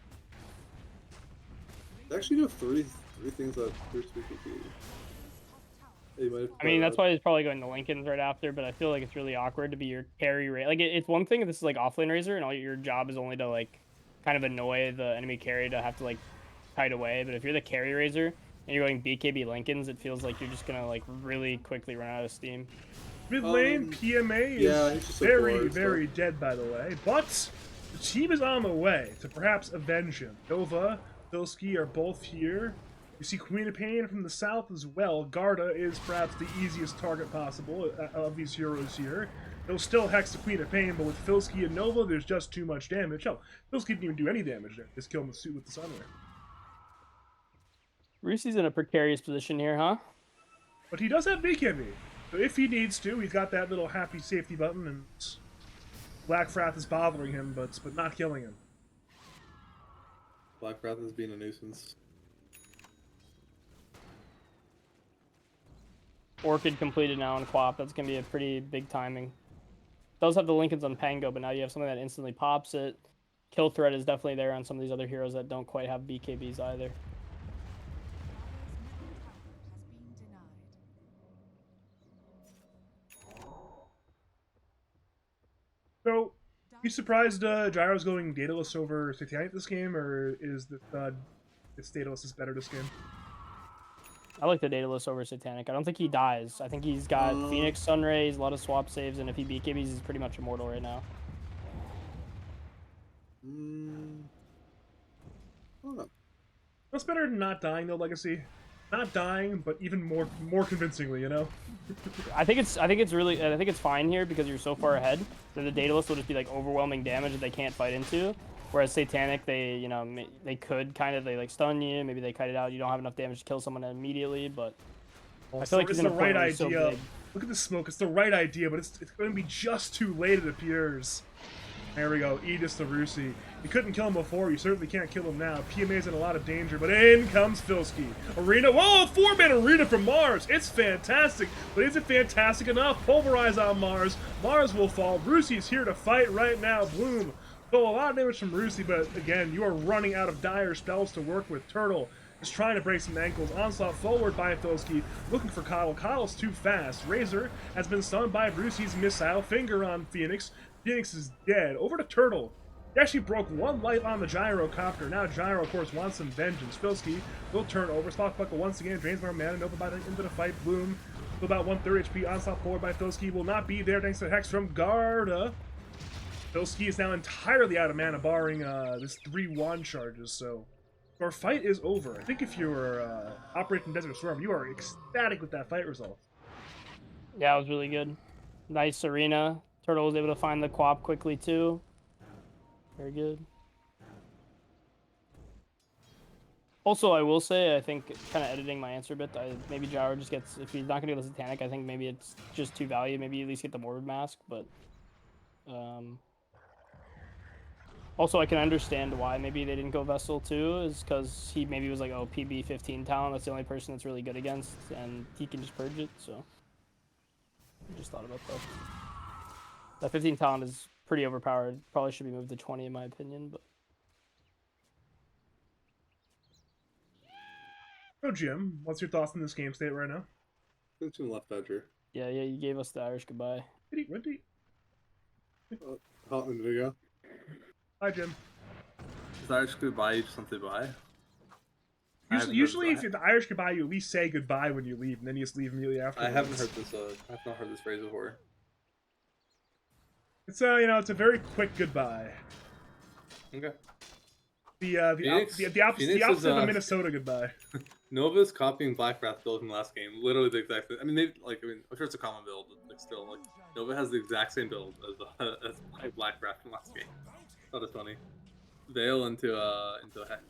They actually do three things that boost BKB. I mean, that's why he's probably going to Lincoln's right after, but I feel like it's really awkward to be your carry rate. Like, it's one thing if this is like offlane Razor and all your job is only to like kind of annoy the enemy carry to have to like kite away, but if you're the carry Razor and you're going BKB Lincoln's, it feels like you're just gonna like really quickly run out of steam. Mid lane PMA is very dead, by the way, but the team is on the way to perhaps avenge him. Nova, Filski are both here. You see Queen of Pain from the south as well. Garda is perhaps the easiest target possible of these heroes here. He'll still hex the Queen of Pain, but with Filski and Nova, there's just too much damage. Hell, Filski didn't even do any damage there. Just kill him with the Sunray. Rusi's in a precarious position here, huh? But he does have BKB. So if he needs to, he's got that little happy safety button, and Black Wrath is bothering him, but not killing him. Black Wrath is being a nuisance. Orchid completed now on Quap. That's going to be a pretty big timing. Does have the Lincolns on Pango, but now you have something that instantly pops it. Kill threat is definitely there on some of these other heroes that don't quite have BKBs either. So, you surprised Gyro's going Daedalus over Satanic this game, or is this Daedalus is better this game? I like the Daedalus over Satanic. I don't think he dies. I think he's got Phoenix, Sunrays, a lot of swap saves, and if he BKBs, he's pretty much immortal right now. That's better than not dying though, Legacy. Not dying, but even more convincingly, you know. I think it's fine here because you're so far ahead that the Daedalus will just be like overwhelming damage that they can't fight into. Whereas Satanic, they could kind of like stun you, maybe they kite it out. You don't have enough damage to kill someone immediately, but I feel like it's he's in the a point right where he's so idea. big. Look at the smoke. It's the right idea, but it's going to be just too late. It appears. There we go. Aegis the Rusi. You couldn't kill him before. You certainly can't kill him now. PMA's in a lot of danger, but in comes Filski. Arena. Whoa! 4-man arena from Mars. It's fantastic, but is it fantastic enough? Pulverize on Mars. Mars will fall. Rusi's here to fight right now. Bloom. So a lot of damage from Rusi, but again, you are running out of dire spells to work with. Turtle is trying to break some ankles. Onslaught forward by Filski, looking for Coddle. Coddle's too fast. Razor has been stunned by Rusi's missile. Finger on Phoenix. Phoenix is dead. Over to Turtle. He actually broke one life on the Gyrocopter. Now Gyro, of course, wants some vengeance. Filski will turn over. Stock Buckle once again drains more mana. Nova by the into the fight. Bloom to about 1/3 HP. Onslaught forward by Filski will not be there thanks to the Hex from Garda. Filski is now entirely out of mana, barring this 3 wand charges, so our fight is over. I think if you were Operation Desert Storm, you are ecstatic with that fight result. Yeah, it was really good. Nice arena. Turtle was able to find the Quap quickly too. Very good. Also, I will say, I think, kind of editing my answer a bit, maybe Gyro just gets, if he's not going to get the Satanic, I think maybe it's just 2 value. Maybe you at least get the Morbid Mask, but also, I can understand why maybe they didn't go Vessel too, is because he maybe was like, oh, PB 15 talent, that's the only person that's really good against, and he can just purge it, so. I just thought about that. That 15 talent is pretty overpowered. Probably should be moved to 20 in my opinion, but. So, Jim, what's your thoughts on this game state right now? It's in left edger. Yeah, you gave us the Irish goodbye. What did he? Hot Indigo. Hi, Jim. Is Irish goodbye you just want to buy? Usually if the Irish goodbye, you at least say goodbye when you leave, and then you just leave immediately after. I haven't heard this. I've not heard this phrase before. It's it's a very quick goodbye. Okay. The opposite of a Minnesota goodbye. Nova's copying Black Wrath build from last game. Literally the exact same. I mean, I'm sure it's a common build, but still, Nova has the exact same build as Black Wrath from last game. That is funny. Veil into a Hex.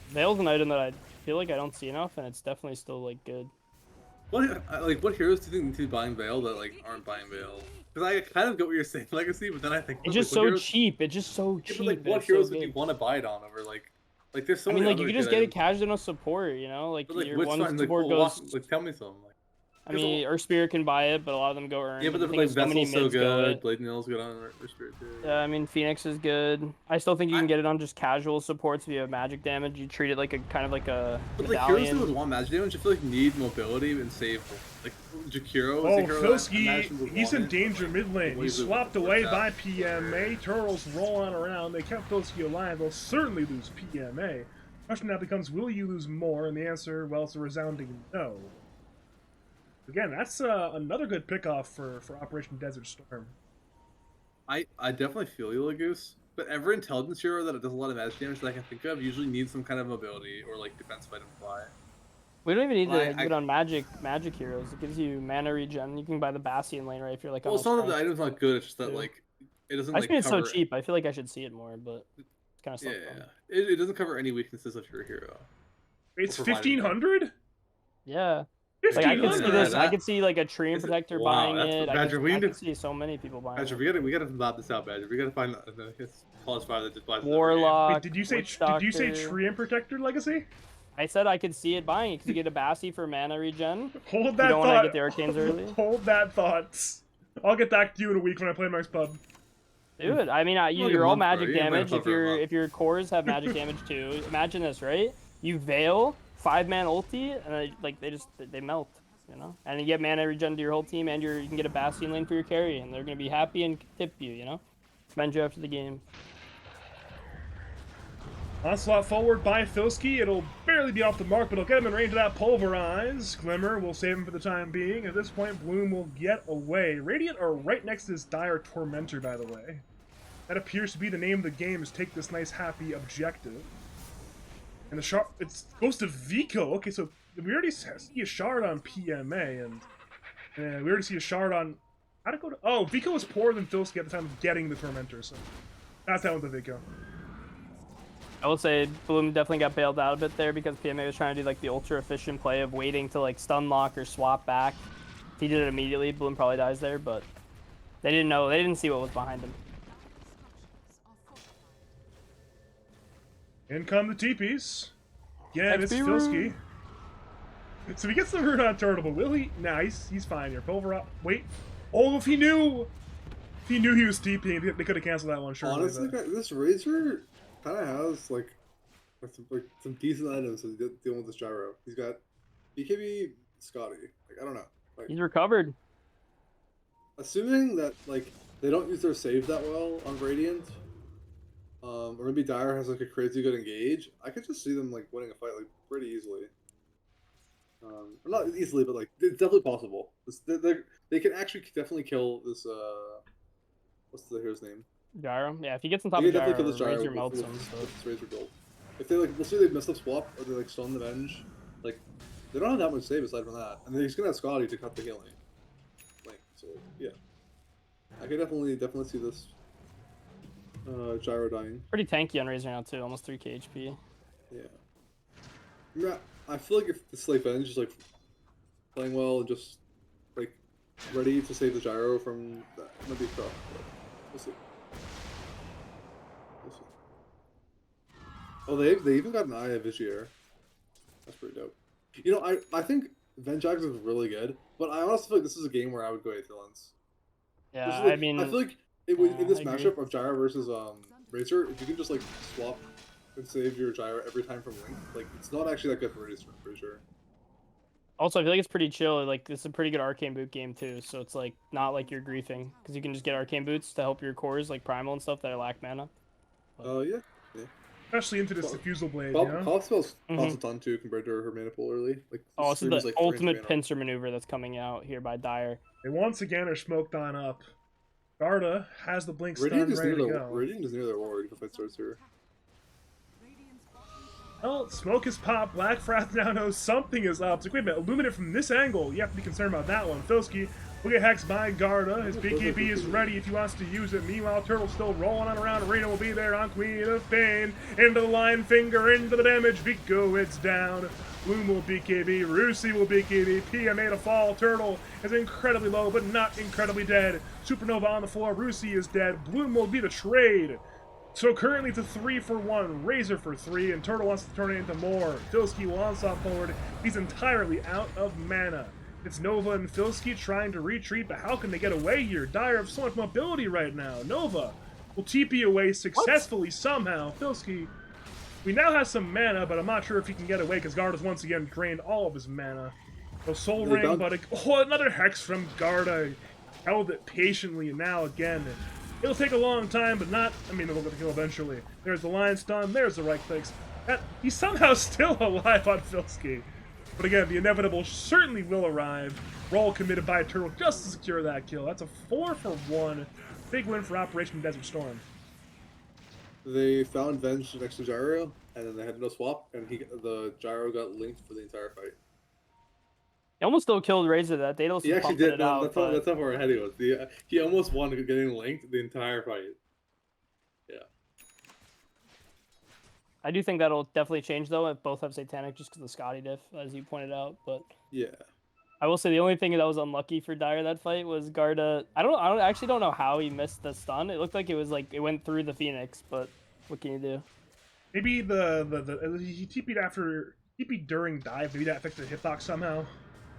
Veil's an item that I feel like I don't see enough, and it's definitely still good. What heroes do you think need to be buying Veil that aren't buying Veil? Because I kind of get what you're saying, Legacy, but then I think it's just so cheap. It's just so cheap. But what heroes would you want to buy it on over there's so many. You can just get it casual support, you know, your one support goes. Tell me some. I mean, Earth Spirit can buy it, but a lot of them go Earn. Yeah, but Vessel's so good. Blade Nail's good on Earth Spirit too. Yeah, I mean, Phoenix is good. I still think you can get it on just casual supports if you have magic damage. You treat it like a kind of like a medallion. Heroes who would want magic damage, I feel need mobility and save. Jakiro. Oh, Filski, he's in danger mid lane. He's swapped away by PMA. Turtles rolling around. They kept Filski alive. They'll certainly lose PMA. Question now becomes, will you lose more? And the answer, well, it's a resounding no. Again, that's another good pickoff for Operation Desert Storm. I definitely feel you, Lagoose. But every intelligence hero that does a lot of magic damage that I can think of usually needs some kind of mobility or defense fight and fly. We don't even need Well, to do it on magic heroes. It gives you mana regen. You can buy the Bastion lane, right? If you're like Well, on it's not that the strength. item's not good. It's just that too. like it doesn't I just like mean it's so cover. cheap. I feel like I should see it more, but it's kind of Yeah, stuff. it doesn't cover any weaknesses of your hero. It's Or provided 1500. Yeah. Like I could see 1500. this. I That- could see like a Treant is it- Protector wow, buying that's- it. Badger, we I need to- could see so many people buying Badger, it. we gotta map this out, Badger. We gotta find this pause fire that just buys it every game. Warlock. Wait, did you say Witch Tree and Protector Legacy? I said I could see it buying it because you get a Bassi for mana regen. Hold You that don't want thought. to get the Arcanes early. Hold that thought. I'll get back to you in a week when I play Max Pub. Do it. I mean, Like a you're all month, bro. magic You ain't damage. gonna cover a month. If your cores have magic damage too, imagine this, right? You Veil 5-man ulti, and they melt, you know. And you get mana regen to your whole team, and you can get a Bastion lane for your carry, and they're gonna be happy and tip you, you know. Commend you after the game. Onslaught forward by Filski. It'll barely be off the mark, but it'll get him in range of that Pulverize. Glimmer will save him for the time being. At this point, Bloom will get away. Radiant are right next to this Dire Tormentor, by the way. That appears to be the name of the game, is take this nice, happy objective. And the shard, it goes to Vico. Okay, so we already see a shard on PMA, and we already see a shard on... How'd it go to... Oh, Vico was poorer than Filski at the time of getting the Tormentor, so... That's that one to Vico. I will say Bloom definitely got bailed out a bit there because PMA was trying to do like the ultra efficient play of waiting to like stun lock or swap back. If he did it immediately, Bloom probably dies there, but they didn't know. They didn't see what was behind him. In come the teepees. Again, it's XP Filski. rune. So he gets the rune on Turtle, but will he? Nah, he's fine here. Pulver up. Wait. Oh, if he knew! If he knew he was TPing, they could have canceled that one, sure. Honestly, this Razor kind of has like some decent items to deal with this gyro. He's got BKB Scotty. Like I don't know. Like He's recovered. assuming that like they don't use their save that well on Radiant, or maybe Dire has like a crazy good engage. I could just see them like winning a fight like pretty easily. Or not easily, but like it's definitely possible. They can actually definitely kill this. What's the hero's name? Gyro. Yeah, if he gets on top They of can Gyro, definitely kill this Razor gyro melts with him. So. this Razor build. If they like, we'll see they mess up swap or they like stun the Venge. Like they don't have that much save aside from that, and they're just gonna have Scotty to cut the healing. Like so, yeah. I can definitely see this gyro dying. Pretty tanky on Razor now too, almost 3k HP. Yeah. I feel like if this like Venge is like playing well and just like ready to save the gyro from that, it might be tough. But we'll see. Oh, they even got an Eye of Vizier. That's pretty dope. You know, I think Vengeax is really good, but I honestly feel like this is a game where I would go Aethelons. Yeah, Like, I mean, I feel like in this I agree. matchup of Gyro versus Razor, if you can just like swap and save your Gyro every time from Link, like it's not actually that good for Razor, I'm pretty sure. also I feel like it's pretty chill. Like this is a pretty good arcane boot game too, so it's like not like you're griefing because you can just get arcane boots to help your cores like primal and stuff that lack mana. Yeah. Especially into this diffusal blade, Cough, you know? Cough spells cost a ton too compared to her mana pool early. Like Oh, this is Stream the like 300 ultimate mana. pincer maneuver that's coming out here by Dire. They once again are smoked on up. Garda has the blink stun Radiant is ready near to the go. Radiant is near their ward if the fight starts here. Well, smoke is popped. Black Frath now knows something is up. It's like, wait a minute, Illuminate from this angle. You have to be concerned about that one. Filski will get hexed by Garda. His BKB is ready if he wants to use it. Meanwhile, Turtle's still rolling on around. Arena will be there on Queen of Pain. Into the line finger, into the damage. Vico, it's down. Bloom will BKB. Rusi will BKB. PMA to fall. Turtle is incredibly low, but not incredibly dead. Supernova on the floor. Rusi is dead. Bloom will be the trade. So currently it's a 3-for-1, Razor for 3, and Turtle wants to turn it into more. Filski will onslaught forward. He's entirely out of mana. It's Nova and Filski trying to retreat, but how can they get away here? Dire have so much mobility right now. Nova will TP away successfully somehow. Filski, we now have some mana, but I'm not sure if he can get away because Garda's once again drained all of his mana. So Soul They Ring, bound- but another Hex from Garda. Held it patiently, and now again. It'll take a long time, but not... I mean, it'll get the kill eventually. There's the Lion Stun, there's the right clicks. He's somehow still alive on Filski. But again, the inevitable certainly will arrive. Roll committed by Turtle just to secure that kill. That's a 4-for-1. Big win for Operation Desert Storm. They found Venge next to Gyro, and then they had no swap, and the Gyro got linked for the entire fight. He almost still killed Razor. That Daedalus He was actually pumping did. it out. That's But how far ahead he was. He almost won getting linked the entire fight. Yeah. I do think that'll definitely change though if both have Satanic, just because the Scotty diff, as you pointed out. But Yeah. I will say the only thing that was unlucky for Dire that fight was Garda. I actually don't know how he missed the stun. It looked like it was like it went through the Phoenix, but what can you do? Maybe he TP'd after TP'd during dive. Maybe that affected the hitbox somehow.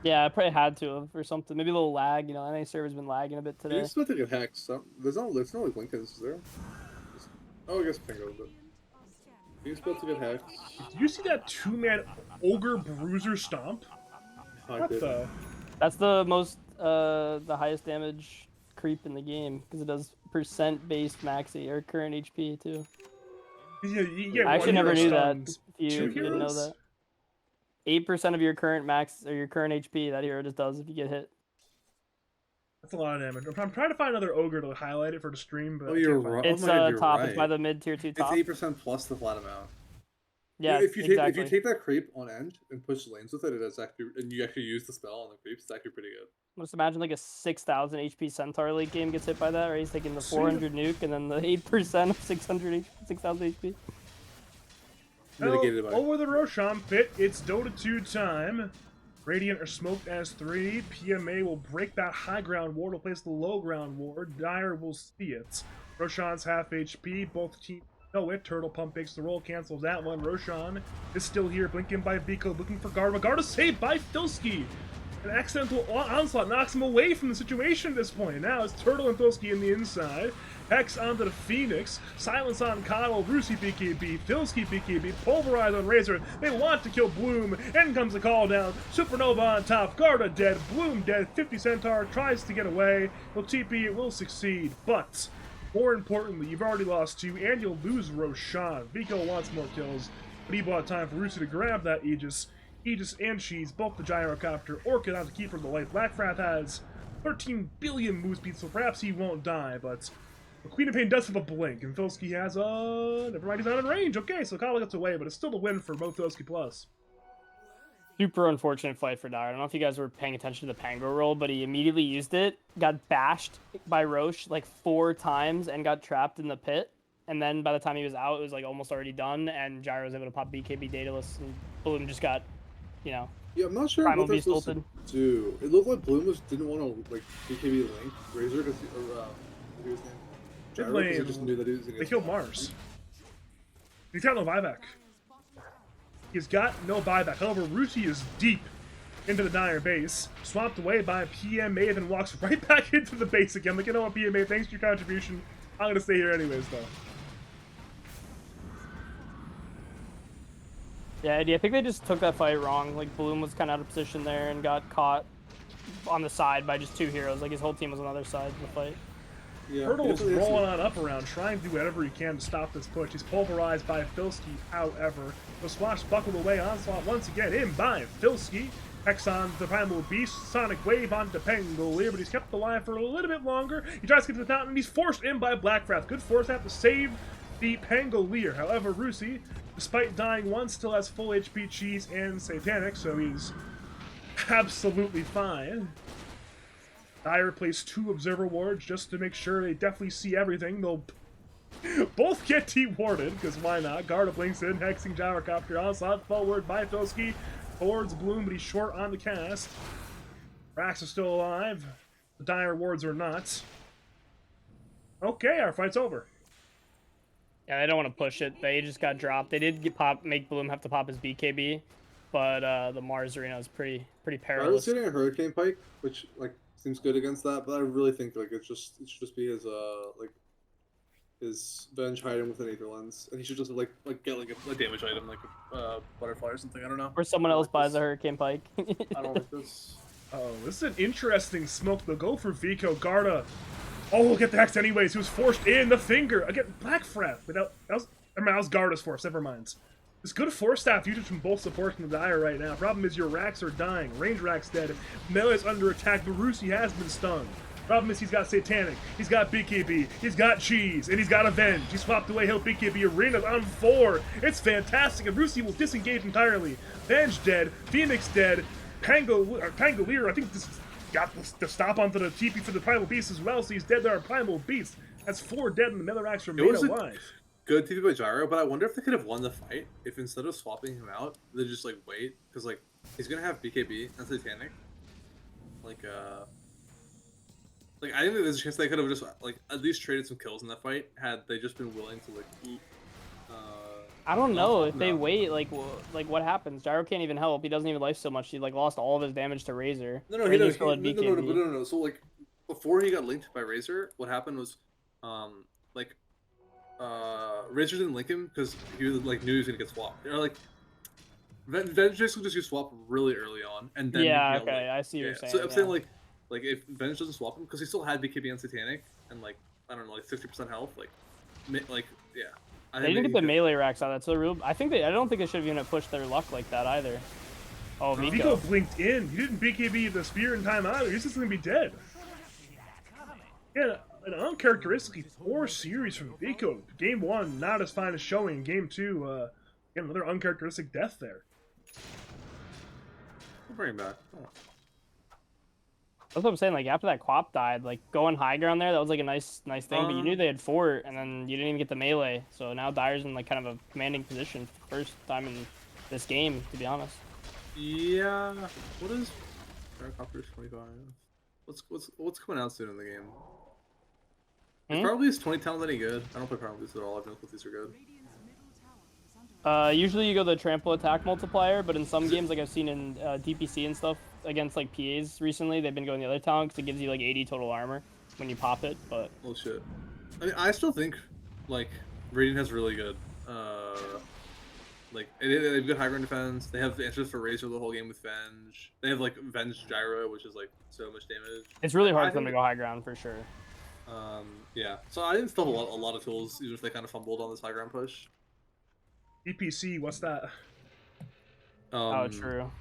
Yeah, I probably had to have or something. Maybe a little lag. You know, NA server's been lagging a bit You today. expect to get hacked. There's no like Lincoln's, is there? Oh, I guess Pingo, but you expect to get hacked. Did you see that 2-man Ogre Bruiser stomp? I What did. the? That's the most, the highest damage creep in the game because it does percent based maxi or current HP too. You get I actually one never hero knew that. stuns, If you 2 didn't know heroes? that. 8% of your current max or your current HP that hero just does if you get hit. That's a lot of damage. I'm trying to find another Ogre to highlight it for the stream, but Oh, I you're can't find right. it. It's my God, you're top. right. It's by the mid tier 2 It's top. 8% plus the flat amount. Yeah, If you exactly. take that creep on end and push lanes with it, it's actually, and you actually use the spell on the creeps, it's actually pretty good. Just imagine like a 6,000 HP Centaur late game gets hit by that, or he's taking the 400 nuke and then the 8% of 6,000 HP. Mitigated by. Over the Roshan pit, it's Dota 2 time. Radiant are smoked as 3. PMA will break that high ground ward, replace the low ground ward. Dire will see it. Roshan's half HP, both teams know it. Turtle Pump makes the roll, cancels that one. Roshan is still here, blinking by Vico, looking for Garda. Garda saved by Filski. An accidental onslaught knocks him away from the situation at this point. Now it's Turtle and Filski in the inside. Hex onto the Phoenix. Silence on Coddle. Rusi BKB. Filski BKB. Pulverize on Razor. They want to kill Bloom. In comes the call down. Supernova on top. Garda dead. Bloom dead. 50 Centaur tries to get away. Will TP. It will succeed. But more importantly, you've already lost 2 and you'll lose Roshan. Vico wants more kills, but he bought time for Rusi to grab that Aegis. Aegis and Cheese, both the Gyrocopter. Orchid on the Keeper of the Light. Blackfrath has 13 billion move speed, so perhaps he won't die, but the Queen of Pain does have a blink, and Filski has never mind, he's not in range. Okay, so Kyle gets away, but it's still a win for both Filski plus. Super unfortunate fight for Dire. I don't know if you guys were paying attention to the Pango roll, but he immediately used it, got bashed by Roche like 4 times, and got trapped in the pit. And then by the time he was out, it was like almost already done, and Gyro was able to pop BKB Daedalus, and Bloom just got, you know, Yeah, I'm not sure Primal what they're Beast supposed ulted. to do. It looked like Bloom didn't want to like BKB Link Razor because he was named Gyro, 'cause he just knew that he was. They killed Mars. He's got no buyback. He's got no buyback. However, Rusi is deep into the Dire base, swamped away by PMA, then walks right back into the base again. Like, you know what, PMA, thanks for your contribution. I'm gonna stay here anyways, though. Yeah, Eddie, I think they just took that fight wrong. Like, Bloom was kind of out of position there and got caught on the side by just 2 heroes. Like, his whole team was on the other side of the fight. Yeah, Turtle is rolling on up around, trying to do whatever he can to stop this push. He's pulverized by Filski, however. The Swash buckled away, onslaught once again in by Filski. Hex on the Primal Beast, Sonic Wave onto Pangolier, but he's kept alive for a little bit longer. He tries to get to the fountain, and he's forced in by Blackfrath. Good force have to save the Pangolier. However, Rusi, despite dying once, still has full HP Cheese and Satanic, so he's absolutely fine. Dire plays 2 Observer Wards just to make sure they definitely see everything. They'll both get T-warded, because why not? Garda blinks in, hexing Gyrocopter, onslaught forward by Filski, towards Bloom, but he's short on the cast. Rax is still alive. The Dire wards are not. Okay, our fight's over. Yeah, they don't want to push it. They just got dropped. They did make Bloom have to pop his BKB, but the Mars arena is pretty I was perilous. hitting a Hurricane Pike, which like seems good against that, but I really think like it should just be his his Venge item with an Aether Lens, and he should just like get like a damage item like a butterfly or something. I don't know. Or someone else buys this. a Hurricane Pike. I don't like this. Oh, this is an interesting smoke. They'll go for Vico. Garda. Oh, we'll get the Hex anyways. He was forced in the finger. Again, Blackfrath. That was Garda's force. Never mind. It's good force staff usage from both supports in the Dire right now. Problem is your racks are dying. Range rack's dead. Melee's under attack. Barusi has been stunned. Problem is he's got Satanic, he's got BKB, he's got Cheese, and he's got Avenge. He swapped away Hill BKB. Arena's on 4. It's fantastic, and Rusi will disengage entirely. Venge dead, Phoenix dead, Pangolier, I think this got the stop onto the TP for the Primal Beast as well, so he's dead there on Primal Beast. That's 4 dead and the Miller Axe remain alive. Good TP by Gyro, but I wonder if they could have won the fight if instead of swapping him out, they just like wait, because like he's gonna have BKB and Satanic. I think there's a chance they could have just like at least traded some kills in that fight had they just been willing to like eat. I don't know if they wait. Like what happens? Gyro can't even help. He doesn't even life so much. He like lost all of his damage to Razor. No. So like before he got linked by Razor, what happened was, Razor didn't link him because he was like knew he was gonna get swapped. You know, like Vengeance will just get swapped really early on, and then I see what you're saying. So I'm saying like if Vengeance doesn't swap him because he still had BKB and Satanic and like I don't know like 50% health, yeah. They didn't get the melee racks out. That's a real. I don't think they should have even pushed their luck like that either. Oh, Vico blinked in. He didn't BKB the spear in time either. He's just gonna be dead. Yeah, an uncharacteristically poor series from Vico. Game 1, not as fine as showing. Game 2, again, another uncharacteristic death there. We'll bring him back. Oh. That's what I'm saying. Like after that Quap died, like going high ground there, that was like a nice thing. But you knew they had fort, and then you didn't even get the melee. So now Dyer's in like kind of a commanding position for the first time in this game, to be honest. Yeah. What is Helicopters 25? What's coming out soon in the game? Probably is 20 talent any good? I don't play Probably at all. I don't think these are good. Usually you go the trample attack multiplier, but in some games, like I've seen in DPC and stuff against like PAs recently, they've been going the other talent because it gives you like 80 total armor when you pop it. But oh shit! I mean, I still think like Radiant has really good, they have good high ground defense. They have the answers for Razor the whole game with Venge. They have like Venge Gyro, which is like so much damage. It's really hard for them to go high ground for sure. Yeah. So I didn't still have a lot of tools, even if they kind of fumbled on this high ground push. EPC, what's that? Oh, true.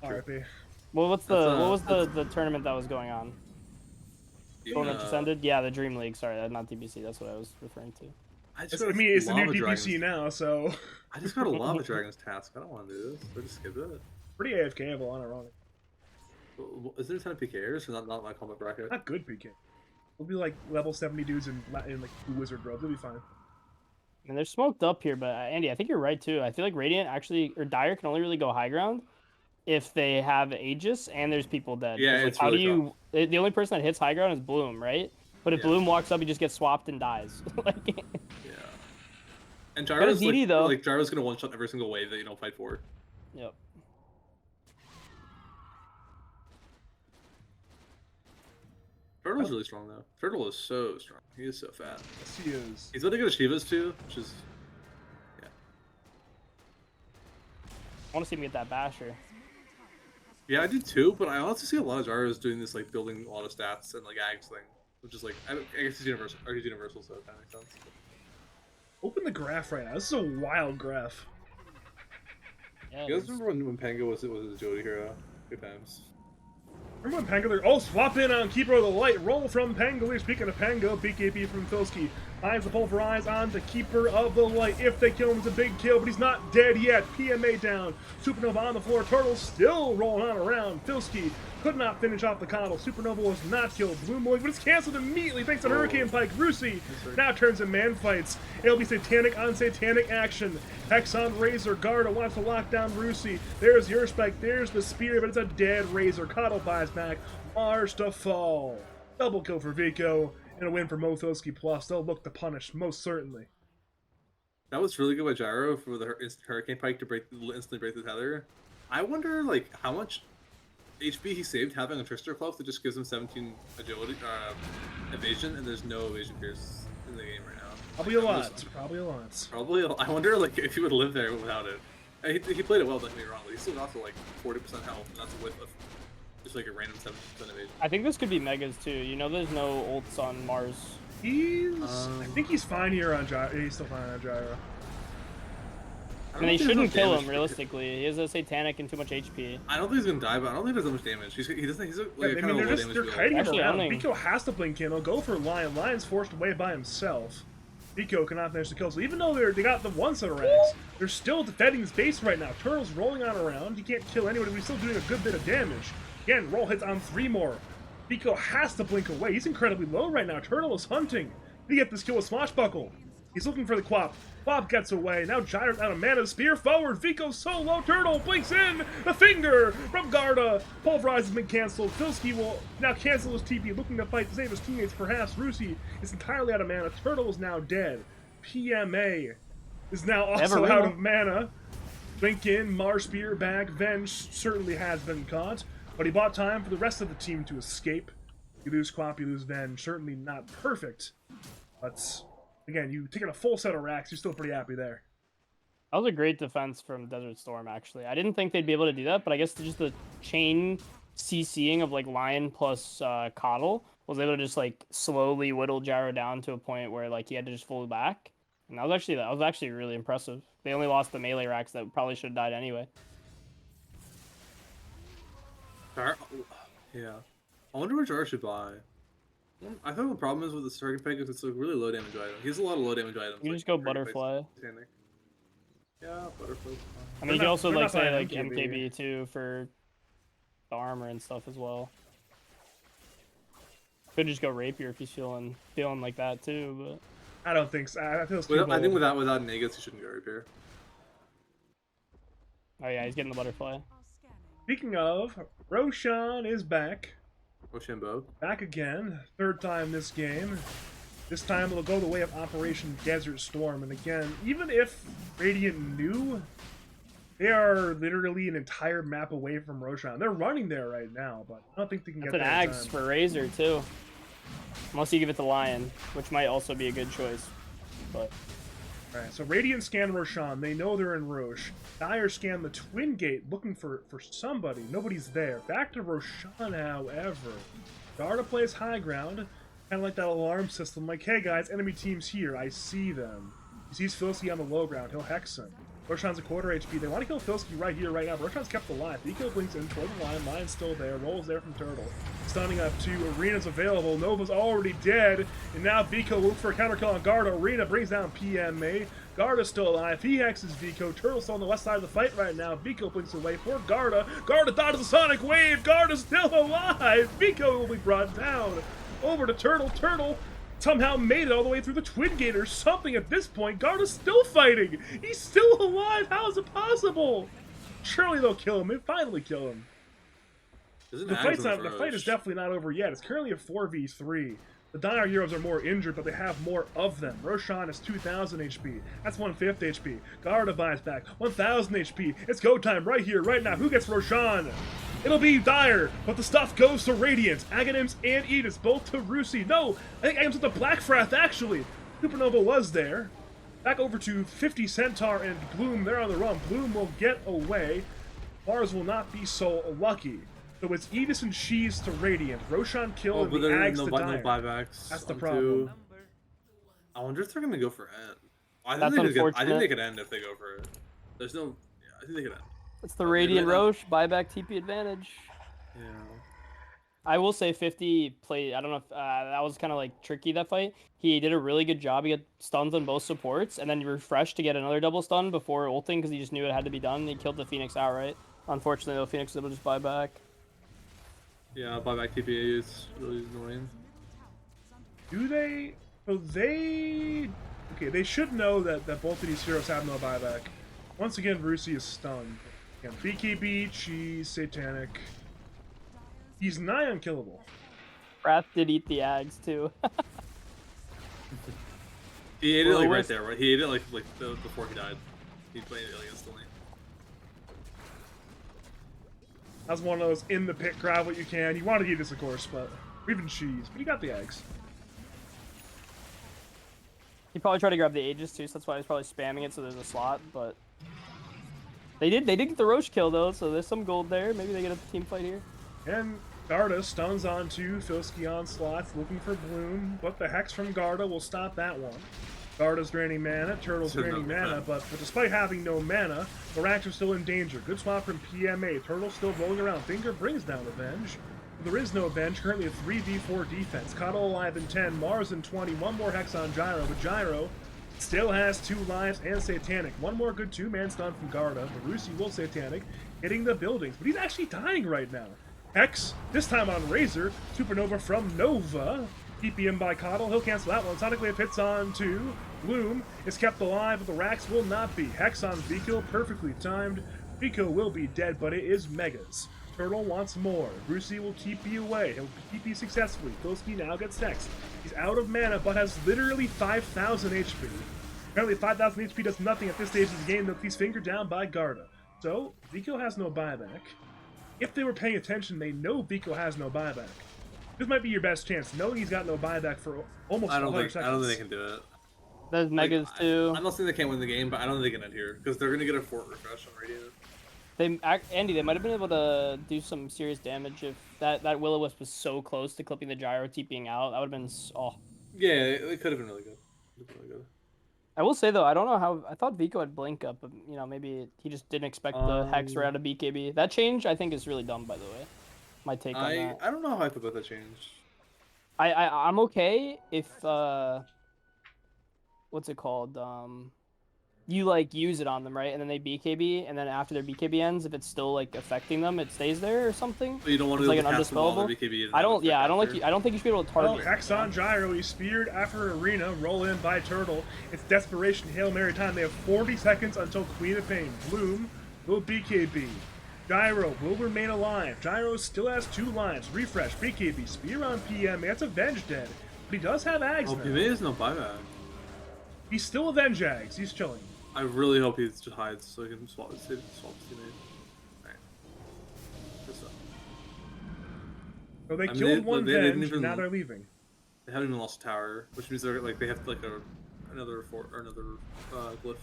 RIP. Well, what was the tournament that was going on? Tournament just ended? Yeah, the Dream League. Sorry, not DPC. That's what I was referring to. It's the new DPC now, so. I just got a Lava Dragons task. I don't want to do this. I just skip it. Pretty AFK-able, unironic. Is there a ton of PKers or not my combat bracket? Not good PK. We'll be like level 70 dudes in like wizard robes. It'll be fine. And they're smoked up here, but Andy, I think you're right too. I feel like Radiant actually, or Dire can only really go high ground if they have Aegis and there's people dead. Yeah, like, it's how really do you? The only person that hits high ground is Bloom, right? But if Bloom walks up, he just gets swapped and dies. Yeah. And Gyro's like Gyro's gonna one shot every single wave that you don't fight for. Yep. Turtle's really strong though. Turtle is so strong. He is so fat. Yes, he is. He's about to get Shivas too, which is I want to see him get that basher. Yeah, I do too, but I honestly see a lot of Gyros doing this like building a lot of stats and like Ags thing. Which is like I guess he's universal so that makes sense. Open the graph right now. This is a wild graph. Yeah, You guys remember when Pango was his Jody hero? Good times. Remember when Pangolier? Oh, swap in on Keeper of the Light. Roll from Pangolier. Speaking of Pango, BKB from Filski. Finds the Pulverize on the Keeper of the Light. If they kill him, it's a big kill, but he's not dead yet. PMA down. Supernova on the floor. Turtle still rolling on around. Filski could not finish off the coddle. Supernova was not killed. Blue Moig, but it's canceled immediately thanks to Hurricane Pike. Rusi now turns in man fights. It'll be Satanic on Satanic action. Hex on Razor. Garda wants to lock down Rusi. There's your spike. There's the spear, but it's a dead Razor. Coddle buys back. Mars to fall. Double kill for Vico. And a win for Mothowski Plus. They'll look to punish, most certainly. That was really good by Gyro for the Hurricane Pike to instantly break the tether. I wonder, like, how much HP he saved having a Trickster Cloak that just gives him 17 agility, evasion, and there's no evasion pierce in the game right now. Probably a lot. Probably a lot. Probably. I wonder, like, if he would live there without it. He played it well, don't get me wrong, but he still got to like 40% health, and that's with just like a random 7% evasion. I think this could be Megas too. You know, there's no ults on Mars. I think he's fine here on Gyro. He's still fine on Gyro. And they shouldn't kill him realistically. He has a Satanic and too much HP. I don't think he's gonna die, but I don't think there's that much damage. He's like kind of low damage. They're kiting him around. Vico has to blink in. He'll go for Lion. Lion's forced away by himself. Vico cannot finish the kill. So even though they got the one set of racks, they're still defending his base right now. Turtle's rolling on around. He can't kill anyone, but he's still doing a good bit of damage. Again, roll hits on 3 more. Vico has to blink away. He's incredibly low right now. Turtle is hunting. He get this kill with Swashbuckle. He's looking for the Quap. Quap gets away. Now Gyro's out of mana. Spear forward. Vico's so low. Turtle blinks in. The finger from Garda. Pulverize has been canceled. Filski will now cancel his TP, looking to fight to save his teammates. Perhaps Rusi is entirely out of mana. Turtle is now dead. PMA is now also out of mana. Blink in. Mars Spear back. Venge certainly has been caught, but he bought time for the rest of the team to escape. You lose Quap, you lose Venge. Certainly not perfect, but again, you taking a full set of racks, you're still pretty happy there. That was a great defense from Desert Storm, actually. I didn't think they'd be able to do that, but I guess just the chain CCing of like Lion plus Coddle was able to just like slowly whittle Gyro down to a point where like he had to just fall back. And that was actually really impressive. They only lost the melee racks that probably should have died anyway. Yeah. I wonder what Jar should buy. I think the problem is with the Striking Peg is it's a really low damage item. He has a lot of low damage items. You like just go Butterfly. Yeah, Butterfly. I mean, you can also like say like MKB. MKB too for the armor and stuff as well. Could just go Rapier if he's feeling like that too, but I don't think so. I feel I think without Negus, he shouldn't go Rapier. oh yeah, he's getting the Butterfly. Speaking of, Roshan is back. Rochambeau. Back again. 3rd time this game. This time it'll go the way of Operation Desert Storm. And again, even if Radiant knew, they are literally an entire map away from Roshan. They're running there right now, but I don't think they can That's get an there in Axe time. for Razor too. Unless you give it to Lion, which might also be a good choice. But Alright, so Radiant scan Roshan. They know they're in Roche. Dire scan the Twin Gate, looking for somebody. Nobody's there. Back to Roshan, however. Garda plays high ground. Kind of like that alarm system. Like, hey guys, enemy team's here. I see them. He sees Filski on the low ground. He'll hex him. Roshan's a quarter HP. They want to kill Filski right here, right now. But Roshan's kept alive. Eco blinks in toward the line. Lion's still there. Rolls there from Turtle. Stunning up 2. Arena's available. Nova's already dead. And now Vico looks for a counter kill on Garda. Arena brings down PMA. Garda's still alive. He hexes Vico. Turtle's still on the west side of the fight right now. Vico blinks away for Garda. Garda dodges the Sonic Wave. Garda's still alive. Vico will be brought down. Over to Turtle. Turtle somehow made it all the way through the Twin Gate or something at this point. Garda's still fighting. He's still alive. How is it possible? Surely they'll kill him. They finally kill him. The fight is definitely not over yet. It's currently a 4v3. The Dire Heroes are more injured, but they have more of them. Roshan is 2,000 HP. That's 1/5 HP. Garda buys back 1,000 HP. It's go time right here, right now. Who gets Roshan? It'll be Dire, but the stuff goes to Radiant. Aghanims and Edis, both to Rusi. No, I think Aghanims with the Blackfrath, actually. Supernova was there. Back over to 50 Centaur and Bloom. They're on the run. Bloom will get away. Mars will not be so lucky. So it's Edis and Shees to Radiant. Roshan kill and the Ags to Dire. No buybacks. That's the problem. I wonder if they're gonna go for end. I That's think unfortunate. they could end if they go for it. There's no. Yeah, I think they could end. it's the Radiant Roche buyback TP advantage. Yeah. I will say 50 played. I don't know if that was kind of like tricky, that fight. He did a really good job. He got stuns on both supports and then he refreshed to get another double stun before ulting because he just knew it had to be done. He killed the Phoenix outright. Unfortunately, though, Phoenix was able to just buy back. Yeah, buyback TPA is really annoying. Do they? So they... Okay, they should know that both of these heroes have no buyback. Once again, Rusi is stunned. Again, BKB, Cheese, Satanic. He's nigh unkillable. Wrath did eat the Ags, too. He ate it Well, like right with- there, right? He ate it like before he died. He played it like instantly. That's one of those in the pit, grab what you can. You wanted to eat this, of course, but even Cheese. But he got the eggs. He probably tried to grab the Aegis, too, so that's why he's probably spamming it so there's a slot, but... They did get the Roche kill, though, so there's some gold there. Maybe they get a team fight here. And Garda stuns onto Filski on slots, looking for Bloom, but the Hex from Garda will stop that one. Garda's draining mana, Turtle's draining mana, but despite having no mana, the racks are still in danger. Good swap from PMA, Turtle's still rolling around. Finger brings down Avenge. There is no Avenge, currently a 3v4 defense. Coddle alive in 10, Mars in 20, one more Hex on Gyro, but Gyro still has 2 lives and Satanic. One more good 2-man stun from Garda. Marusi will Satanic, hitting the buildings, but he's actually dying right now. Hex, this time on Razor. Supernova from Nova. PPM by Coddle. He'll cancel that one. Sonic Wave hits on 2. Bloom is kept alive, but the racks will not be. Hex on Vico, perfectly timed. Vico will be dead, but it is Megas. Turtle wants more. Brucey will TP away. He'll TP successfully. Filski now gets Hex. He's out of mana, but has literally 5,000 HP. Apparently 5,000 HP does nothing at this stage of the game, though he's fingered down by Garda. So, Vico has no buyback. If they were paying attention, they know Vico has no buyback. This might be your best chance, knowing he's got no buyback for almost 100 seconds. I don't think they can do it. There's Megas too. I'm not saying they can't win the game, but I don't think they can end here because they're gonna get a fort refresh on Radiant. Andy, they might have been able to do some serious damage if that Will-O-Wisp was so close to clipping the gyro, TPing out. That would have been Yeah, it could have been really good. I will say though, I don't know how. I thought Vico had blink up, but you know maybe he just didn't expect the Hex right out of BKB. That change I think is really dumb, by the way. My take on that. I don't know how I feel about that change. I'm okay if what's it called? You like use it on them, right? And then they BKB, and then after their BKB ends, if it's still like affecting them, it stays there or something. But you don't want to like an undispellable. BKB I don't think you should be able to target. Well, Hex on Gyro, he's speared after Arena, roll in by Turtle. It's desperation, Hail Mary time. They have 40 seconds until Queen of Pain. Bloom will BKB. Gyro will remain alive. Gyro still has 2 lives. Refresh, BKB, spear on PM. That's Avenge dead. But he does have Ags now. PMA has no buyback. He's still Avenge Ags. He's chilling. I really hope he just hides so he can swap his teammate. Alright. So they killed one Venge, and now they're leaving. They haven't even lost a tower, which means they're like they have like another glyph.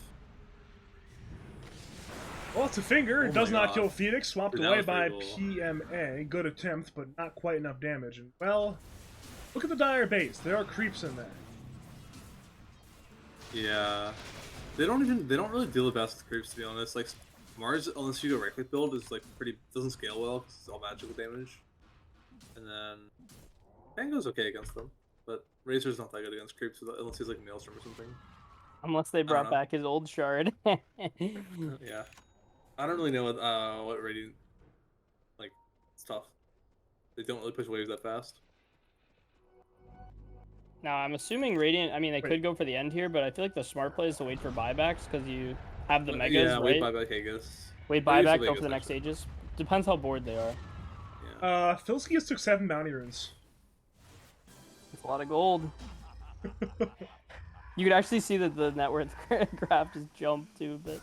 Well, it's a finger. It does not kill Phoenix. Swapped Dude, away by cool. PMA. Good attempt, but not quite enough damage. And well, look at the Dire base. There are creeps in there. Yeah. They don't really deal the best with creeps, to be honest. Like Mars, unless you go right click build, is like doesn't scale well because it's all magical damage. And then Pango's okay against them, but Razor's not that good against creeps unless he's like Maelstrom or something. Unless they brought back his old shard. Yeah, I don't really know what Radiant like. It's tough. They don't really push waves that fast. Now, I'm assuming Radiant, I mean, they could go for the end here, but I feel like the smart play is to wait for buybacks because you have the Megas, yeah, right? wait buyback Aegis. Wait buyback, go for the next stages. Depends how bored they are. Yeah. Filski has took 7 bounty runes. It's a lot of gold. You could actually see that the net worth graph just jumped too a bit.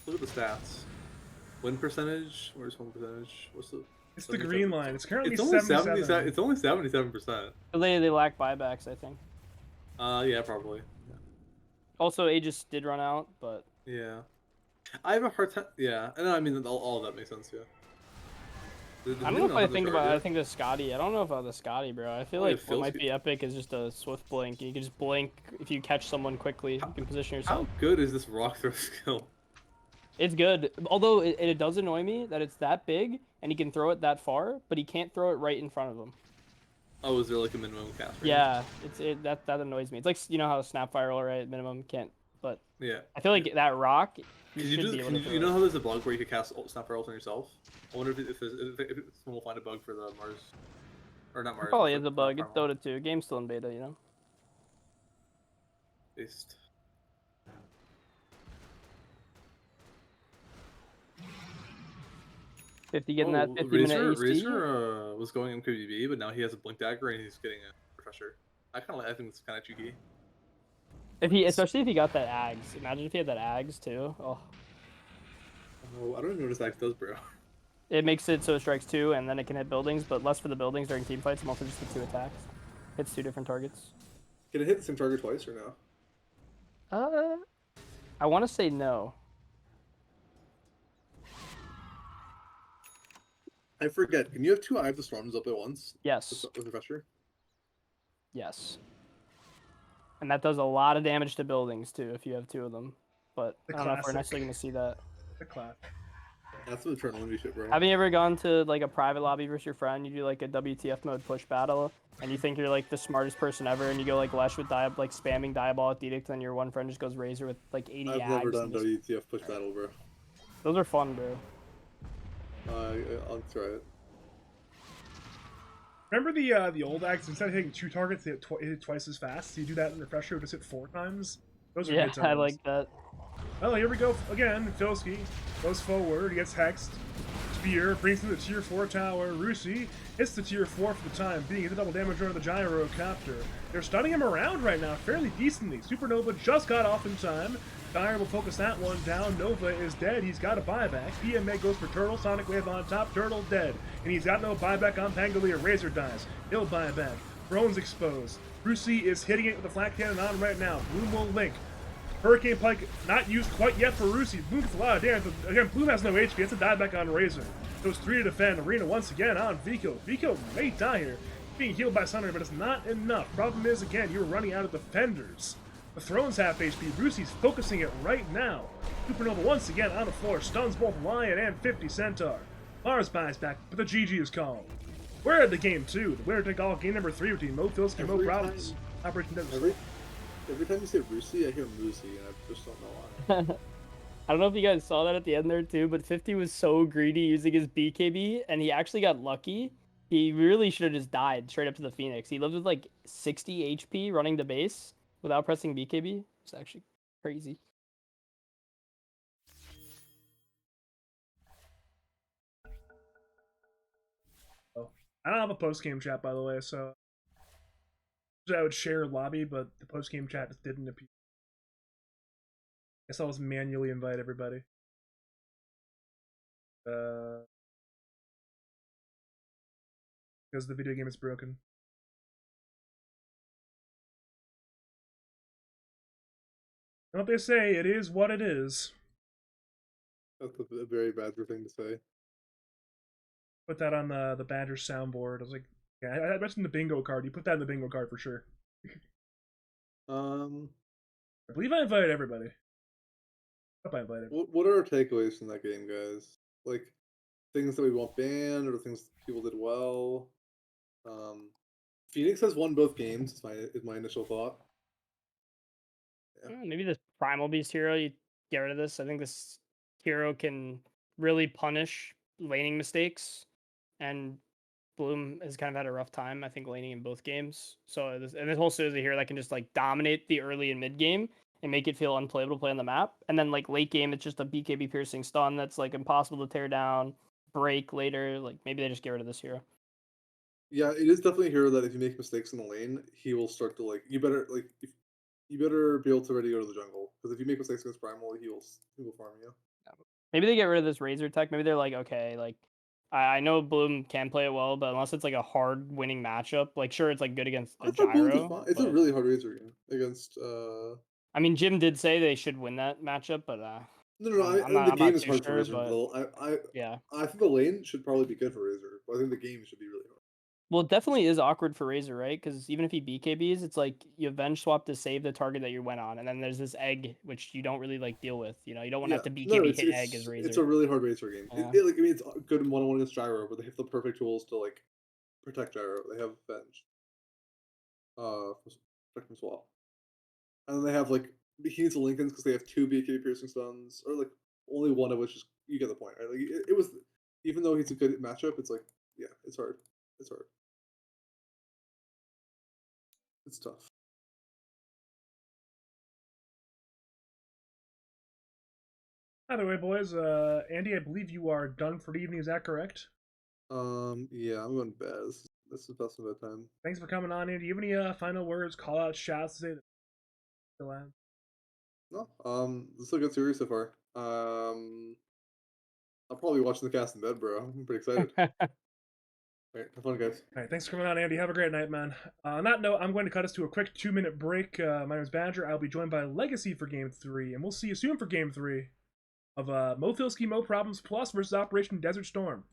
Look at the stats. Win percentage? Where's win percentage? What's the... It's the green line. It's currently it's only 77. It's only 77%. They lack buybacks, I think. Yeah, probably. Yeah. Also, Aegis did run out, but... Yeah. I have a hard time... Yeah. And I mean, all of that makes sense, yeah. I don't know if I think about it. I think the Scotty. I don't know about the Scotty, bro. I feel like what might be epic is just a swift blink. You can just blink if you catch someone quickly. You can position yourself. How good is this rock throw skill? It's good. Although it does annoy me that it's that big and he can throw it that far, but he can't throw it right in front of him. Oh, is there like a minimum cast range? Yeah, that annoys me. It's like, you know how Snapfire roll, right? Minimum can't, but yeah. I feel like that rock. You know how there's a bug where you can cast Snapfire ult on yourself? I wonder if someone will find a bug for the Mars, or not Mars. Probably is a bug. It's Dota 2. Game's still in beta, you know. Based. Getting that 50-minute Razor was going MKBB, but now he has a blink dagger and he's getting a refresher. I think it's kind of cheeky. Especially if he got that Ags. Imagine if he had that Ags too. Oh, I don't even know what this Ags does, bro. It makes it so it strikes 2 and then it can hit buildings, but less for the buildings during team fights, more for just the 2 attacks. Hits 2 different targets. Can it hit the same target twice or no? I want to say no. I forget. Can you have 2 Eye of the Storms up at once? Yes. With refresher? Yes. And that does a lot of damage to buildings too if you have 2 of them. But I don't know if we're necessarily going to see that. The clap. That's some adrenaline shit, bro. Have you ever gone to like a private lobby versus your friend? You do like a WTF mode push battle, and you think you're like the smartest person ever, and you go like Lesh with like spamming Diabolic Edict, and your one friend just goes Razor with like 80 I've ags. never done and just... WTF push battle, bro. Those are fun, bro. I'll try it. Remember the old axe? Instead of hitting 2 targets, they hit it twice as fast. So you do that in Refresher, just hit 4 times. Those are Yeah, good times. I like that. Oh, here we go again. Filski goes forward. He gets hexed. Spear brings him to the tier 4 tower. Rusi hits the tier 4 for the time being. Hit the double damage on the gyrocopter. They're stunning him around right now fairly decently. Supernova just got off in time. Dire will focus that one down. Nova is dead. He's got a buyback. PMA goes for Turtle. Sonic Wave on top. Turtle dead. And he's got no buyback on Pangolier. Razor dies. He'll buy back. Throne's exposed. Rusi is hitting it with the flat cannon on right now. Bloom will link. Hurricane Pike not used quite yet for Rusi. Bloom gets a lot of damage, but again, Bloom has no HP. It's a dieback on Razor. Those 3 to defend. Arena once again on Vico. Vico may die here. Being healed by Sunder, but it's not enough. Problem is, again, you're running out of defenders. The Throne's half HP. Rusi's focusing it right now. Supernova once again on the floor. Stuns both Lion and 50 Centaur. Mars buys back, but the GG is called. We're at the game 2. The winner take all game number 3 between Mo Filski and Mo Problems. Operation Desert. Every time you say Rusi, I hear Moosey, and I just don't know why. I don't know if you guys saw that at the end there too, but 50 was so greedy using his BKB, and he actually got lucky. He really should have just died straight up to the Phoenix. He lived with like 60 HP running the base without pressing BKB. It's actually crazy. Oh, I don't have a post-game chat, by the way, so I would share lobby, but the post-game chat just didn't appear. I guess I'll just manually invite everybody. Because the video game is broken. And what they say, it is what it is. That's a very Badger thing to say. Put that on the Badger soundboard. I was like, yeah, I mentioned the bingo card. You put that in the bingo card for sure. I believe I invited everybody. I hope I invited. What are our takeaways from that game, guys? Like, things that we want banned, or things people did well? Phoenix has won both games, is my initial thought. Yeah. Maybe this Primal Beast hero, you get rid of this. I think this hero can really punish laning mistakes, and Bloom has kind of had a rough time, I think, laning in both games. So this whole series of hero that can just like dominate the early and mid game and make it feel unplayable to play on the map. And then like late game, it's just a BKB piercing stun that's like impossible to tear down, break later. Like maybe they just get rid of this hero. Yeah, it is definitely a hero that if you make mistakes in the lane, he will start to you better you better be able to ready to go to the jungle, because if you make mistakes against Primal, he will farm you. Maybe they get rid of this Razor tech. Maybe they're like, okay, like I know Bloom can play it well, but unless it's like a hard winning matchup, like sure it's like good against I the thought Bloom's was gyro. fine. It's a really hard Razor game against. I mean, Jim did say they should win that matchup, but No. The game is hard for sure, Razor. but I yeah. I think the lane should probably be good for Razor, but I think the game should be really hard. Well, it definitely is awkward for Razor, right? Because even if he BKBs, it's like you avenge swap to save the target that you went on, and then there's this egg which you don't really like deal with. You know, you don't want to have to BKB hit egg as Razor. It's a really hard Razor game. Yeah. It's good in 1-on-1 against Gyro, but they have the perfect tools to like protect Gyro. They have Venge, protect from swap, and then they have like he needs the Lincolns because they have 2 BKB piercing stuns, or like only one of which is, you get the point, right? Like it was, even though he's a good matchup, it's like, yeah, it's hard. It's hard. It's tough. By the way, boys, Andy, I believe you are done for the evening. Is that correct? Yeah, I'm going to bed. This is past my bedtime. Thanks for coming on, Andy. Do you have any final words, call out, shouts to say that still have? No, this is a good series so far. I'll probably be watching the cast in bed, bro. I'm pretty excited. All right, have fun, guys. All right, thanks for coming on, Andy. Have a great night, man. On that note, I'm going to cut us to a quick 2-minute break. My name is Badger. I'll be joined by Legacy for Game 3, and we'll see you soon for Game 3 of Mo Filski, Mo Problems Plus versus Operation Desert Storm.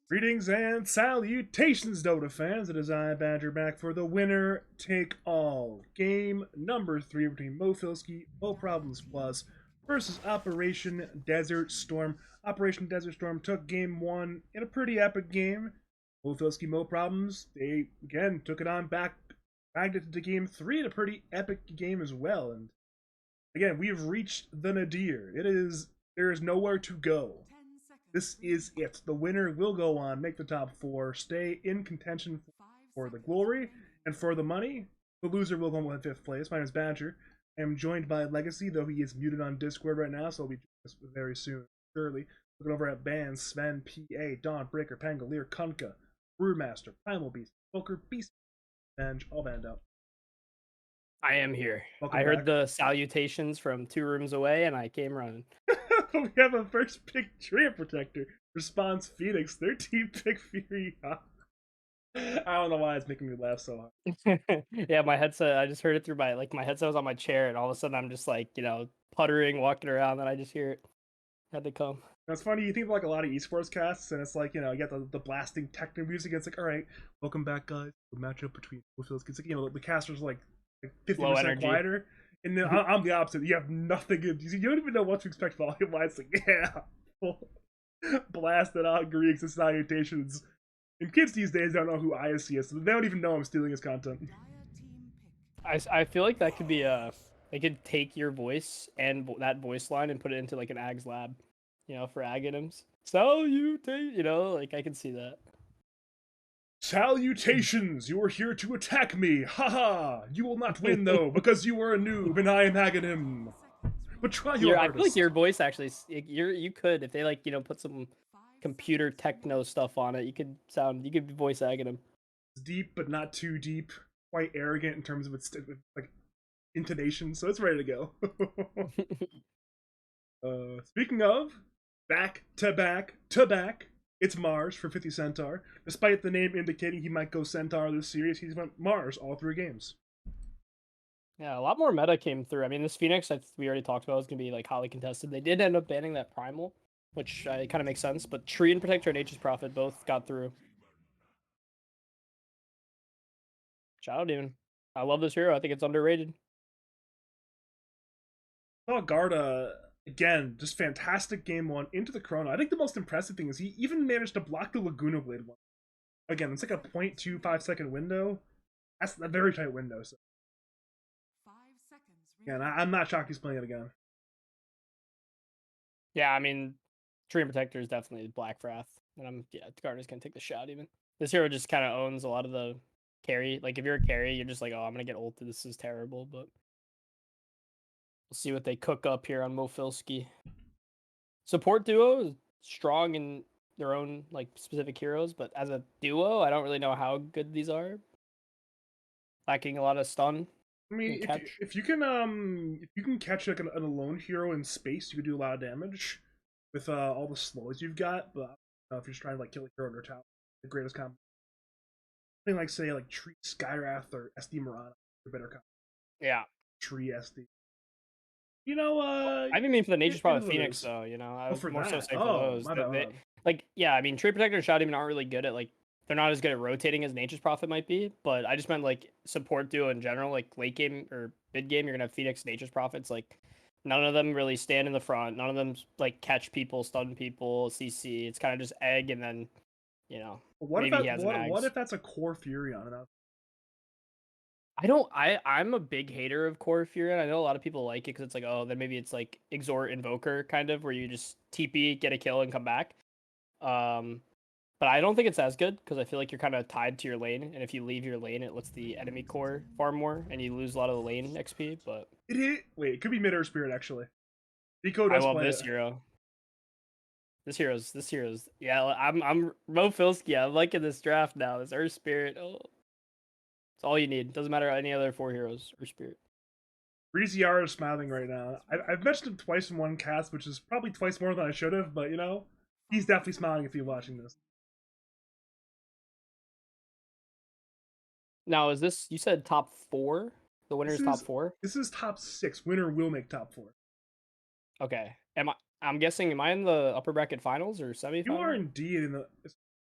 Greetings and salutations, Dota fans. It is I, Badger, back for the winner take all. Game number 3 between Mo Filski, Mo Problems Plus versus Operation Desert Storm. Operation Desert Storm took game 1 in a pretty epic game. Mo Filski, Mo Problems, they again took it on back, bagged it to game 3 in a pretty epic game as well. And again, we have reached the nadir. There is nowhere to go. This is it. The winner will go on, make the top 4, stay in contention for the glory and for the money. The loser will go on with 5th place. My name is Badger. I am joined by Legacy, though he is muted on Discord right now, so he'll be joining us very soon. Surely. Looking over at Ban, Sven, PA, Dawn, Breaker, Pangolier, Kunka, Brewmaster, Primal Beast, Poker, Beast, Benj, all banned out. I am here. Welcome I heard back. the salutations from 2 rooms away, and I came running. We have a first pick Trio Protector. Response Phoenix. Their team pick Fury. I don't know why it's making me laugh so hard. Yeah, my headset. I just heard it through my headset was on my chair, and all of a sudden I'm just like puttering, walking around, and I just hear it. Had to come. It's funny, you think of like a lot of esports casts, and it's like, you get the blasting techno music. It's like, all right, welcome back, guys. The matchup between both of those. It's like, the casters like 50% energy. quieter. And then I'm the opposite. You have nothing. You don't even know what to expect volume wise. It's like, yeah, blast it out, Greeks and salutations. And kids these days don't know who ISC is, so they don't even know I'm stealing his content. I feel like that could be they could take your voice and that voice line and put it into like an Ag's lab, for Aghanim's. Salutate, I can see that. Salutations! You are here to attack me! Haha! You will not win though, because you are a noob and I am Aghanim. But try your I hardest. feel like your voice actually, you could, if they put some computer techno stuff on it, you could voice Aghanim. It's deep, but not too deep. Quite arrogant in terms of its intonation, so it's ready to go. Speaking of back to back to back, it's Mars for 50 Centaur. Despite the name indicating he might go Centaur this series, he's went Mars all 3 games. Yeah, a lot more meta came through. I mean, this Phoenix, we already talked about, is going to be hotly contested. They did end up banning that Primal, which kind of makes sense, but Tree and Protector and Nature's Prophet both got through. Shout out, Demon. I love this hero. I think it's underrated. Oh, Garda, again, just fantastic game 1 into the Chrono. I think the most impressive thing is he even managed to block the Laguna Blade one. Again, it's like a 0.25 second window. That's a very tight window. So. Again, I'm not shocked he's playing it again. Yeah, I mean, Tree and Protector is definitely Black Wrath. And Garda's going to take the shot even. This hero just kind of owns a lot of the carry. Like, if you're a carry, you're just like, oh, I'm going to get ulted. This is terrible, but we'll see what they cook up here on Mofilski. Support duo is strong in their own specific heroes, but as a duo, I don't really know how good these are. Lacking a lot of stun. I mean, if you can catch like an alone hero in space, you can do a lot of damage with all the slows you've got. But if you're just trying to kill a hero under tower, the greatest combo. Something like say Tree Skywrath or SD Mirana, the better combo. Yeah. Tree SD. I didn't mean for the Nature's Prophet Phoenix though. I was more so saying for those. I mean, Tree Protector and Shot even aren't really good at they're not as good at rotating as Nature's Prophet might be. But I just meant support duo in general, late game or mid game, you're gonna have Phoenix, Nature's Prophets. None of them really stand in the front. None of them catch people, stun people, CC. It's kind of just egg and then, What maybe he has what if that's a core Furion enough? I'm a big hater of Core Furion. I know a lot of people like it because it's then maybe it's Exhort Invoker kind of where you just TP, get a kill, and come back. But I don't think it's as good because I feel like you're kind of tied to your lane, and if you leave your lane, it lets the enemy core farm more, and you lose a lot of the lane XP. But it could be Mid Earth Spirit actually. I love this hero. This hero's yeah. I'm Mo Filski. I'm liking this draft now. This Earth Spirit. Oh. It's all you need. Doesn't matter any other 4 heroes or spirit. Breezyar is smiling right now. I've mentioned him twice in one cast, which is probably twice more than I should have, but he's definitely smiling if you're watching this. Now, is this, you said top 4? The winner is top 4? This is top 6. Winner will make top 4. Okay. I'm guessing, am I in the upper bracket finals or semifinals? You are indeed in the.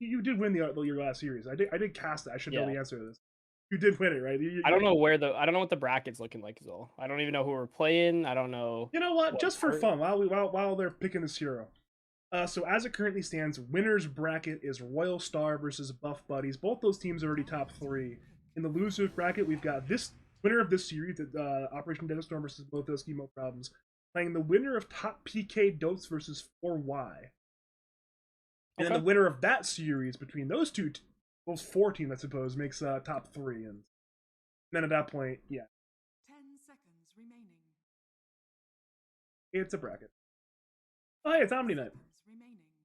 You did win your last series. I did cast it. I should know the answer to this. You did win it, right? I don't know what the bracket's looking like as well. I don't even know who we're playing. I don't know. You know what? Just for fun, while they're picking this hero. So as it currently stands, winner's bracket is Royal Star versus Buff Buddies. Both those teams are already top 3. In the losers bracket, we've got this winner of this series, Operation Desert Storm versus Blowfiski No Problems, playing the winner of Top PK Dotes versus 4Y. And then the winner of that series between those those 4 teams, I suppose, makes top 3. And then at that point, yeah. 10 seconds remaining. It's a bracket. Oh, hey, it's Omni Night.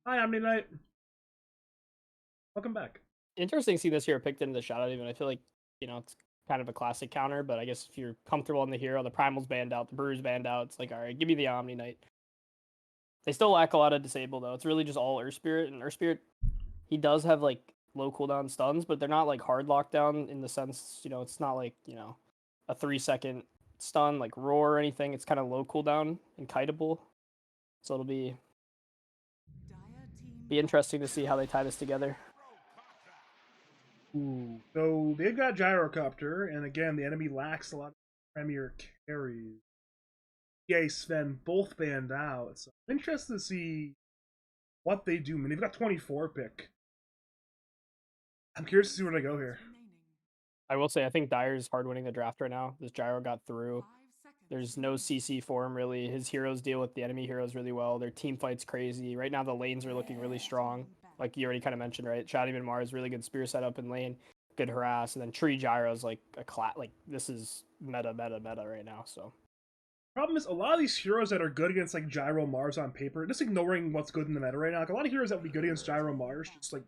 Hi, Omni Night. Welcome back. Interesting to see this hero picked into the shoutout even. I feel like, it's kind of a classic counter, but I guess if you're comfortable in the hero, the Primal's banned out, the Brew's banned out, it's like, all right, give me the Omni Knight. They still lack a lot of disable, though. It's really just all Earth Spirit, and Earth Spirit, he does have, like, low cooldown stuns, but they're not, like, hard lockdown in the sense, it's not like, a 3-second stun, like Roar or anything. It's kind of low cooldown and kiteable. So it'll be interesting to see how they tie this together. Ooh. So they've got Gyrocopter, and again, the enemy lacks a lot of premier carries. Yay, Sven, both banned out. So I'm interested to see what they do. I mean, they've got 24 pick. I'm curious to see where they go here. I will say, I think Dyer's hard winning the draft right now. This Gyro got through. There's no CC for him, really. His heroes deal with the enemy heroes really well. Their team fight's crazy. Right now, the lanes are looking really strong. Like you already kind of mentioned, right? Shadiman Mars, really good spear setup in lane. Good harass. And then Tree Gyro's like this is meta right now, so. Problem is, a lot of these heroes that are good against like Gyro Mars on paper, just ignoring what's good in the meta right now, like a lot of heroes that would be good against Gyro Mars, just like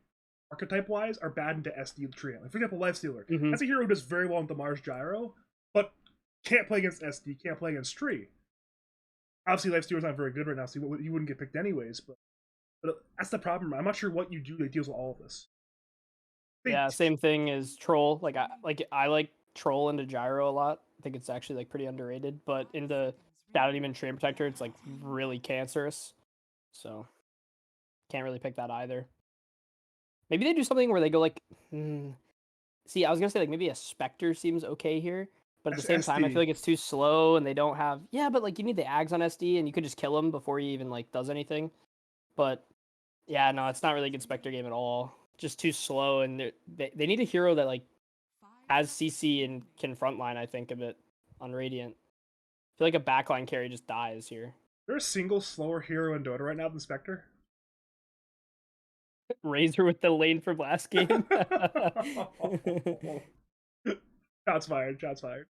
archetype wise, are bad into SD trio. Like, for example, Lifestealer. That's a hero who does very well with the Mars Gyro, but can't play against SD, can't play against Tree. Obviously, Lifestealer's not very good right now, so you wouldn't get picked anyways, but that's the problem. I'm not sure what you do that deals with all of this. Yeah, same thing as Troll. I like Troll into Gyro a lot. I think it's actually like pretty underrated, but into Shadow Demon Train Protector, it's like really cancerous. So can't really pick that either. Maybe they do something where they go like, see, I was gonna say like maybe a Spectre seems okay here, but at the same time, I feel like it's too slow and they don't have. Yeah, but like you need the Ags on SD and you could just kill him before he even like does anything. But yeah, no, it's not really a good Spectre game at all. Just too slow, and they need a hero that like has CC and can frontline. I think a bit on Radiant. I feel like a backline carry just dies here. Is there a single slower hero in Dota right now than Spectre? Razor with the lane for last game. Shots fired. Shots fired.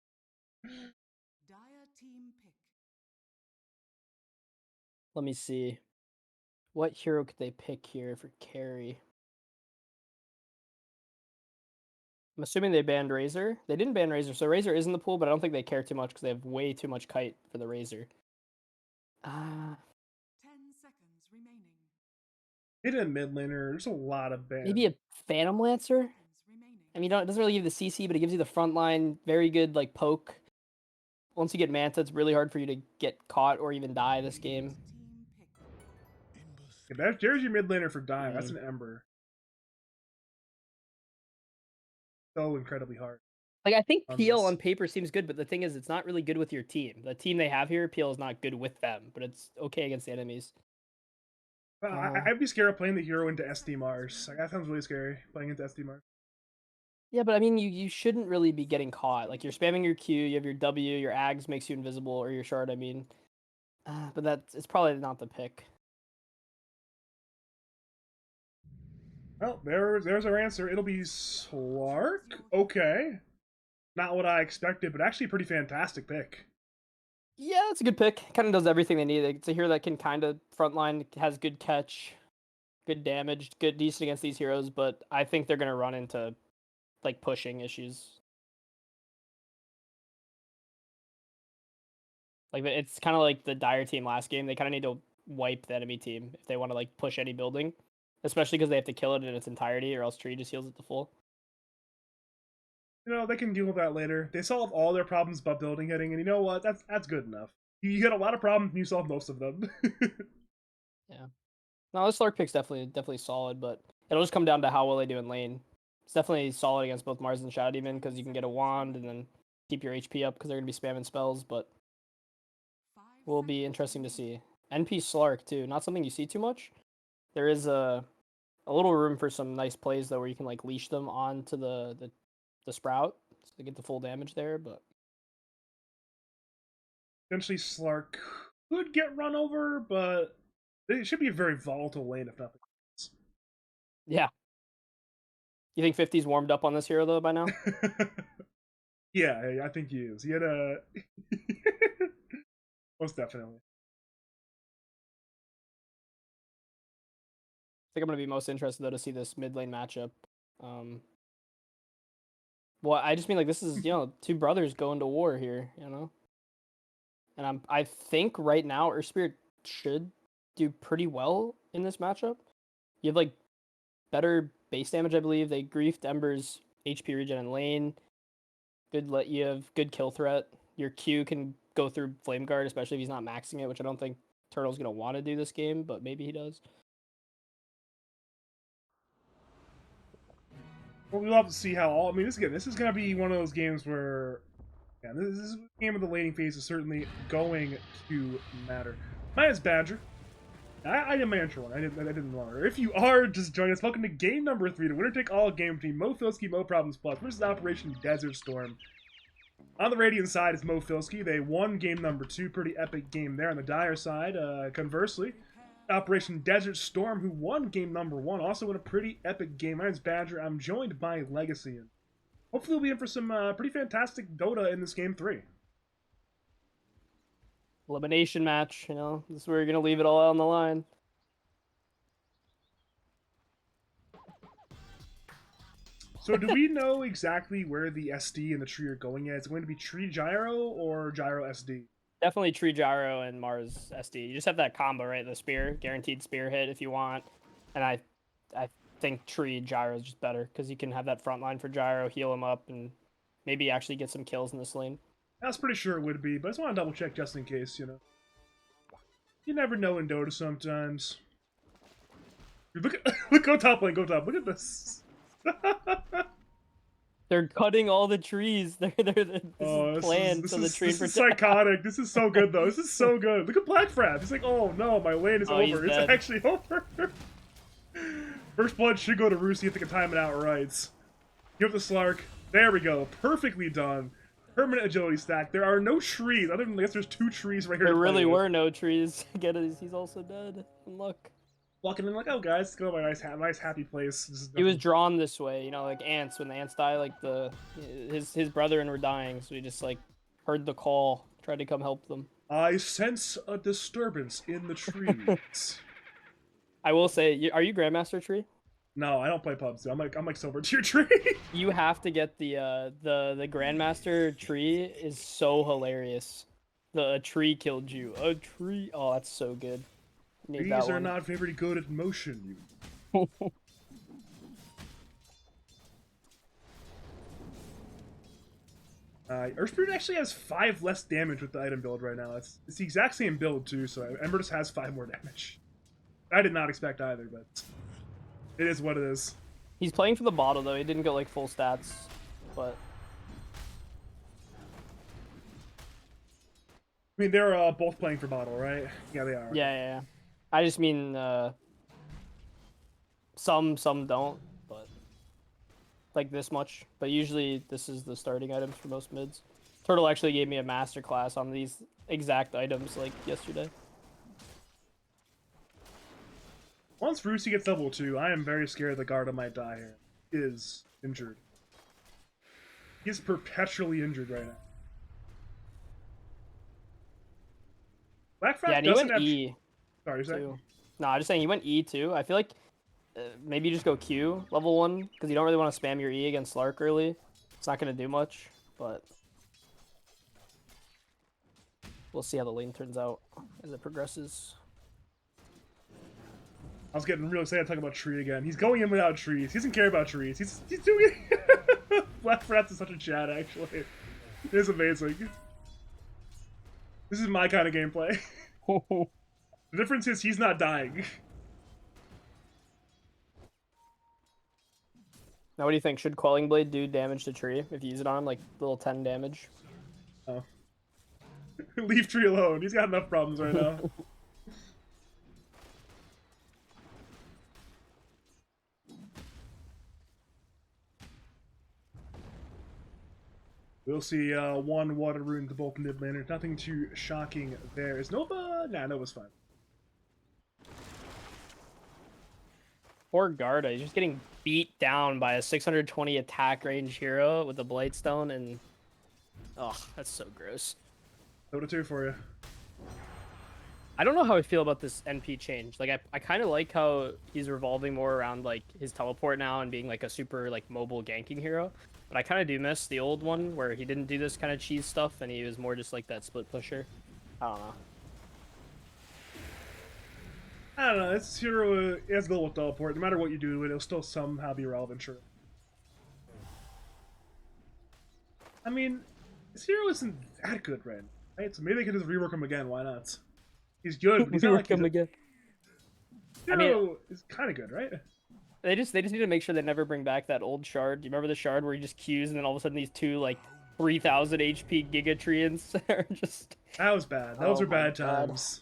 Dire team pick. Let me see. What hero could they pick here for carry? I'm assuming they banned Razor. They didn't ban Razor, so Razor is in the pool, but I don't think they care too much because they have way too much kite for the Razor. 10 seconds remaining. Hidden mid laner. There's a lot of bans. Maybe a Phantom Lancer? I mean, it doesn't really give you the CC, but it gives you the front line. Very good, like, poke. Once you get Manta, it's really hard for you to get caught or even die this game. There's your mid laner for dying. That's an Ember. So incredibly hard. Like, I think Peel on paper seems good, but the thing is, it's not really good with your team. The team they have here, Peel is not good with them, but it's okay against the enemies. I'd be scared of playing the hero into SD Mars. Like, that sounds really scary, playing into SD Mars. Yeah, but I mean, you shouldn't really be getting caught. Like, you're spamming your Q, you have your W, your Ags makes you invisible, or your Shard, I mean. But it's probably not the pick. Well, there's our answer. It'll be Slark. Okay. Not what I expected, but actually a pretty fantastic pick. Yeah, it's a good pick. Kind of does everything they need. It's a hero that can kind of frontline, has good catch, good damage, good decent against these heroes, but I think they're going to run into like pushing issues. Like it's kind of like the Dire team last game. They kind of need to wipe the enemy team if they want to like push any building, especially because they have to kill it in its entirety, or else Tree just heals it to full. You know, they can deal with that later. They solve all their problems by building hitting, and you know what? That's good enough. You get a lot of problems, and you solve most of them. No, this Slark pick's definitely solid, but it'll just come down to how well they do in lane. It's definitely solid against both Mars and Shadow Demon because you can get a wand and then keep your HP up because they're gonna be spamming spells. But will be interesting to see. NP Slark too, not something you see too much. There is a little room for some nice plays though, where you can like leash them onto the sprout so they get the full damage there. But Eventually, Slark could get run over, but it should be a very volatile lane if nothing else. yeah, you think 50's warmed up on this hero though by now? Yeah, I think he is. He had a most definitely. I think I'm gonna be most interested though to see this mid lane matchup. Well, I just mean like this is two brothers going to war here, and I think right now Earth Spirit should do pretty well in this matchup. You have like better base damage, I believe. They griefed Ember's HP regen in lane. You have good kill threat. Your Q can go through Flame Guard, especially if he's not maxing it, which I don't think Turtle's gonna want to do this game, but maybe he does. Well, we'll have to see how all. I mean, this is going to be one of those games where, yeah, this game of the laning phase is certainly going to matter. My name's Badger. I didn't answer one. I didn't want her. If you are just joining us, welcome to game number 3, the winner take all game between Mo Filski, Mo Problems Plus versus Operation Desert Storm. On the Radiant side is Mo Filski. They won game number 2, pretty epic game there. On the Dire side, conversely, Operation Desert Storm, who won game number 1, also won a pretty epic game. My name's Badger. I'm joined by Legacy, and hopefully we'll be in for some pretty fantastic Dota in this game 3. Elimination match, this is where you're gonna leave it all out on the line. So do we know exactly where the SD and the tree are going at? Is it going to be tree gyro or gyro SD? Definitely Tree Gyro and Mars SD. You just have that combo, right? The spear, guaranteed spear hit if you want. And I think Tree Gyro is just better because you can have that front line for Gyro, heal him up, and maybe actually get some kills in this lane. I was pretty sure it would be, but I just want to double check just in case, You never know in Dota sometimes. Dude, look, go top lane, go top. Look at this. They're cutting all the trees. This is planned so the tree This is psychotic. This is so good, though. This is so good. Look at Black Frap. He's like, oh no, my lane is over. It's actually over. First blood should go to Roosie if they can time it out right. Give the Slark. There we go. Perfectly done. Permanent agility stack. There are no trees. Other than, I guess there's 2 trees right here. There really were no trees. Get it? He's also dead. And look. Walking in like, oh guys, let's go to my nice happy place. He was drawn this way, like ants. When the ants die, like his brethren were dying, so he just like heard the call, tried to come help them. I sense a disturbance in the trees. I will say, are you Grandmaster Tree? No, I don't play pubs. I'm like silver tier Tree. You have to get the Grandmaster Tree is so hilarious. A tree killed you. A tree. Oh, that's so good. Trees are not very good at motion. You. Earth Spirit actually has 5 less damage with the item build right now. It's the exact same build too, so Ember just has 5 more damage. I did not expect either, but it is what it is. He's playing for the bottle though. He didn't go like full stats, but I mean they're both playing for bottle, right? Yeah, they are. Yeah. I just mean some don't, but like this much. But usually this is the starting items for most mids. Turtle actually gave me a masterclass on these exact items like yesterday. Once Roosie gets level 2, I am very scared the Garda might die here. He is injured. He's perpetually injured right now. Black Frap and he doesn't went have... E. Sorry, you're saying? No, I'm just saying he went E too. I feel like maybe you just go Q level 1 because you don't really want to spam your E against Slark early. It's not going to do much, but we'll see how the lane turns out as it progresses. I was getting real excited talking about Tree again. He's going in without trees. He doesn't care about trees. He's doing it. Black Frap's in such a chat, actually. It is amazing. This is my kind of gameplay. The difference is he's not dying. Now, what do you think? Should Quelling Blade do damage to tree if you use it on him, like little 10 damage? Oh. Leave tree alone. He's got enough problems right now. We'll see one water rune to both mid laners. Nothing too shocking there. Is Nova? Nah, Nova's fine. Poor Garda, he's just getting beat down by a 620 attack range hero with the Blightstone, and oh, that's so gross. Dota 2 for you. I don't know how I feel about this NP change. Like, I kind of like how he's revolving more around like his teleport now and being like a super like mobile ganking hero. But I kind of do miss the old one where he didn't do this kind of cheese stuff and he was more just like that split pusher. I don't know. I don't know. This hero has a little teleport. No matter what you do to it, it'll still somehow be relevant, sure. I mean, this hero isn't that good right now, right? So maybe they could just rework him again. Why not? He's good, but he's not like him again. Hero is kind of good, right? They just need to make sure they never bring back that old shard. Do you remember the shard where he just Qs and then all of a sudden these two like 3,000 HP Gigatreans are just... That was bad. Those were bad God. times.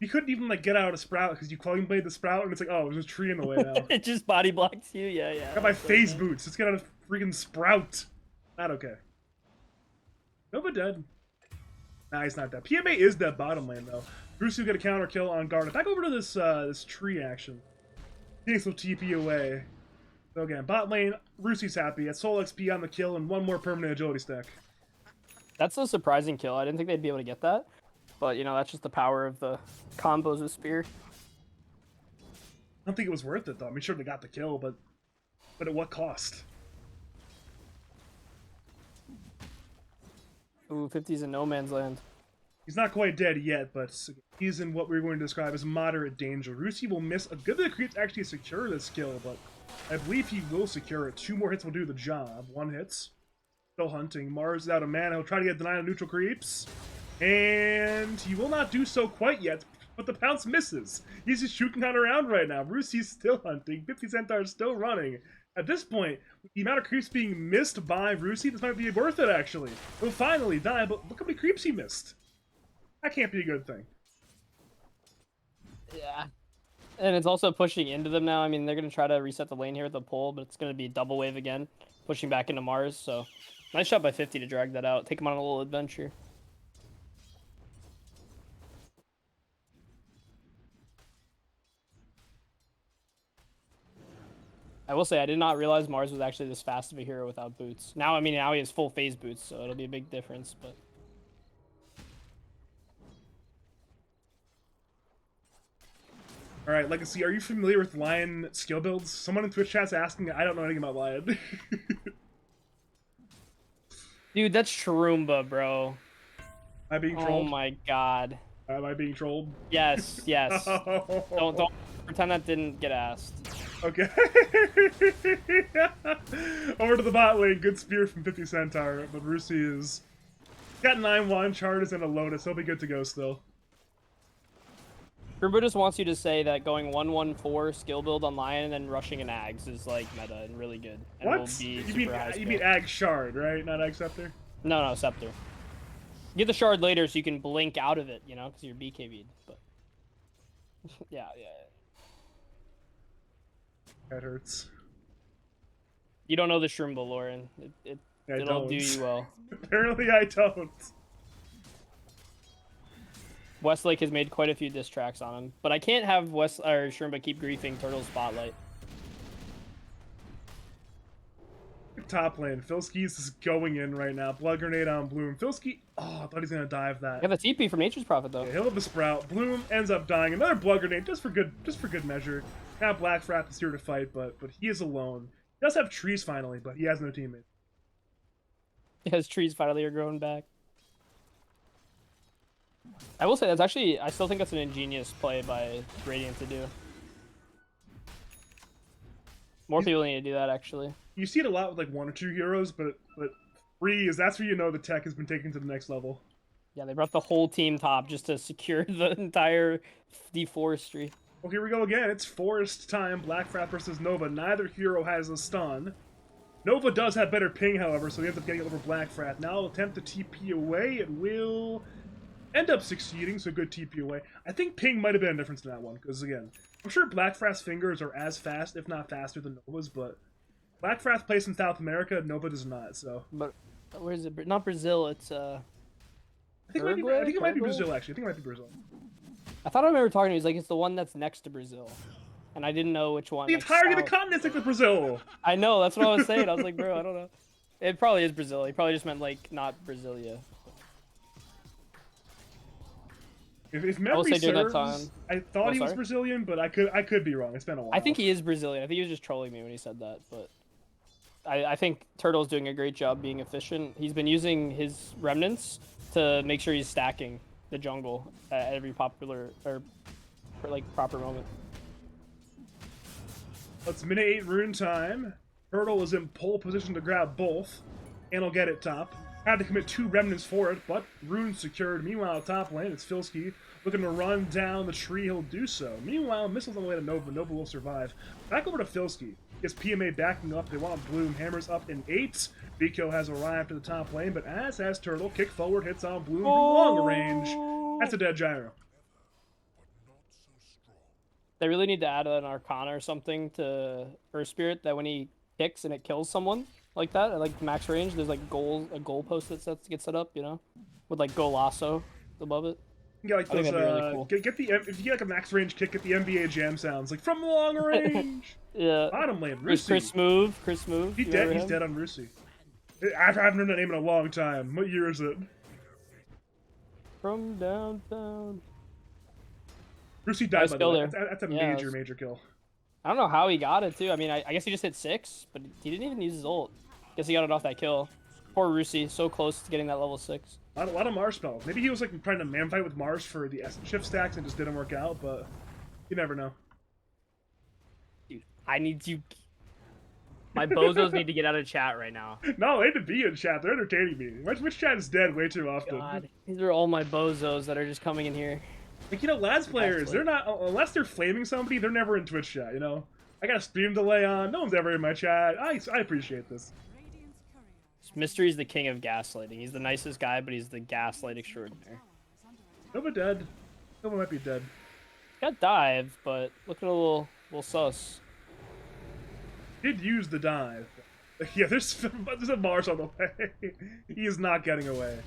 You couldn't even like get out a sprout because you Quelling Blade the sprout and it's like, oh, there's a tree in the way now. It just body blocks you. Yeah, yeah. Got my that's so phase bad. boots. Let's get out a freaking sprout. Not okay. Nova dead. Nah, he's not dead. PMA is dead bottom lane though. Bruce will get a counter kill on Garda. Back over to this this tree action. Phoenix will TP away. So again, bot lane, Roosie's happy. At Soul XP on the kill and one more permanent agility stack. That's a surprising kill. I didn't think they'd be able to get that. But, you know, that's just the power of the combos with Spear. I don't think it was worth it though. I mean, sure they got the kill, but at what cost? Ooh, 50's in no man's land. He's not quite dead yet, but he's in what we're going to describe as moderate danger. Rusi will miss a good bit of creeps to actually secure this kill, but I believe he will secure it. 2 more hits will do the job. 1 hits. Still hunting. Mars is out of mana. He'll try to get denied on neutral creeps. And he will not do so quite yet, but the pounce misses. He's just shooting out around right now. Rusi's still hunting. 50 Centaur's still running. At this point, with the amount of creeps being missed by Rusi, this might be worth it, actually. He'll finally die, but look how many creeps he missed. That can't be a good thing. Yeah. And it's also pushing into them now. I mean, they're going to try to reset the lane here with the pull, but it's going to be double wave again, pushing back into Mars. So, nice shot by 50 to drag that out. Take him on a little adventure. I will say, I did not realize Mars was actually this fast of a hero without boots. Now, I mean, now he has full phase boots, so it'll be a big difference, but... Alright, Legacy, are you familiar with Lion skill builds? Someone in Twitch chat's asking, I don't know anything about Lion. Dude, that's Shroomba, bro. Am I being Oh trolled? my god. Am I being trolled? Yes, yes. Don't pretend that didn't get asked. Okay. Over to the bot lane. Good spear from 50 Centaur, but Rusi is... got 9-1, Charters, and a Lotus. He'll be good to go still. Shroomba just wants you to say that going 1-1-4 skill build on Lion and then rushing an Ags is like meta and really good. And What? will be You mean, super high you mean skill. Ag Shard, right? Not Ag Scepter? No, Scepter. Get the shard later so you can blink out of it, you know, because you're BKB'd. But yeah. That hurts. You don't know the Shroomba, Lauren. It'll don't. do you well. Apparently I don't. Westlake has made quite a few diss tracks on him, but I can't have Shroomba keep griefing Turtle's spotlight. Top lane. Filski's is going in right now. Blood Grenade on Bloom. Filski... oh, I thought he's going to die of that. You have the TP from Nature's Prophet, though. Yeah, he'll have a Sprout. Bloom ends up dying. Another Blood Grenade, just for good measure. Now Black Frapp is here to fight, but he is alone. He does have trees finally, but he has no teammate. His trees finally are growing back. I will say that's actually, I still think that's an ingenious play by Radiant to do. More people need to do that, actually. You see it a lot with like 1 or 2 heroes, but 3 is that's where you know the tech has been taken to the next level. Yeah, they brought the whole team top just to secure the entire deforestry. Well, here we go again. It's forest time. Blackfrat versus Nova. Neither hero has a stun. Nova does have better ping, however, so he ends up getting over Blackfrat. Now attempt to TP away. It will end up succeeding, so good TP away. I think ping might have been a difference in that one, because again, I'm sure Blackfrat's fingers are as fast, if not faster, than Nova's, but Blackfrat plays in South America, Nova does not, so. But where is it? Not Brazil, it's I think, Uruguay? I think it might be Paraguay? Brazil, actually. I think it might be Brazil. I thought I remember talking to him, he's like, it's the one that's next to Brazil. And I didn't know which one. The like, entirety of the south. continent's like Brazil! I know, that's what I was saying. I was like, bro, I don't know. It probably is Brazil. He probably just meant, like, not Brasilia. If I will memory say during that serves, time- I thought he was sorry? Brazilian, but I could be wrong. It's been a while. I think he is Brazilian. I think he was just trolling me when he said that, but I think Turtle's doing a great job being efficient. He's been using his remnants to make sure he's stacking the jungle at every popular or like proper moment. It's minute 8 rune time. Turtle is in pole position to grab both, and he'll get it top. Had to commit 2 remnants for it, but rune secured. Meanwhile, top lane, it's Filski looking to run down the tree. He'll do so. Meanwhile, missiles on the way to Nova. Nova will survive. Back over to Filski. Gets PMA backing up. They want Bloom. Hammers up in 8. Vico has arrived to the top lane, but as has Turtle. Kick forward, hits on Bloom from long range. That's a dead gyro. They really need to add an Arcana or something to Earth Spirit that when he kicks and it kills someone like that, at like max range, there's like a goal post that gets set up, you know, with like Golasso above it. Yeah, like I think those, that'd be really cool. get the if you get like a max range kick, get the NBA Jam sounds like from long range. Yeah. Bottom lane, There's Rusi. Chris Move. He's You dead. remember He's him? dead on Rusi. I haven't heard that name in a long time. What year is it? From downtown. Rusi died Nice by the kill way. there. That's a Yeah, major kill. I don't know how he got it too. I mean, I guess he just hit 6, but he didn't even use his ult. Guess he got it off that kill. Poor Rusi, so close to getting that level 6. A lot of Mars spells. Maybe he was like trying to man fight with Mars for the Essence Shift stacks and just didn't work out, but you never know. Dude, I need you. My bozos need to get out of chat right now. No, they need to be in chat. They're entertaining me. Which chat is dead way too often. God, these are all my bozos that are just coming in here. Like, you know, lads players, they're not, unless they're flaming somebody, they're never in Twitch chat, you know? I got a stream delay on, no one's ever in my chat. I appreciate this. Radiant's courier Mystery's the king of gaslighting. He's the nicest guy, but he's the gaslight extraordinaire. is under attack. Nova dead. Nova might be dead. Got dive, but looking a little sus. Did use the dive. Yeah, there's a Mars on the way. He is not getting away.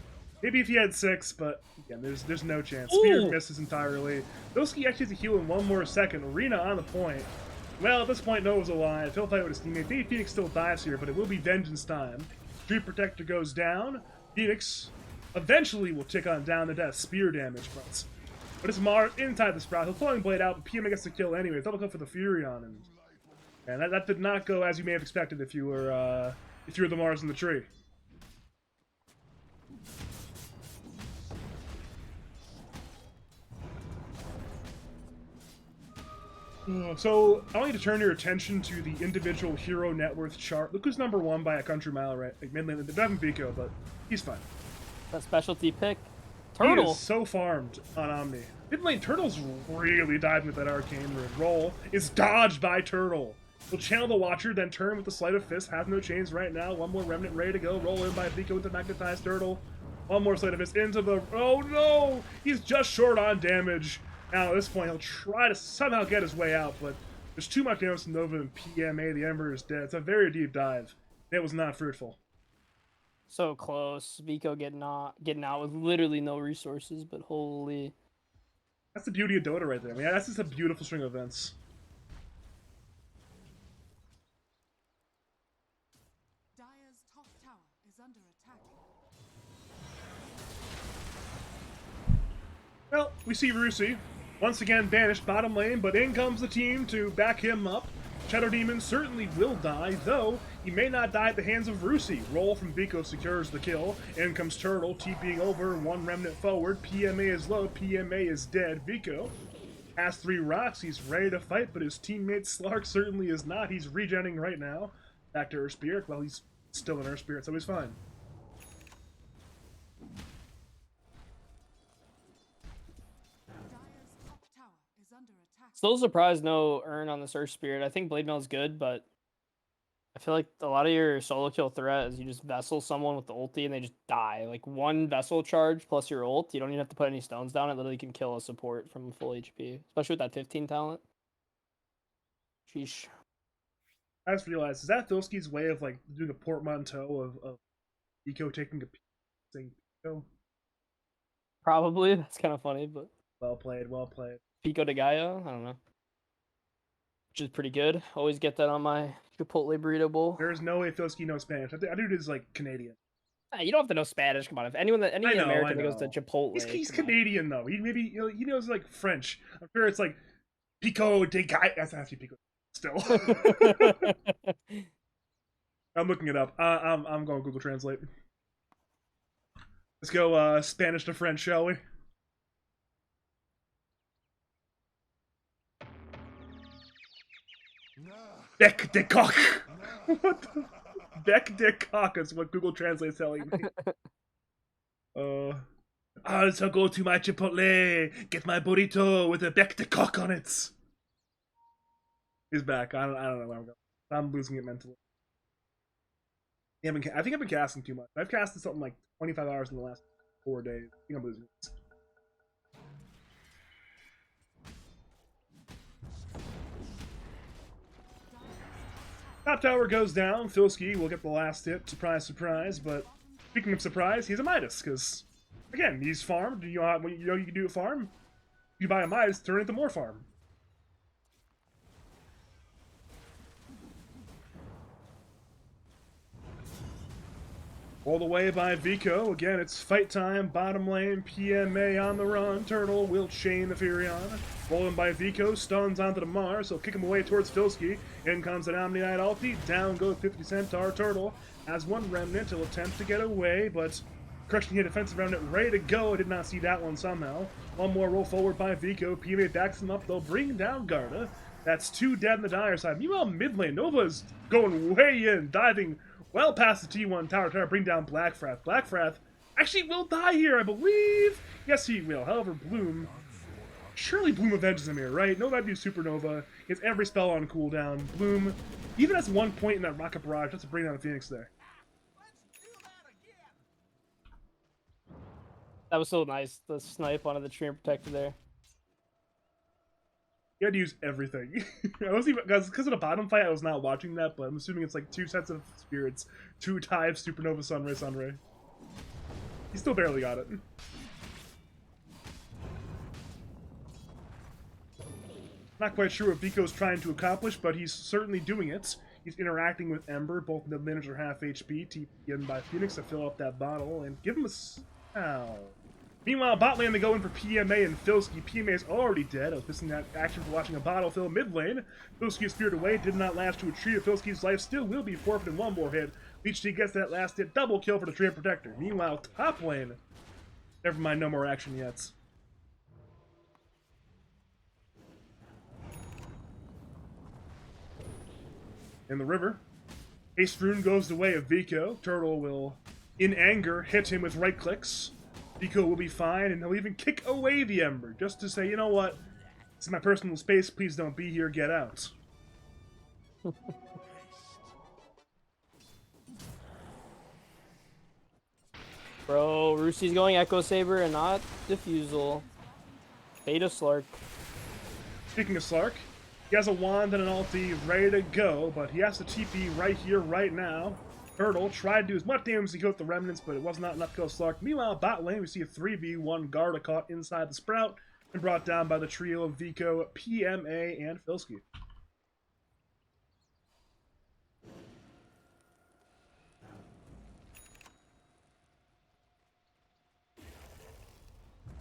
Maybe if he had 6, but again, there's no chance. Spear Ooh. misses entirely. Filski actually has to heal in one more second. Arena on the point. Well, at this point, Nova's alive. He'll fight with his teammate. Maybe Phoenix still dives here, but it will be vengeance time. Street Protector goes down. Phoenix eventually will tick on down to death. Spear damage, but it's Mars inside the Sprout. He'll Flowing Blade out, but PMA gets the kill anyway. Double kill for the Furion, and that did not go as you may have expected if you were the Mars in the tree. So, I want you to turn your attention to the individual hero net worth chart. Look who's number 1 by a country mile, right? Like Midland, they haven't Vico, but he's fine. That specialty pick. He Turtle. is so farmed on Omni. Mid lane, Turtle's really diving with that arcane rune. Roll is dodged by Turtle. He'll channel the Watcher, then turn with the Sleight of Fist. Have no chains right now. One more Remnant ready to go. Roll in by Vico with the Magnetized Turtle. One more Sleight of Fist into the... Oh no! He's just short on damage. Now at this point, he'll try to somehow get his way out, but there's too much damage to Nova and PMA. The Ember is dead. It's a very deep dive. It was not fruitful. So close. Vico getting out with literally no resources, but holy. That's the beauty of Dota right there. I mean, that's just a beautiful string of events. Dire's top tower is under attack. Well, we see Rusi once again banished bottom lane, but in comes the team to back him up. Shadow Demon certainly will die, though he may not die at the hands of Rusi. Roll from Vico secures the kill. In comes Turtle, TPing over, 1 remnant forward. PMA is low, PMA is dead. Vico has 3 rocks, he's ready to fight, but his teammate Slark certainly is not. He's regenning right now. Back to Earth Spirit. Well, he's still in Earth Spirit, so he's fine. Still surprised no Urn on the Search Spirit. I think Blade Mail is good, but I feel like a lot of your solo kill threat is you just Vessel someone with the ulti and they just die. Like one Vessel charge plus your ult, you don't even have to put any stones down. It literally can kill a support from full HP, especially with that 15 talent. Sheesh. I just realized, is that Filski's way of like doing a portmanteau of Eco taking a saying Pico? Probably. That's kind of funny, but Well played, well played. Pico de Gallo? I don't know. Which is pretty good. Always get that on my Chipotle burrito bowl. There's no way Filski knows Spanish. I think is like Canadian. You don't have to know Spanish. Come on, if any American that goes to Chipotle, He's Canadian though. He maybe he knows like French. I'm sure it's like Pico de Gallo. That's actually Pico. Still, I'm looking it up. I'm going to Google Translate. Let's go Spanish to French, shall we? Bec de coq. What the? Bec de coq is what Google Translate's telling me. I'll go to my Chipotle, get my burrito with a bec de coq on it. He's back. I don't know where I'm going. I'm losing it mentally. I think I've been casting too much. I've casted something like 25 hours in the last 4 days. I think I'm losing it. Top tower goes down. Filski will get the last hit. Surprise, surprise. But speaking of surprise, he's a Midas because, again, he's farmed. You know you can do a farm. You buy a Midas, turn it into more farm. All the way by Vico. Again, it's fight time. Bottom lane. PMA on the run. Turtle will chain the Furion. Rolling by Vico. Stuns onto the Mars. So kick him away towards Filski. In comes an Omni-Knight ulti. Down goes 50 Centaur. Turtle has one Remnant. He'll attempt to get away, but crushing hit defensive Remnant ready to go. I did not see that one somehow. One more roll forward by Vico. PMA backs him up. They'll bring down Garda. That's 2 dead on the dire side. Meanwhile, mid lane, Nova's going way in, diving well past the T1 tower to bring down Blackfrath. Blackfrath actually will die here, I believe. Yes, he will. However, Bloom, surely Bloom avenges him here, right? Nova do Supernova. Gets every spell on cooldown. Bloom, even has 1 point in that Rocket Barrage just to bring down the Phoenix there. That was so nice. The snipe onto the tree and protector there. You had to use everything. I wasn't even because of the bottom fight. I was not watching that, but I'm assuming it's like 2 sets of spirits, 2 Tive, Supernova, Sunray, Sunray. He still barely got it. Not quite sure what Vico's trying to accomplish, but he's certainly doing it. He's interacting with Ember, both mid laners are half HP, TP in by Phoenix to fill up that bottle and give him a. Ow. Meanwhile, bot lane they go in for PMA and Filski. PMA is already dead. I was missing that action for watching a bottle fill mid lane. Filski is feared away, did not last to a tree. Filski's life still will be forfeited. One more hit. Leech T gets that last hit. Double kill for the Tree Protector. Meanwhile, top lane. Never mind, no more action yet. In the river, Haste Rune goes the way of Vico. Turtle will, in anger, hit him with right clicks. Vico will be fine, and he'll even kick away the Ember, just to say, you know what? This is my personal space, please don't be here, get out. Bro, Roosie's going Echo Saber and not Diffusal. Beta Slark. Speaking of Slark, he has a wand and an ulti ready to go, but he has to TP right here, right now. Turtle tried to do as much damage as he could with the Remnants, but it was not enough to kill Slark. Meanwhile, bot lane, we see a 3v1 Garda caught inside the Sprout and brought down by the trio of Vico, PMA, and Filski.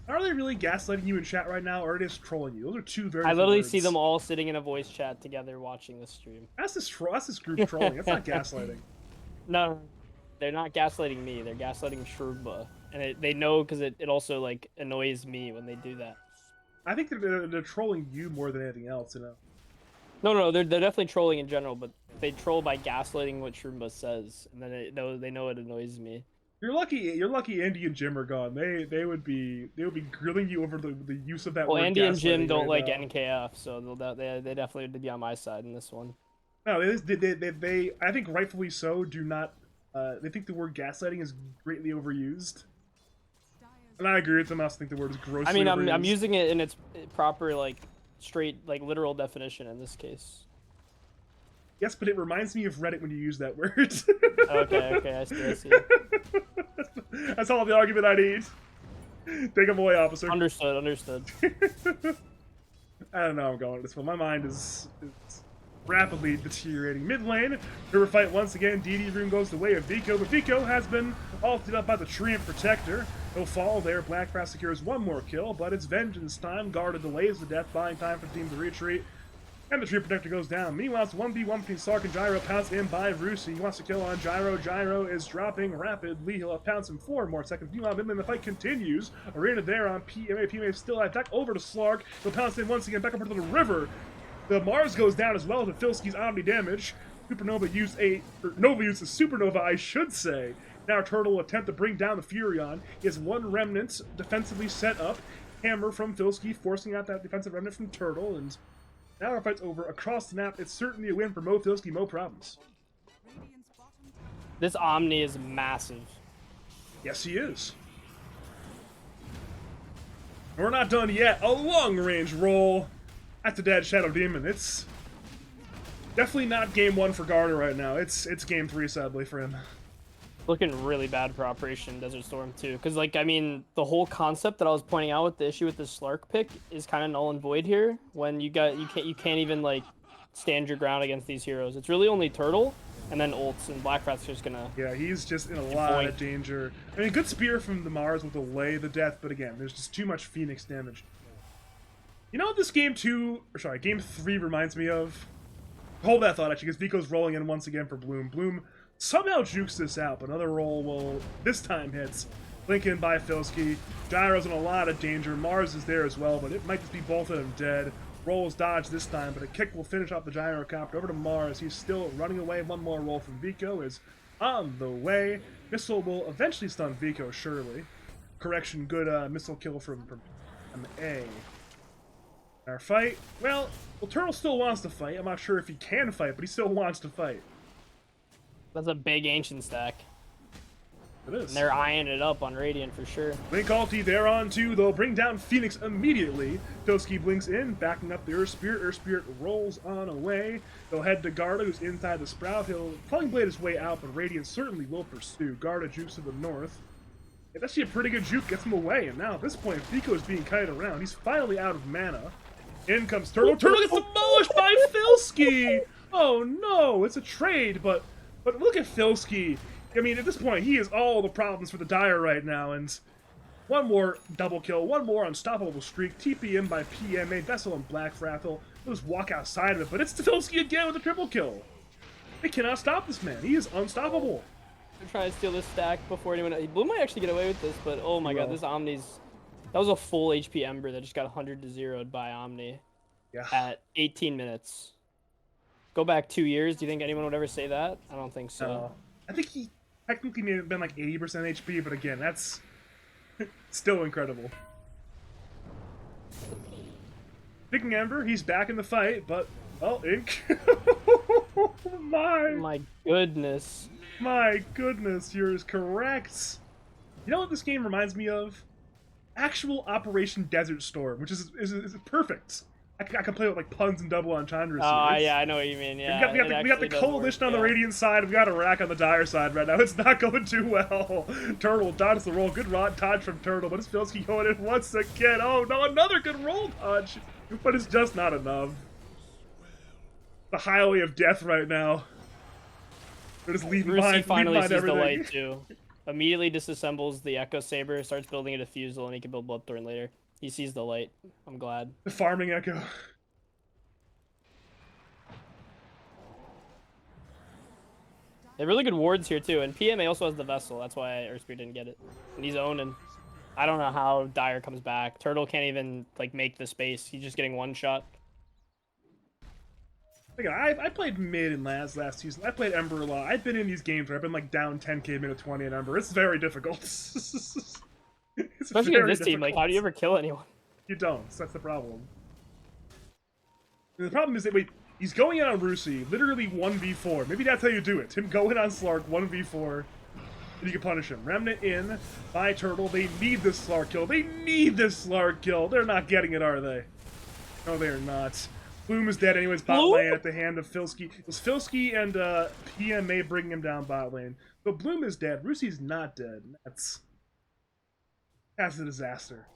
Are they really gaslighting you in chat right now, or are they just trolling you? Those are two very I literally words. see them all sitting in a voice chat together watching this stream. That's this group trolling. That's not gaslighting. No, they're not gaslighting me. They're gaslighting Shrubba. And they know because it also, like, annoys me when they do that. I think they're trolling you more than anything else, you know? No, they're definitely trolling in general, but they troll by gaslighting what Shrubba says. And then they know it annoys me. You're lucky. You're lucky. Andy and Jim are gone. They would be grilling you over the use of that Well, word. Andy and Jim gaslighting don't right like now. NKF, so they definitely would be on my side in this one. No, they I think rightfully so. Do not. They think the word gaslighting is greatly overused, and I agree with them. I also think the word is grossly. I mean, I'm overused. using it in its proper like straight like literal definition in this case. Yes, but it reminds me of Reddit when you use that word. Okay, I see. That's all the argument I need. Take him away, officer. Understood. I don't know how I'm going with this one. My mind is rapidly deteriorating. Mid lane, river fight once again. DD room goes the way of Vico, but Vico has been ulted up by the Treant Protector. He'll fall there. Blackcraft secures one more kill, but it's vengeance time. Garda delays the death, buying time for the team to retreat. And the Treant Protector goes down. Meanwhile, it's 1v1 between Sark and Gyro, pounced in by Rusi. He wants to kill on Gyro. Gyro is dropping rapidly. He'll pounce him 4 more seconds. Meanwhile, midlane, the fight continues. Arena there on PMA. PMA still at back over to Slark. He'll pounce in once again, back over to the river. The Mars goes down as well to Filski's Omni damage. Nova used a Supernova, I should say. Now Turtle will attempt to bring down the Furion. He has one remnant defensively set up. Hammer from Filski, forcing out that defensive remnant from Turtle, and now our fight's over. Across the map, it's certainly a win for Mo Filski, Mo problems. This Omni is massive. Yes, he is. We're not done yet. A long-range roll at the dead Shadow Demon. It's definitely not game 1 for Garda right now. It's game 3, sadly, for him. Looking really bad for Operation Desert Storm too, because like I mean the whole concept that I was pointing out with the issue with the Slark pick is kind of null and void here. When you can't even like stand your ground against these heroes. It's really only Turtle and then ults, and Blackcraft's just gonna. Yeah, he's just in a lot of danger. I mean, good spear from the Mars will delay the death, but again, there's just too much Phoenix damage. You know what this game 3 reminds me of? Hold that thought, actually, because Vico's rolling in once again for Bloom. Bloom somehow jukes this out, but another roll will this time hits. Lincoln by Filski. Gyro's in a lot of danger. Mars is there as well, but it might just be both of them dead. Rolls dodge this time, but a kick will finish off the Gyro copter. Over to Mars. He's still running away. One more roll from Vico is on the way. Missile will eventually stun Vico, surely. Correction, good missile kill from an A. Our fight. Well, Turtle still wants to fight. I'm not sure if he can fight, but he still wants to fight. That's a big ancient stack. It is. And they're eyeing it up on Radiant for sure. Blink ulti there on 2. They'll bring down Phoenix immediately. Filski blinks in, backing up the Earth Spirit. Earth Spirit rolls on away. They'll head to Garda, who's inside the Sprout. He'll Falling Blade his way out, but Radiant certainly will pursue. Garda jukes to the north. It's actually a pretty good juke, gets him away. And now at this point, Vico is being kited around. He's finally out of mana. In comes Turtle. Turtle gets demolished by Filski! Oh no, it's a trade, but look at Filski. I mean, at this point, he is all the problems for the Dire right now, and one more double kill, one more unstoppable streak, TP in by PMA, Vessel and Blackcraft. They'll just walk outside of it, but it's Filski again with a triple kill. They cannot stop this man. He is unstoppable. They're trying to steal this stack before anyone. Blue might actually get away with this, but oh my god, this Omni's. That was a full HP Ember that just got 100 to 0'd by Omni at 18 minutes. Go back 2 years. Do you think anyone would ever say that? I don't think so. I think he technically may have been like 80% HP, but again, that's still incredible. Picking Ember, he's back in the fight, but, well, Ink. My goodness. My goodness, you're correct. You know what this game reminds me of? Actual Operation Desert Storm, which is perfect. I can play with like puns and double entendres. Oh yeah, I know what you mean. Yeah, we got the coalition on the Radiant side. We got a rack on the Dire side right now. It's not going too well. Turtle dodges the roll. Good rod dodge from Turtle, but it's Filski going in once again. Oh no, another good roll dodge, but it's just not enough. The highway of death right now. They're just leaving behind. Finally sees everything. the light too. Immediately disassembles the Echo Saber, starts building a Diffusal, and he can build Bloodthorn later. He sees the light. I'm glad. The farming Echo. They have really good wards here too, and PMA also has the Vessel. That's why Earthspear didn't get it. And he's owning. I don't know how Dire comes back. Turtle can't even like make the space. He's just getting one shot. Again, I played mid in last season. I played Ember a lot. I've been in these games where I've been like down 10k minute 20 in Ember. It's very difficult. It's Especially in this team, like, how do you ever kill anyone? You don't. So that's the problem. And the problem is that, wait, he's going in on Rusi, literally 1v4. Maybe that's how you do it. Him go in on Slark, 1v4, and you can punish him. Remnant in by Turtle. They need this Slark kill. They need this Slark kill. They're not getting it, are they? No, they are not. Bloom is dead anyways, bot lane at the hand of Filski. It was Filski and PMA bringing him down bot lane. But Bloom is dead. Rusi's not dead. That's a disaster.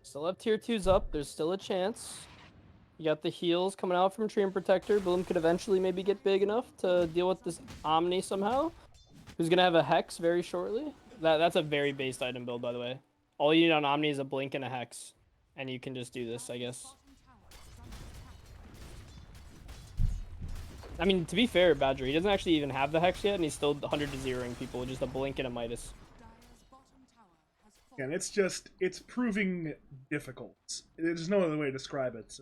Still have tier 2s up. There's still a chance. You got the heals coming out from Treant Protector. Bloom could eventually maybe get big enough to deal with this Omni somehow. Who's going to have a Hex very shortly. That's a very based item build, by the way. All you need on Omni is a Blink and a Hex. And you can just do this, I guess. I mean, to be fair, Badger, he doesn't actually even have the Hex yet, and he's still 100-0ing people with just a Blink and a Midas. And it's proving difficult. There's no other way to describe it.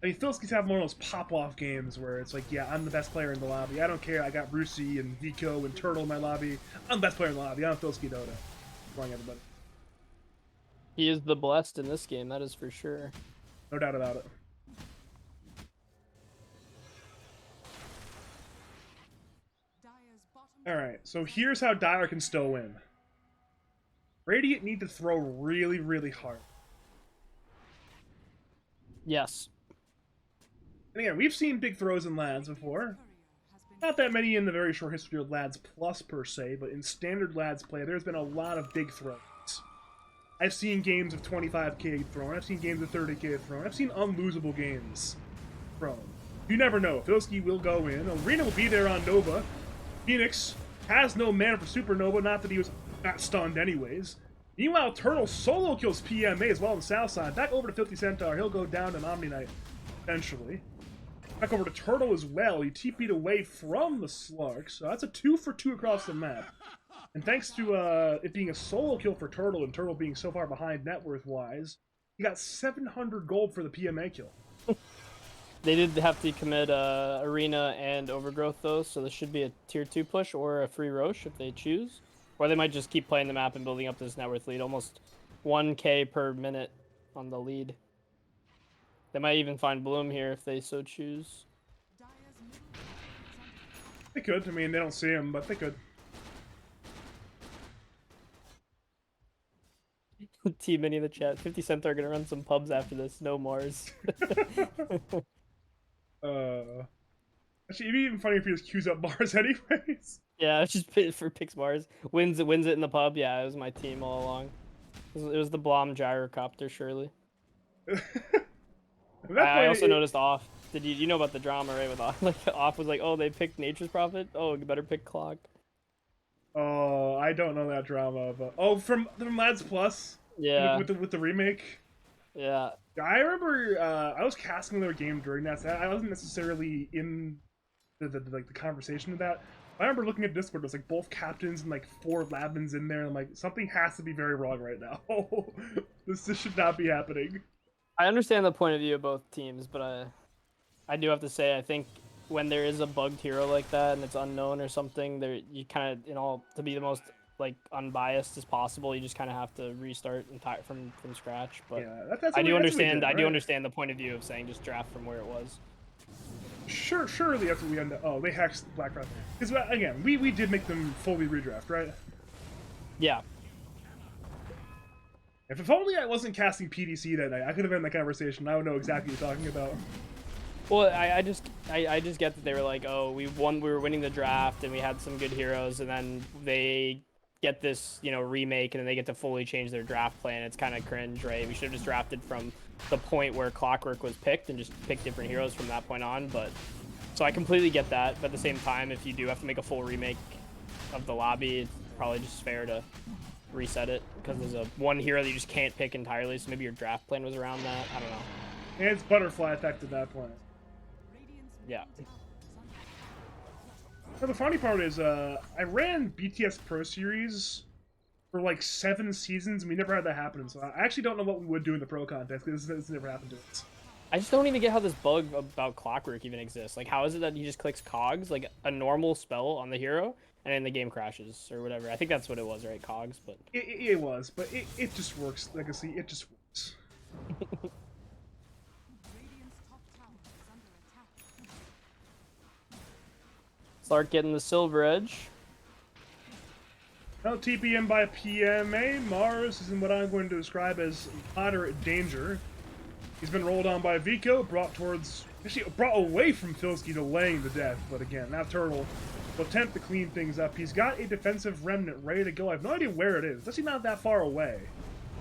I mean, Filski's having one of those pop-off games where it's like, yeah, I'm the best player in the lobby. I don't care. I got Rusi and Vico and Turtle in my lobby. I'm the best player in the lobby. I'm Filski Dota. Wrong, everybody. He is the blessed in this game, that is for sure. No doubt about it. Alright, so here's how Dire can still win. Radiant need to throw really, really hard. Yes. And again, we've seen big throws in Lads before. Not that many in the very short history of Lads Plus, per se, but in standard Lads play, there's been a lot of big throws. I've seen games of 25k thrown, I've seen games of 30k thrown, I've seen unlosable games thrown. You never know. Filski will go in, Arena will be there on Nova. Phoenix has no mana for Supernova, not that he was not stunned anyways. Meanwhile, Turtle solo kills PMA as well on the south side. Back over to 50 Centaur, he'll go down to Omni Knight eventually. Back over to Turtle as well, he TP'd away from the Slark, so that's a 2 for 2 across the map. And thanks to it being a solo kill for Turtle and Turtle being so far behind net worth wise, he got 700 gold for the PMA kill. They did have to commit Arena and Overgrowth though, so this should be a tier 2 push or a free Roche if they choose. Or they might just keep playing the map and building up this net worth lead, almost 1k per minute on the lead. They might even find Bloom here if they so choose. They could, I mean, they don't see him, but they could. T-Mini in the chat. 50 Cent are gonna run some pubs after this. No Mars. Actually, it'd be even funny if he just queues up Mars anyways. Yeah, it's just for picks Mars. Wins it in the pub. Yeah, it was my team all along. It was the Blom gyrocopter, surely. I also noticed Off. Did you know about the drama, right? With Off, like Off was like, oh, they picked Nature's Prophet. Oh, you better pick Clock. Oh, I don't know that drama, but from Lads Plus. Yeah. With the remake. Yeah. I remember I was casting their game during that, so I wasn't necessarily in the conversation of that. I remember looking at Discord, it was like both captains and like 4 Labmans in there, and I'm like, something has to be very wrong right now. This should not be happening. I understand the point of view of both teams, but I do have to say, I think when there is a bugged hero like that and it's unknown or something, you kind of, to be the most like unbiased as possible, you just kind of have to restart from scratch. But yeah, that's I do understand. I do understand the point of view of saying just draft from where it was. Surely after we end up, they hexed Blackrock. Because again, we did make them fully redraft, right? Yeah. If only I wasn't casting PDC that night, I could have had that conversation. I would know exactly what you're talking about. Well, I just get that they were like, oh, we were winning the draft and we had some good heroes, and then they get this, remake, and then they get to fully change their draft plan. It's kind of cringe, right? We should have just drafted from the point where Clockwork was picked and just pick different heroes from that point on. But so I completely get that. But at the same time, if you do have to make a full remake of the lobby, it's probably just fair to reset it, because there's one hero that you just can't pick entirely. So maybe your draft plan was around that. I don't know. And it's butterfly effect at that point. Yeah. So the funny part is, I ran BTS Pro Series for like 7 seasons, and we never had that happen. So I actually don't know what we would do in the Pro contest, because this never happened to us. I just don't even get how this bug about Clockwork even exists. Like, how is it that he just clicks cogs, like a normal spell on the hero, and then the game crashes or whatever? I think that's what it was, right? Cogs, but It was, but it just works. Legacy, it just works. Radiant's top tower is under attack. start getting the silver edge. Well, TPM by PMA, Mars is in what I'm going to describe as moderate danger. He's been rolled on by Vico, brought away from Filski to laying to death, but again, now Turtle will attempt to clean things up. He's got a defensive remnant ready to go. I have no idea where it is. It's actually not that far away.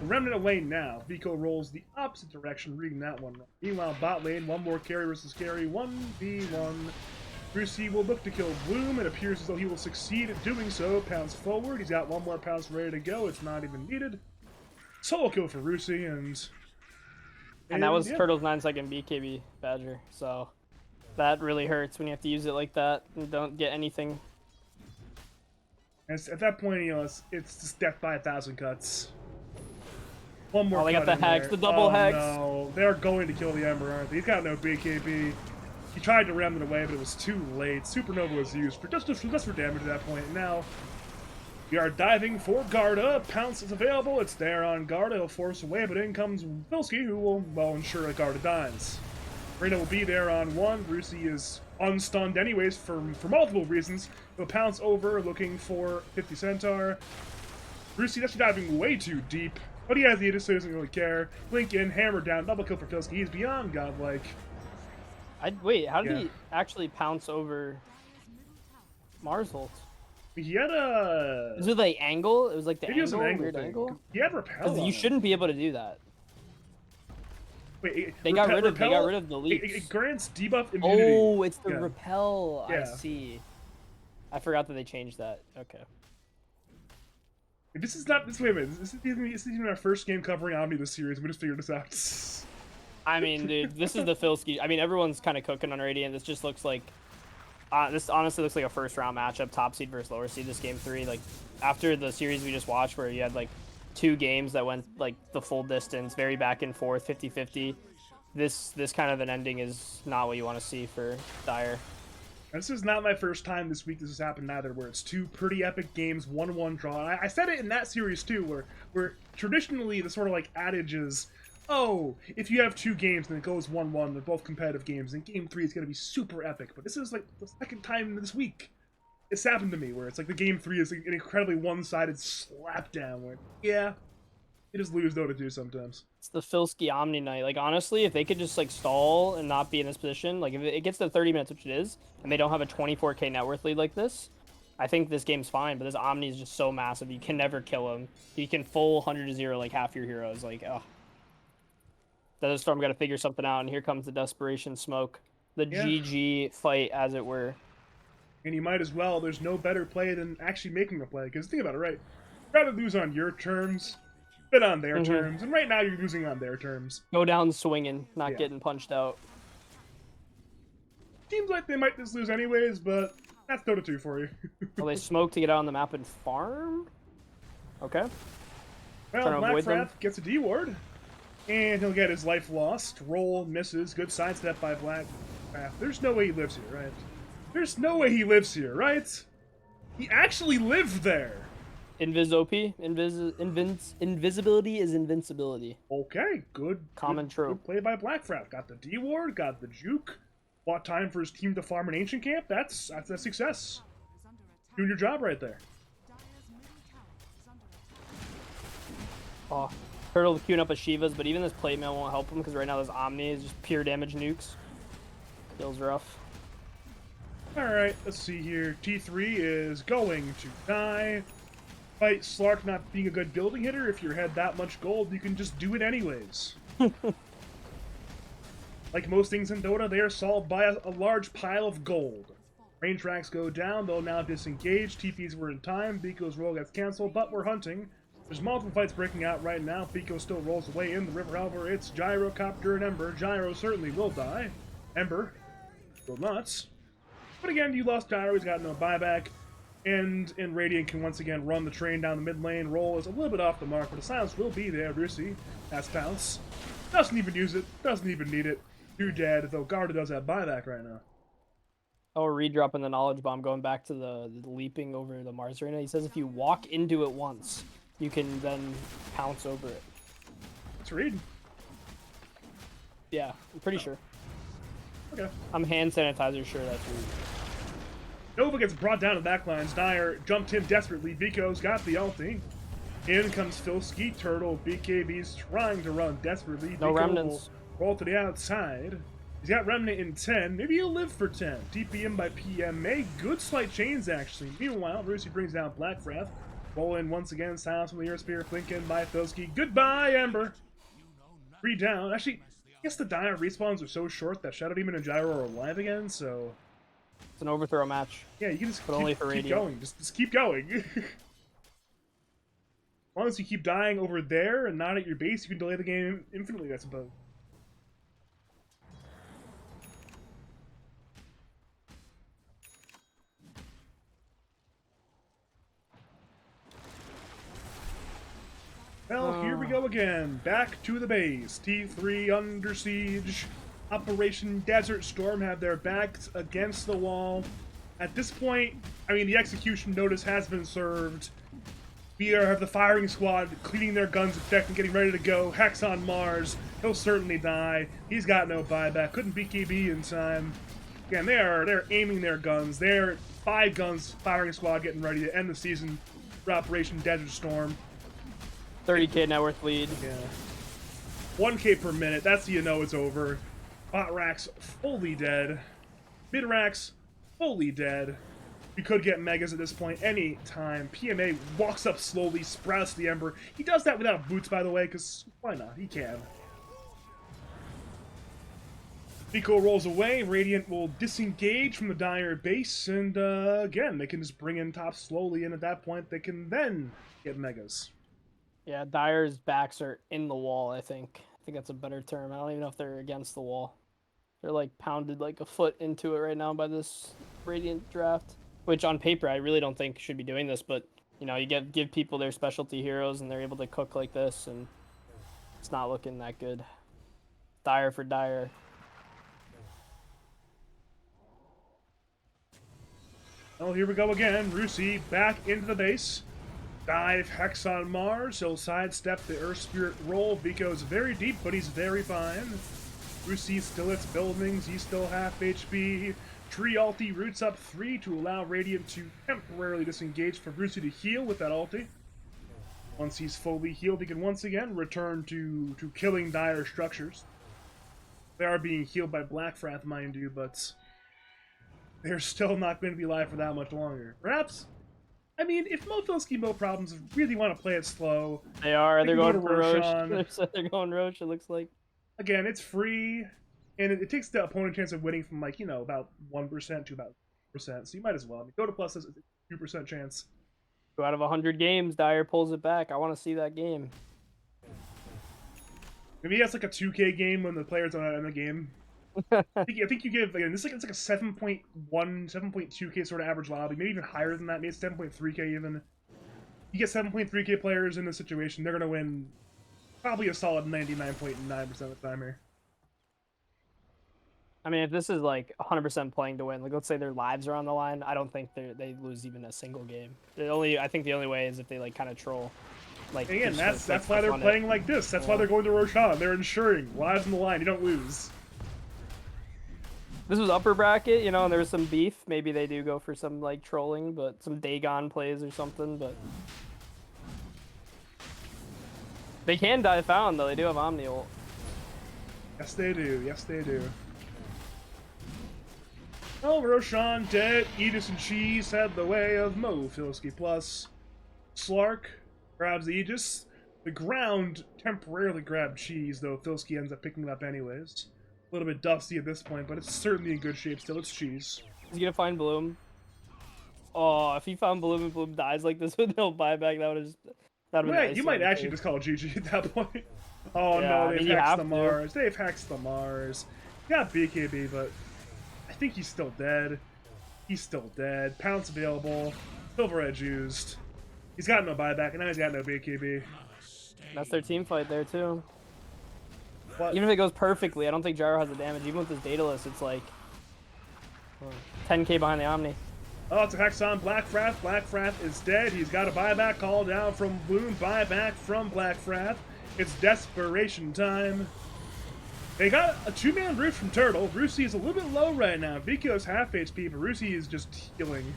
The remnant away now. Vico rolls the opposite direction, reading that one wrong. Meanwhile, bot lane, one more carry versus carry, 1v1. Brucey will look to kill Bloom. It appears as though he will succeed at doing so. Pounce forward. He's got one more pounce ready to go. It's not even needed. Solo kill for Brucey, and And that was yeah. Turtle's 9-second BKB Badger, so that really hurts when you have to use it like that and don't get anything. And at that point, you know, it's just death by 1,000 cuts. One more. Oh, they got cut the in hex, there. the double hex. No, they're going to kill the Ember, aren't they? He's got no BKB. He tried to ram it away, but it was too late. Supernova was used for just for damage at that point. And now we are diving for Garda. Pounce is available. It's there on Garda. He'll force away, but in comes Filski, who will, well, ensure that Garda dies. Reyna will be there on one. Brucey is unstunned anyways for multiple reasons. He'll pounce over, looking for 50 Centaur. Brucey actually diving way too deep, but he has the Aegis, so he doesn't really care. Blink in, hammer down, double kill for Filski. He's beyond godlike. Wait, how did Yeah. he actually pounce over Mars ult? He had a... Was it the angle? It was like the Maybe it was an angle weird thing. angle? He had repel. Because on you him. shouldn't be able to do that. Wait, They got rid of repel, the leaps. It grants debuff immunity. Oh, it's the Yeah. repel. I Yeah. see. I forgot that they changed that. Okay. This is not this. Wait a minute. This is even our first game covering Omni this series. We just figured this out. I mean, dude, this is the Filski. I mean, everyone's kind of cooking on Radiant. This just looks like... this honestly looks like a first-round matchup, top seed versus lower seed, this game 3. Like, after the series we just watched where you had, like, 2 games that went, like, the full distance, very back and forth, 50-50, this kind of an ending is not what you want to see for Dire. This is not my first time this week this has happened either, where it's 2 pretty epic games, 1-1 draw. I said it in that series too, where traditionally the sort of like adage is, oh, if you have 2 games and it goes 1-1, they're both competitive games, and game 3 is going to be super epic. But this is like the second time this week it's happened to me, where it's like the game 3 is an incredibly one-sided slapdown, where, yeah, you just lose though to do sometimes. It's the Filski Omni night. Like, honestly, if they could just, like, stall and not be in this position, like, if it gets to 30 minutes, which it is, and they don't have a 24k net worth lead like this, I think this game's fine, but this Omni is just so massive, you can never kill him. You can full 100-0, like, half your heroes. Like, ugh. Desert Storm got to figure something out, and here comes the Desperation Smoke. The Yeah. GG fight, as it were. And you might as well. There's no better play than actually making a play. Because think about it, right? Rather lose on your terms than on their terms. And right now you're losing on their terms. Go down swinging, not Yeah. getting punched out. Seems like they might just lose anyways, but that's Dota 2 for you. Well, they smoke to get out on the map and farm? Okay. Well, Trying to avoid them. Blackcraft gets a D ward. And he'll get his life lost. Roll, misses. Good sidestep by Blackcraft. There's no way he lives here, right? There's no way he lives here, right? He actually lived there. Invis OP. Invisibility is invincibility. Okay, good. Common good, trope. Good play by Blackcraft. Got the D ward, got the juke. Bought time for his team to farm an ancient camp. That's a success. Is under attack. Doing your job right there. Dire's middle tower is under attack. Oh, Turtle queuing up a Shivas, but even this plate mail won't help him because right now this Omni is just pure damage nukes. Feels rough. Alright, let's see here. T3 is going to die. Fight Slark not being a good building hitter. If you had that much gold, you can just do it anyways. Like most things in Dota, they are solved by a large pile of gold. Rain tracks go down, they'll now disengage. TPs were in time, Biko's roll gets cancelled, but we're hunting. There's multiple fights breaking out right now. Biko still rolls away in the river. However, it's Gyrocopter and Ember. Gyro certainly will die. Ember will not. But again, you lost Gyro, he's got no buyback. And Radiant can once again run the train down the mid lane. Roll is a little bit off the mark, but the silence will be there. Brucey, that's Pounce. Doesn't even use it, doesn't even need it. 2 dead, though Garda does have buyback right now. Oh, redropping the knowledge bomb, going back to the leaping over the Mars arena. He says if you walk into it once, you can then pounce over it. Let's read. Yeah, I'm pretty sure. Okay. I'm hand sanitizer sure that's read. Nova gets brought down to the backlines. Dyer jumped him desperately. Vico's got the ulti. In comes Filski. Turtle. BKB's trying to run desperately. No Vico remnants. will roll to the outside. He's got Remnant in 10. Maybe he'll live for 10. TPM by PMA. Good slight chains, actually. Meanwhile, Rusi brings down Black Wrath. Roll in once again. Silence from the Earth Spear. Blink in by Filski. Goodbye, Ember. 3 down. Actually, I guess the Dire respawns are so short that Shadow Demon and Gyro are alive again, so... It's an overthrow match. Yeah, you can just But only for keep Radiant. going. Just keep going. As long as you keep dying over there and not at your base, you can delay the game infinitely, I suppose. Well, here we go again. Back to the base. T3 under siege. Operation Desert Storm have their backs against the wall. At this point, I mean, the execution notice has been served. We have the firing squad cleaning their guns with deck and getting ready to go. Hex on Mars. He'll certainly die. He's got no buyback. Couldn't BKB in time. Again, they're aiming their guns. They're 5 guns firing squad getting ready to end the season for Operation Desert Storm. 30k net worth lead. Yeah. 1k per minute. That's how you know it's over. Bot racks fully dead. Mid racks fully dead. We could get megas at this point any time. PMA walks up slowly, sprouts the Ember. He does that without boots, by the way, because why not? He can. Nico rolls away. Radiant will disengage from the Dire base, and again, they can just bring in top slowly, and at that point, they can then get megas. Yeah, Dyer's backs are in the wall, I think. I think that's a better term. I don't even know if they're against the wall. They're like pounded like a foot into it right now by this Radiant draft. Which on paper I really don't think should be doing this, but you know, you give people their specialty heroes and they're able to cook like this, and it's not looking that good. Dire for Dire. Oh, here we go again. Rusi back into the base. Dive Hex on Mars. He'll sidestep the Earth Spirit roll. Vico's very deep, but he's very fine. Rusi still its buildings. He's still half HP. Tree ulti roots up 3 to allow Radiant to temporarily disengage for Rusi to heal with that ulti. Once he's fully healed, he can once again return to killing Dire structures. They are being healed by Black Wrath, mind you, but they're still not going to be alive for that much longer. Perhaps, I mean, if Filski problems really want to play it slow, They are. They're can go going to for Roche. Roshan. They're going Roche, it looks like. Again, it's free, and it takes the opponent chance of winning from, like, you know, about 1% to about 1%, so you might as well. I mean, Dota Plus has a 2% chance. 2 out of 100 games, Dire pulls it back. I want to see that game. Maybe he has, like, a 2K game when the players aren't in the game. I think you give, again, it's like a 7.1, 7.2K sort of average lobby, maybe even higher than that, maybe it's 7.3K even. You get 7.3K players in this situation, they're going to win probably a solid 99.9% of the time here. I mean, if this is like 100% playing to win, like let's say their lives are on the line, I don't think they lose even a single game. I think the only way is if they like kind of troll. Like Again, just that's why they're fun playing like this. That's why they're going to Roshan. They're ensuring lives on the line. You don't lose. This was upper bracket, you know, and there was some beef. Maybe they do go for some like trolling, but some Dagon plays or something. But they can dive Fallon though. They do have Omni ult. Yes, they do. Yes, they do. Oh, Roshan dead. Aegis and Cheese had the way of Filski plus. Slark grabs the Aegis. The ground temporarily grabbed Cheese, though Filski ends up picking it up anyways. A little bit dusty at this point, but it's certainly in good shape still. It's Cheese. He's gonna find Bloom. Oh, if he found Bloom and Bloom dies like this with no buyback, that would have been nice. You might actually just call GG at that point. Oh Yeah, no, I mean, they've you hexed have the to. Mars. They've hexed the Mars. Got BKB, but I think he's still dead. He's still dead. Pounce available. Silver Edge used. He's got no buyback, and now he's got no BKB. That's their team fight there too. What? Even if it goes perfectly, I don't think Gyro has the damage. Even with his Daedalus, it's like 10k behind the Omni. Oh, it's a Hex on Blackfrath. Blackfrath is dead. He's got a buyback call down from Bloom. Buyback from Blackfrath. It's desperation time. They got a 2-man Roost from Turtle. Roosy is a little bit low right now. Vico's half HP, but Roosy is just healing.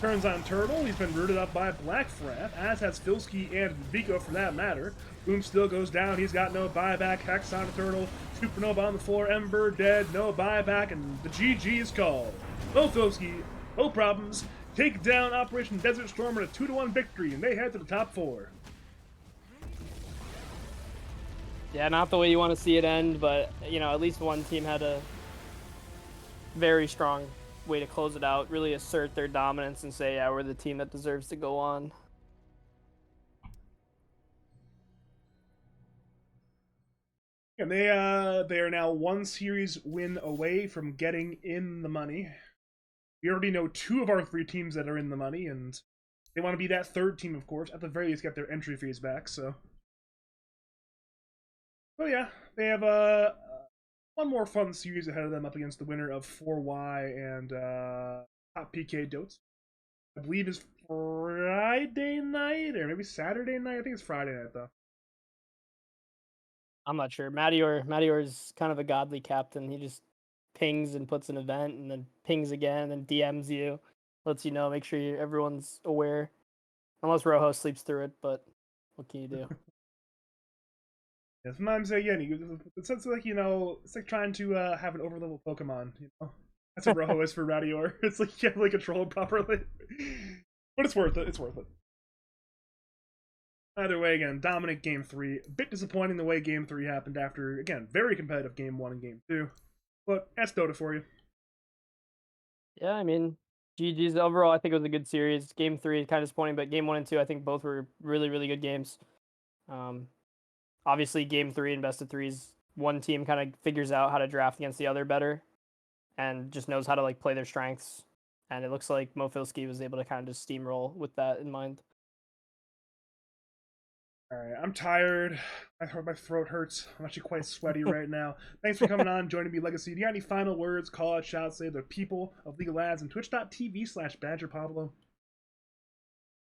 Turns on Turtle. He's been rooted up by Blackfrath, as has Filski and Vico for that matter. Boom still goes down. He's got no buyback. Hex on a Turtle. Supernova on the floor. Ember dead. No buyback, and the GG is called. Mo Filski, no problems. Take down Operation Desert Storm in a 2-1 victory, and they head to the top 4. Yeah, not the way you want to see it end, but, you know, at least one team had a very strong way to close it out, really assert their dominance and say, yeah, we're the team that deserves to go on. And they are now 1 series win away from getting in the money. We already know 2 of our 3 teams that are in the money, and they want to be that 3rd team, of course. At the very least, get their entry fees back. So yeah, they have one more fun series ahead of them up against the winner of 4Y and Top PK Dotes. I believe is Friday night or maybe Saturday night. I think it's Friday night though. I'm not sure. Madior is kind of a godly captain. He just pings and puts an event and then pings again and DMs you, lets you know, make sure everyone's aware. Unless Rojo sleeps through it, but what can you do? Yeah, sometimes it's like, you know, it's like trying to have an overlevel Pokemon, you know. That's what Rojo is for Radior. It's like you can't really control it properly. But it's worth it. It's worth it. Either way, again, dominant game 3. A bit disappointing the way game 3 happened after, again, very competitive game 1 and game 2. But that's Dota for you. Yeah, I mean, GG's overall. I think it was a good series. Game 3 kind of disappointing, but game 1 and 2, I think both were really, really good games. Obviously, game 3 and best of 3s, one team kind of figures out how to draft against the other better, and just knows how to like play their strengths. And it looks like Mo Filski was able to kind of just steamroll with that in mind. All right, I'm tired. My throat hurts. I'm actually quite sweaty right now. Thanks for coming on, joining me, Legacy. Do you have any final words, call out, shout, say to the people of League of Lads and twitch.tv/Badger Pablo?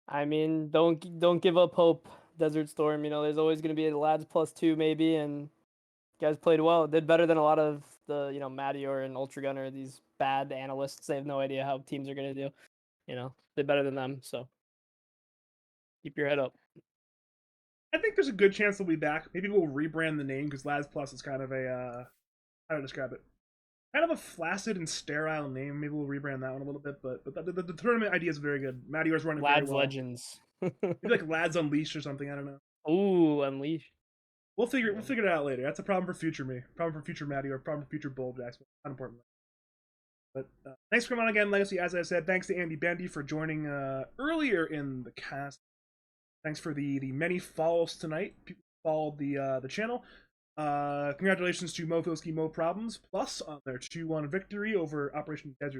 I mean, don't give up hope, Desert Storm. You know, there's always going to be a Lads +2 maybe, and you guys played well. Did better than a lot of the, you know, Madior and Ultra Gunner, these bad analysts. They have no idea how teams are going to do. You know, did better than them, so keep your head up. I think there's a good chance they'll be back. Maybe we'll rebrand the name because Lads Plus is kind of a how to describe it? Kind of a flaccid and sterile name. Maybe we'll rebrand that one a little bit, but the tournament idea is very good. Madior's running Lads very well. Legends. Maybe like Lads Unleashed or something. I don't know. Ooh, Unleashed. We'll figure it out later. That's a problem for future me. Problem for future Madior. Problem for future Bull Jacks. Not important. But thanks for coming on again, Legacy. As I said, thanks to Andybendy for joining earlier in the cast. Thanks for the many follows tonight. People followed the channel. Congratulations to Mo Filski, Mo Problems Plus on their 2-1 victory over Operation Desert